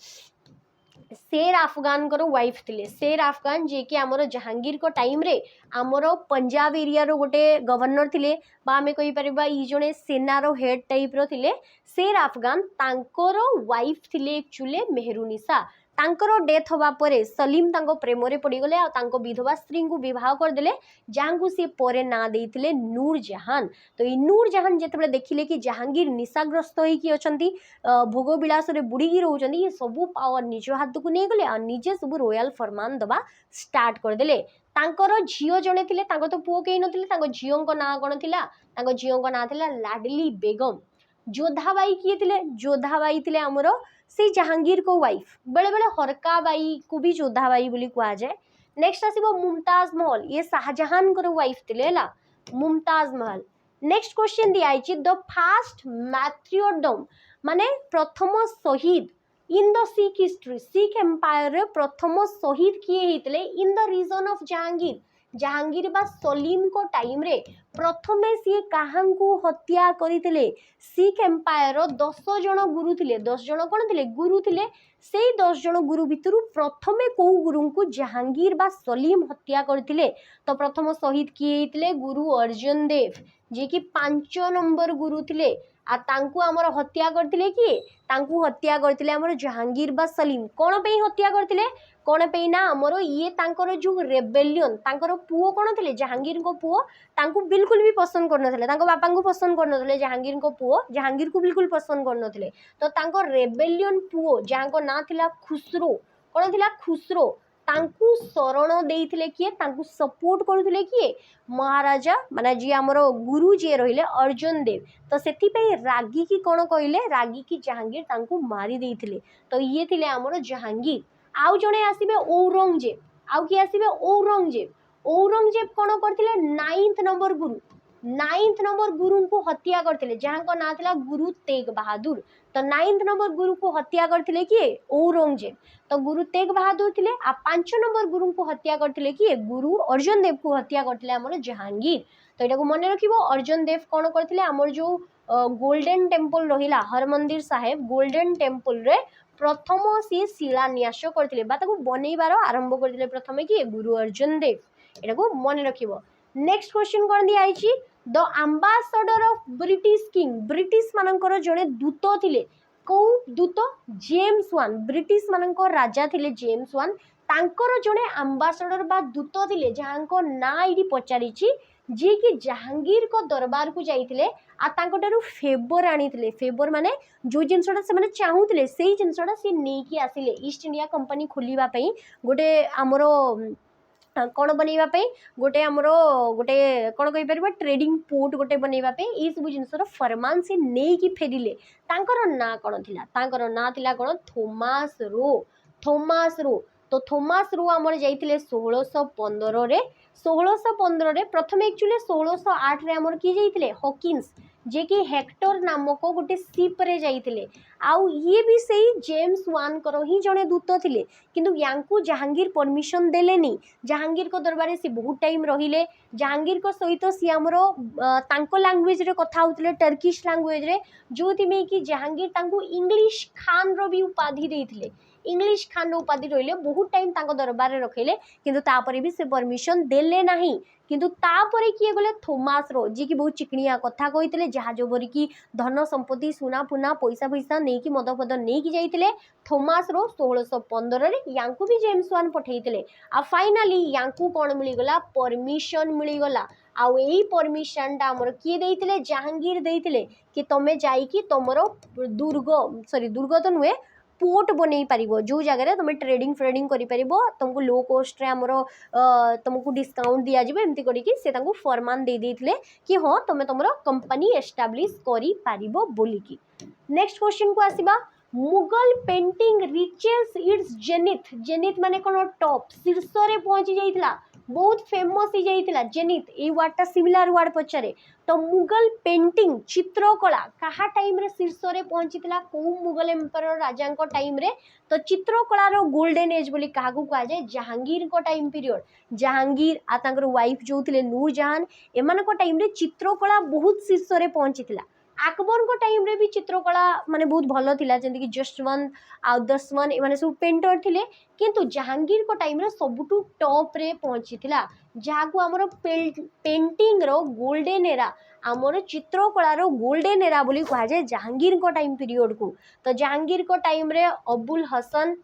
शेर अफगान को वाइफ थिले शेर अफगान जे कि हमरो जहांगीर को टाइम रे हमरो पंजाब एरिया रो गोटे गवर्नर थिले बा हमें कहि परिबा ई जने सेना रो हेड टाइप रो थिले शेर अफगान तांकर वाइफ थिले एक्चुअली मेहरुनिसा तांकर डेथ हवा परे सलीम तांको प्रेम रे पड़ी गले आ तांको विधवा स्त्री को विवाह कर देले जहां सी परे ना देइथिले नूरजहान। तो ई नूरजहान जेतेबेले देखिले कि जहांगीर निशाग्रस्त होई कि अछंती भोग विलास रे बुड़ीकी रहउछंती ये सब पावर निज हाथ को नहीं गले आ निजे सब रॉयल फरमान दबा स्टार्ट कर देले। तांकर झियो जणे थिले तांको तो पुओ केही नथिले तांको झियोंको ना कोन थिला तांको झियोंको ना थिला लाडली बेगम। जोधाबाई किए थिले जोधाबाई थिले हमरो से जहांगीर को वाइफ बेले बेले हरकाबाई को भी जोधाबाई बोली कहा जाए। नेक्स्ट आसीबो मुमताज महल ये शाहजहान को वाइफ थिले ला मुमताज महल। नेक्स्ट क्वेश्चन दिया आइछि द फास्ट मैट्रियोडम माने प्रथम शहीद in the Sikh history Sikh empire रे प्रथम शहीद किए हितले in the reign of Jahangir Jahangir बा सलीम को टाइम रे प्रथमे सी काहांकु हत्या करितले सिख एम्पायर 10 जण गुरु थिले 10 जण कोन थिले गुरु थिले सेई 10 जण गुरु भितरु प्रथमे को गुरु को जहांगीर बा सलीम हत्या करथिले। तो प्रथम शहीद किए हितले गुरु अर्जुन देव जे कि 5 नंबर गुरु थिले आ तांकु हमर हत्या करथिले कि तांकु हत्या करथिले हमर जहांगीर बा सलीम कोन पे हत्या करथिले कोन पे ना हमर ये तांकर जो रेबेलियन तांकर पुओ कोन थिले जहांगीर को पुओ तांकु बिल्कुल भी पसंद कर नथिले तांको बापा को पसंद कर नथिले जहांगीर को पुओ जहांगीर को बिल्कुल पसंद कर नथिले। तो तांको रेबेलियन पुओ जहां को ना थिला खुसरो कोन थिला खुसरो तांकु शरण देइथिले किए तांकु सपोर्ट करथिले किए महाराजा माने जी हमर गुरु जे रहिले अर्जुन देव। तो सेति पे रागी की कोन कहिले रागी की जहांगीर तांकु मारी देइथिले। तो ये थिले हमर जहांगीर। आउ जणे आसीबे औरंगजेब आउ की आसीबे औरंगजेब औरंगजेब कोन करथिले 9th नंबर गुरु को हत्या करथिले जहां को ना थिला गुरु तेग बहादुर। तो 9th नंबर गुरु को हत्या करथिले किए औरंगजेब। तो गुरु तेग बहादुर थिले आ 5 नंबर गुरु को हत्या करथिले किए गुरु अर्जुन देव को हत्या करथिले हमर जहांगीर। तो एटा को मन रखिबो अर्जुन देव कोन करथिले हमर जो गोल्डन टेम्पल रहिला हरमंदिर साहेब गोल्डन टेम्पल रे प्रथम सी शिलान्यास करथिले बा ताको बनेइबार आरंभ करथिले प्रथमे कि गुरु अर्जुन देव एटा को मन रखिबो। नेक्स्ट क्वेश्चन कोन दिया आइछि the ambassador of British king British मानकर जणे दूत थिले को दूत जेम्स वन ब्रिटिश मानकर राजा थिले जेम्स वन तांकर जणे एम्बेसडर बा दूत थिले जहांको ना इडी पचारिछि जे कि जहांगीर को दरबार को जाइथिले आ तांकोटारु फेवर आनिथिले फेवर माने जो जिनसटा से माने चाहुथिले सेही जिनसटा से नेकी आसिले ईस्ट इंडिया कंपनी खोलिबा पई गोटे हमरो कौन बनैबा पे गोटे हमरो गोटे कौन कहि परबा ट्रेडिंग पोर्ट गोटे बनैबा पे ई सब जिनसर फरमान से नै कि फेरिले तांकर ना कौन थिला तांकर ना थिला कौन थॉमस रो। तो थॉमस रो हमर जाइथिले 1615 रे प्रथम एक्चुअली 1608 रे हमर की जाइथिले हॉकिंस जे कि हेक्टर नामक गोटे शिप रे जाइथिले आउ ये भी सही जेम्स वन करो ही जने दूत थिले किंतु यांकु जहांगीर परमिशन देलेनी जहांगीर को दरबार से बहुत टाइम रहिले जहांगीर को सहित सी हमरो तांको लैंग्वेज रे कथा होतले टर्किश लैंग्वेज रे जोथि में कि जहांगीर तांको इंग्लिश खान रो भी उपाधि देथिले इंग्लिश खान रो उपाधि रहिले बहुत टाइम तांको दरबार रे रखिले किंतु तापरे भी से परमिशन देले नाही किंतु तापरे किए गले थॉमस रो जी की बहुत चिकनिया कथा कहितले जहाज भरी की धन संपत्ति सुना पुना पैसा नै कि मद पद नै कि जाइतले थॉमस रो 1615 रे यांकु भी जेम्स वन पठैतले आ फाइनली यांकु कोन मिली गला परमिशन मिली गला आ एही परमिशन ता हमर किए देइतले जहांगीर देइतले कि तमे जाई कि तमरो दुर्ग तो नुए पोर्ट बनै पारिबो जो जगह तुम ट्रेडिंग फ्रेडिंग करि पारिबो तुमको लो कॉस्ट रे हमरो तुमको डिस्काउंट दिया जिवो एमती करी कि से तांको फरमान दे देइतले कि हां तमे तमरो कंपनी एस्टैब्लिश करि पारिबो बोली की। नेक्स्ट क्वेश्चन को आसीबा Mughal painting reaches its zenith माने कोन टॉप शीर्ष रे पहुंची जाइतला बहुत फेमस ही जाइतला जेनिथ ए वर्डटा सिमिलर वर्ड पछरे। तो मुगल पेंटिंग चित्रकला कहा टाइम रे शीर्ष रे पहुंचीतला को मुगल एम्पायर राजा को टाइम रे तो चित्रकला रो गोल्डन एज बोली कहा को कहा जाए जहांगीर को टाइम पीरियड जहांगीर आ तांकर वाइफ जो थिले नूरजहान एमान को टाइम रे चित्रकला बहुत शीर्ष रे पहुंचीतला। अकबर को टाइम रे भी चित्रकला माने बहुत भलो थिला जेंति कि जसवंत आ दसवन माने सब पेंटर थिले किंतु जहांगीर को टाइम रे सबटू टॉप रे पहुंचीथिला जाको हमरो पेंटिंग रो गोल्डन एरा हमरो चित्रकला रो गोल्डन एरा बोली कहा जाए जहांगीर को टाइम पीरियड को। तो जहांगीर को टाइम रे अबुल हसन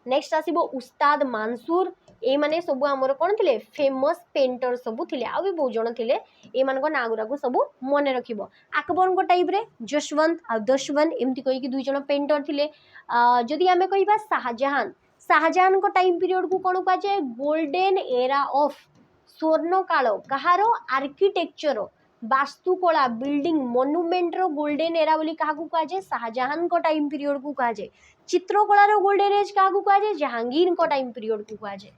नेक्स्ट आसीबो उस्ताद मानसूर ए माने सब आमर कौन थे फेमस पेंटर सब थे आ भी बहुत जन थे ये ना गुरा को सब मन रखिबो अकबर टाइप रे जशवंत आ दशवंत एमती कही दुई जन पेंटर थे जदि आमे कहिबा शाहजहां शाहजहां को टाइम पीरियड को कौन कह जाए गोल्डन एरा ऑफ स्वर्ण काल कहार आर्किटेक्चर वास्तुकला बिल्डिंग मोनुमेंट रो गोल्डन एरा बोली क्या कह जाए शाहजहां को टाइम पीरियड को कह जाए चित्रकलार गोल्डन एज क्या कह जाए जहांगीर को टाइम पीरियड को कह जाए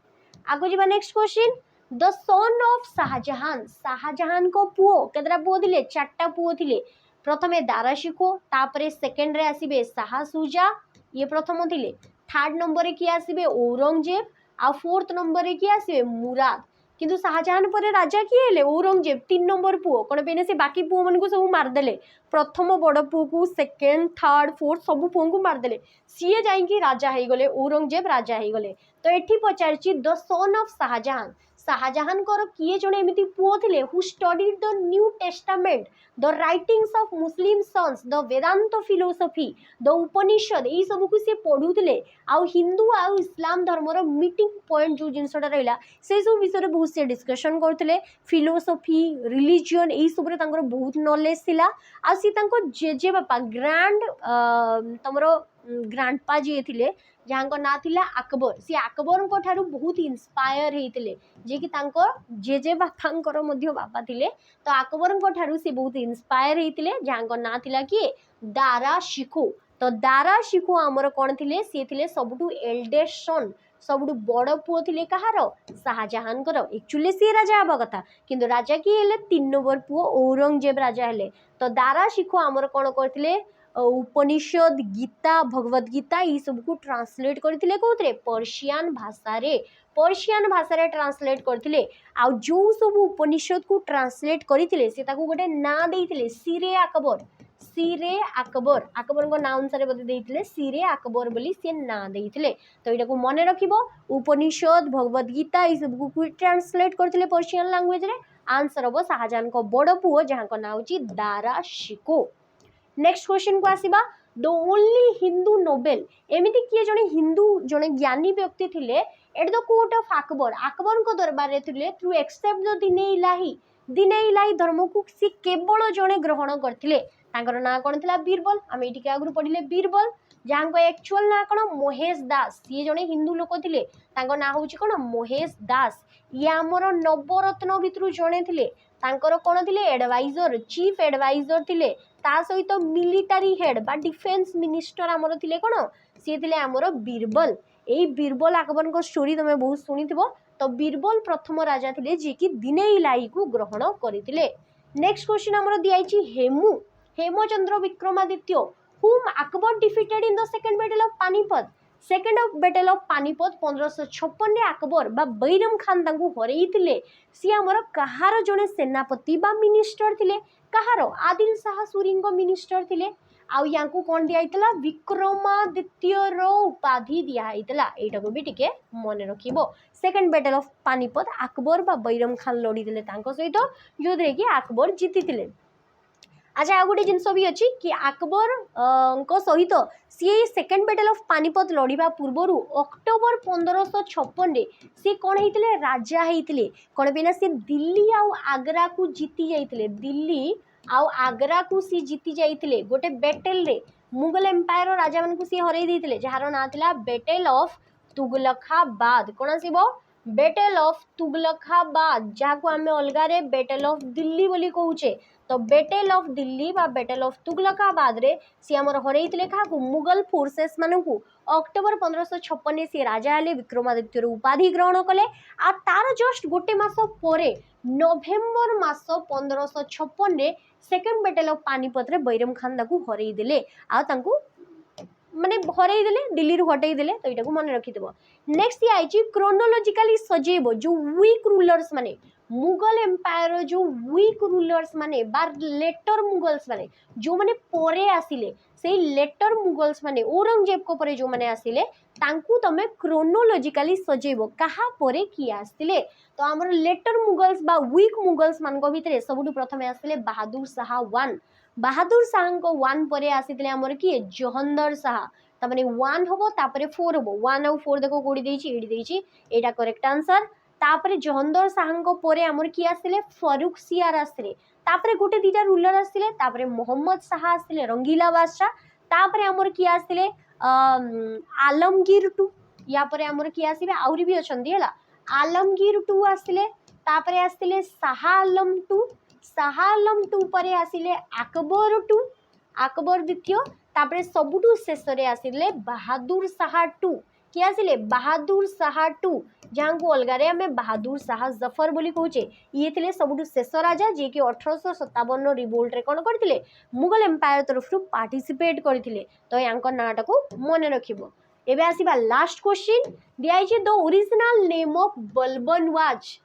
आगो जी next question the son of Shahjahan Shahjahan को पुओ केतरा पुओ थिले चारटा पुओ थिले प्रथमे दारा शिको तापरे सेकंड रे आसीबे शाह सुजा ये प्रथम थिले थर्ड नंबर रे किए आसीबे औरंगजेब आ फोर्थ नंबर रे किए आसीबे मुराद किंतु शाहजहां पर राजा किए हेले औरंगजेब 3 नंबर पुओ कौन पे से बाकी पुओ मन को सब मारदेले प्रथम बड़ पुओ को सेकेंड थर्ड फोर्थ सब पुओ को मारदेले सीए जाइकी राजा हो गले औरंगजेब राजा हो गले तो एठी पचारछि the son of Shahjahan Shahjahan किए जने एमिति पुओ थिले who studied the new testament the writings of Muslim sons the Vedanta philosophy the Upanishad यही सब को सी पढ़ुले आउ हिंदू आउ इस्लाम धर्मर मीटिंग पॉइंट जो जिनसटा रहा से सब विषय बहुत से डिस्कशन करते फिलोसफी रिलीजियन यही सब बहुत नॉलेज थिला आ सी जेजे बापा ग्रांड तमरो ग्रांडपा जी थे जहाँ ना थिला अकबर सी अकबर को ठारू बहुत इंस्पायर होते जे कि जेजे बापा बापा थिले तो अकबर को ठारू सी बहुत इंस्पायर होते जहाँ ना थिला किए दारा शिखो तो दारा शिखो आमर कौन थे सी थे सबुठू एल्डेस्ट सन सबुठू बड़ पुओ थे कहार शाहजहां एक्चुअली सी राजा हवा कथा किंतु राजा किए हेले 3 नंबर पुओ औरंगजेब राजा हेले तो दारा शिखो आमर कौन करथिले उपनिषद गीता भगवत गीता ये सब को ट्रांसलेट करथिले कोथरे पर्शियन भाषा रे ट्रांसलेट करथिले आ जो सब उपनिषद को ट्रांसलेट करथिले से ताको गोटे ना देइथिले सिरे अकबर अकबर को ना अनुसार बोलते देइथिले सिरे अकबर बोली से ना देइथिले तो एटा को मने रखिबो उपनिषद भगवत गीता ये सब को ट्रांसलेट करथिले पर्शियन लैंग्वेज रे आंसर हो शाहजहां को बड़ पुओ जहां को ना होची दारा शिको नेक्स्ट क्वेश्चन को आसीबा द ओनली हिंदू नोबेल एमिति किए जने हिंदू जने ज्ञानी व्यक्ति थिले at the court of Akbar Akbar को दरबार रे थिले थ्रू एक्सेप्ट द दिने इलाही धर्म को सी केवल जने ग्रहण करथिले तांकर ना कोन थिला बीरबल हम एटी के आगु पढिले बीरबल जहां को एक्चुअल ना कोन महेश दास ये जने हिंदू लोक थिले तांको ना होची कोन महेश दास ये हमर नवरत्न भितरु जने थिले तांकर कोन थिले एडवाइजर चीफ एडवाइजर थिले ता सहित मिलिटारी हेड बा डिफेंस मिनिस्टर आमर थिले कोन सी थिले आमर बीरबल एई बीरबल अकबर को स्टोरी तमे बहुत सुनिथिबो तो बीरबल प्रथम राजा थिले जे कि दिने इलाई को ग्रहण करथिले नेक्स्ट क्वेश्चन आमर दियाइछि Hemchandra Vikramaditya whom Akbar defeated in the second battle of Panipat second battle of Panipat 1556 रे अकबर बा बैरम खान तांको हरैथिले सी हमर कहार जने सेनापति बा मिनिस्टर थिले कहार आदिल शाह सूरींको मिनिस्टर थिले आउ यांको कोन दियाइतला विक्रमादित्य रो उपाधि दियाइतला एटा को भी टिके मने रखिबो second battle of Panipat Akbar बा बैरम खान लड़ी दिले तांको सहित जोदरे कि अकबर जीतिथिले अच्छा आ गोटे जिनस भी अच्छी कि अकबर को सहित सी सेकेंड बैटल ऑफ पानीपत लड़िबा पूर्वर अक्टोबर 1556 सी कौन होते राजा होते कौन पे सी दिल्ली आउ आगरा को जीति जाइए दिल्ली आउ आगरा को सी जीति जाइए गोटे बैटल रे मुगल एम्पायर राजा मान सी हरई देते जार ना था बैटल ऑफ तुगलकाबाद कौन आसब बैटल ऑफ तुगलकाबाद जहाँ को आम अलगारे बैटल ऑफ दिल्ली बोली कहूचे तो बैटल ऑफ दिल्ली बा बैटल ऑफ तुगलकाबाद रे सी आमर हरैथिले काहाकू मुगल फोर्सेस मानकू अक्टोबर 1556 सी राजा हेले विक्रमादित्य उपाधि ग्रहण कले आ तार जस्ट गोटे मास परे नवेम्बर मास 1556 रे सेकेंड बैटल ऑफ पानीपत रे बैरम खान ताकू हरई देले आ तांकू माने हरई देले दिल्ली रु हटई देले तो एटा को मन रखिथबो नेक्स्ट ये आइची क्रोनोलॉजिकली सजेबो जो वीक रूलर्स माने मुगल एम्पायर जो वीक रूलर्स माने बार लेटर मुगल्स माने जो माने परे आसिले से लेटर मुगल्स माने औरंगजेब को परे जो माने आसिले तांकू तमे क्रोनोलॉजिकली सजेबो कहा परे की आसिले तो हमर लेटर मुगल्स बा वीक मुगल्स मान को भितरे सबुठु प्रथमे आसिले बहादुर शाह 1 बहादुर शाह को 1 परे आसिले हमर की जहंदर शाह तमाने 1 हबो तापरे 4 हबो 1 और 4 देखो कोडी देछि एडी देछि एटा करेक्ट आंसर तापरे जहंदर साहंको परे हमर की आसिले फरुख सियार आसिले तापरे गोटे दीटा रूलर आसिले तापरे मोहम्मद शाह आसिले रंगीला बादशाह तापरे हमर की आसिले आलमगीर टू या परे हमर की आसीबे आउरी भी अछंदी हला आलमगीर टू आसिले तापरे आसिले शाह आलम टू परे आसिले अकबर द्वितीय तापरे सबुठू शेष रे आसिले बहादुर शाह टू कि आसिले बहादुर शाह टू जहां को अलगा रे हमें बहादुर शाह जफर बोली कहूचे ये थिले सबुठू शेष राजा जे कि 1857 रिवोल्ट रे कोन करथिले मुगल एम्पायर तरफ रु पार्टिसिपेट करथिले तो यांको नाटा को मने रखिबो एबे आसीबा लास्ट क्वेश्चन दिया छै the original name of Balban was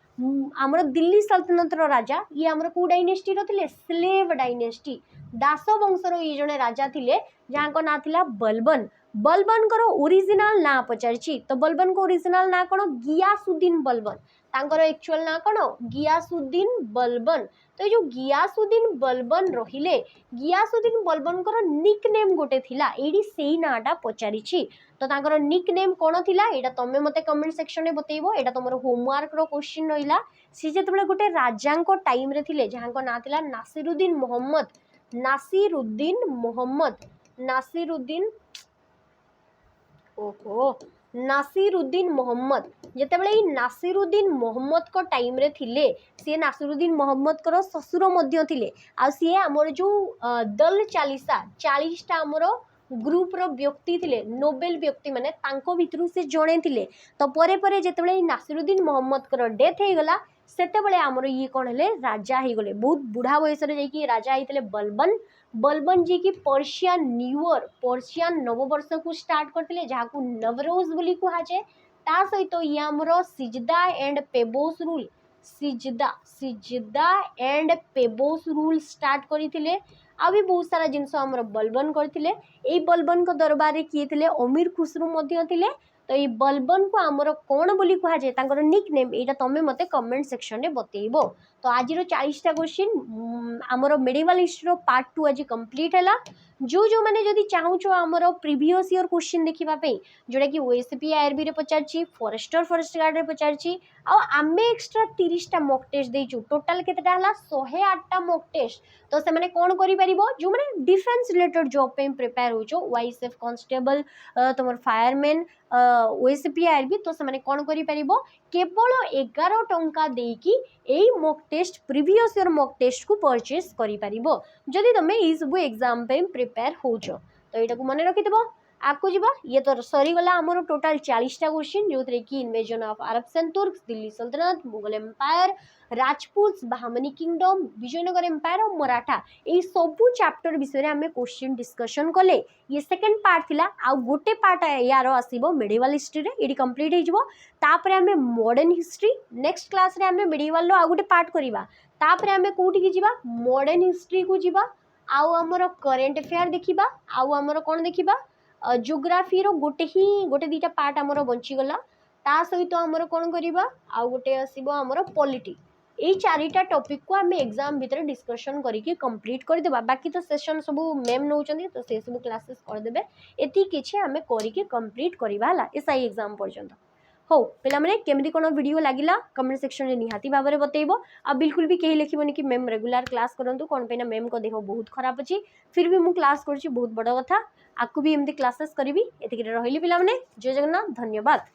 हमर दिल्ली सल्तनत रो राजा ये हमर को डायनेस्टी रो थिले स्लेव डायनेस्टी दास वंशर ये जने राजा थिले जहां को ना थिला बलबन बलबन करो ओरिजिनल ना पचारछि तो बलबन को ओरिजिनल ना कोन गियासुद्दीन बलबन तांकर एक्चुअल ना कोन गियासुद्दीन बलबन तो जो गियासुद्दीन बलबन रहिले गियासुद्दीन बलबन करो निक नेम गोटे थिला एडी सेही नाटा पचारिछि तो तांकर निक नेम कोन थिला एटा तमे मते कमेंट सेक्शन रे बतेइबो एटा तमरो होमवर्क रो क्वेश्चन रहिला सी जेतबेले गोटे राजा को टाइम रे थिले जहां को ना थिला नासिरुद्दीन मोहम्मद जेतेबेले नासिरुद्दीन मोहम्मद को टाइम रे थिले सी नासिरुद्दीन मोहम्मद को ससुर मध्य थिले आ सी हमर जो दल 40 टा हमर ग्रुप रो व्यक्ति थिले नोबेल व्यक्ति माने तांको भितरु से जणे थिले तो परे परे जेतेबेले नासिरुद्दीन मोहम्मद को डेथ हे गला सेतेबेले हमर ये कोन हेले राजा हे गले बहुत बुढ़ा वयस रे जाई कि राजा आइतले बलबन जी की पर्शियन नववर्ष को स्टार्ट करथिले जहा को नवरोज बोली कुहा जे ता सहित ये हमरो सिजदा एंड पेबोस रूल स्टार्ट करथिले आ भी बहुत सारा जिनस हमरो बलबन करथिले एई बलबन को दरबार रे किए थिले अमीर खुसरू मध्य थिले तो ये बलबन को आमर कौन बोली कहा जाए तांकर निक नेम एटा तमे मते कमेंट सेक्शन रे बतेइबो तो आज रो 40 टा क्वेश्चन आमर मेडिवल हिस्ट्री रो पार्ट 2 आज कंप्लीट हला जो माने जदी चाहू छो आमर प्रीवियस ईयर क्वेश्चन देखिबा पे जोडा कि ओएसपी आईआरबी रे पचारची फॉरेस्ट गार्ड रे पचारची आ आमे एक्स्ट्रा 30 टा मॉक टेस्ट देइचू टोटल केतेटा हला 108 टा मॉक टेस्ट तो से माने कोन करि परिबो जो माने डिफेंस रिलेटेड जॉब पे प्रिपेयर होचो वाईएसएफ कांस्टेबल तमर फायरमैन ओएसपी आईआरबी तो से माने कोन करि परिबो केवल 11 टंका देकी एई mock test previous year mock test को परचेस करि परिबो जदी तमे ई सब एग्जाम पे प्रिपेयर होचो तो एटा को मने रखि देबो आकु जीवा ये तो सरी गला हमरो टोटल 40 टा क्वेश्चन जो थे कि invasion of Arabs and Turks Delhi Sultanat Mughal empire Rajput Bahmani kingdom Vijayanagar empire और मराठा ए सबु चैप्टर विषय हमें क्वेश्चन डिस्कशन कले ये सेकंड पार्ट थिला आ गोटे पार्ट यार आसीबो मेडिवल हिस्ट्री रे एडी कंप्लीट हे जिवो तापरे हमें मॉडर्न हिस्ट्री नेक्स्ट क्लास रे हमें मेडिवल रो आ गोटे पार्ट करिबा तापरे हमें कोठी की जिबा मॉडर्न हिस्ट्री को जिबा आउ हमर करंट अफेयर देखिबा आउ हमर कोन देखिबा जियोग्राफी रो गोटे दीटा पार्ट हमर बंची गला ता सहित हमर कोन करिबा आ गोटे आसीबो हमर पॉलिटी ए चारिटा टॉपिक को हमें एग्जाम भीतर डिस्कशन करके कंप्लीट कर देबा बाकी तो सेशन सब मैम नौचंदी तो से सब क्लासेस कर देबे एती किछि हमें करके कंप्लीट करबा हला एसआई एग्जाम पर्यंत हो पिला माने केमदी कोन वीडियो लागिला कमेंट सेक्शन रे निहाती भाबरे बतेइबो आ बिल्कुल भी केही लिखिबोनी कि मैम रेगुलर क्लास करंतु कोन पेना मैम को देह बहुत खराब अछि फिर भी मु क्लास करछि बहुत बड़ कथा आकु भी एमदी क्लासेस करबी एतिके रहिली पिला माने जय जगन्नाथ धन्यवाद।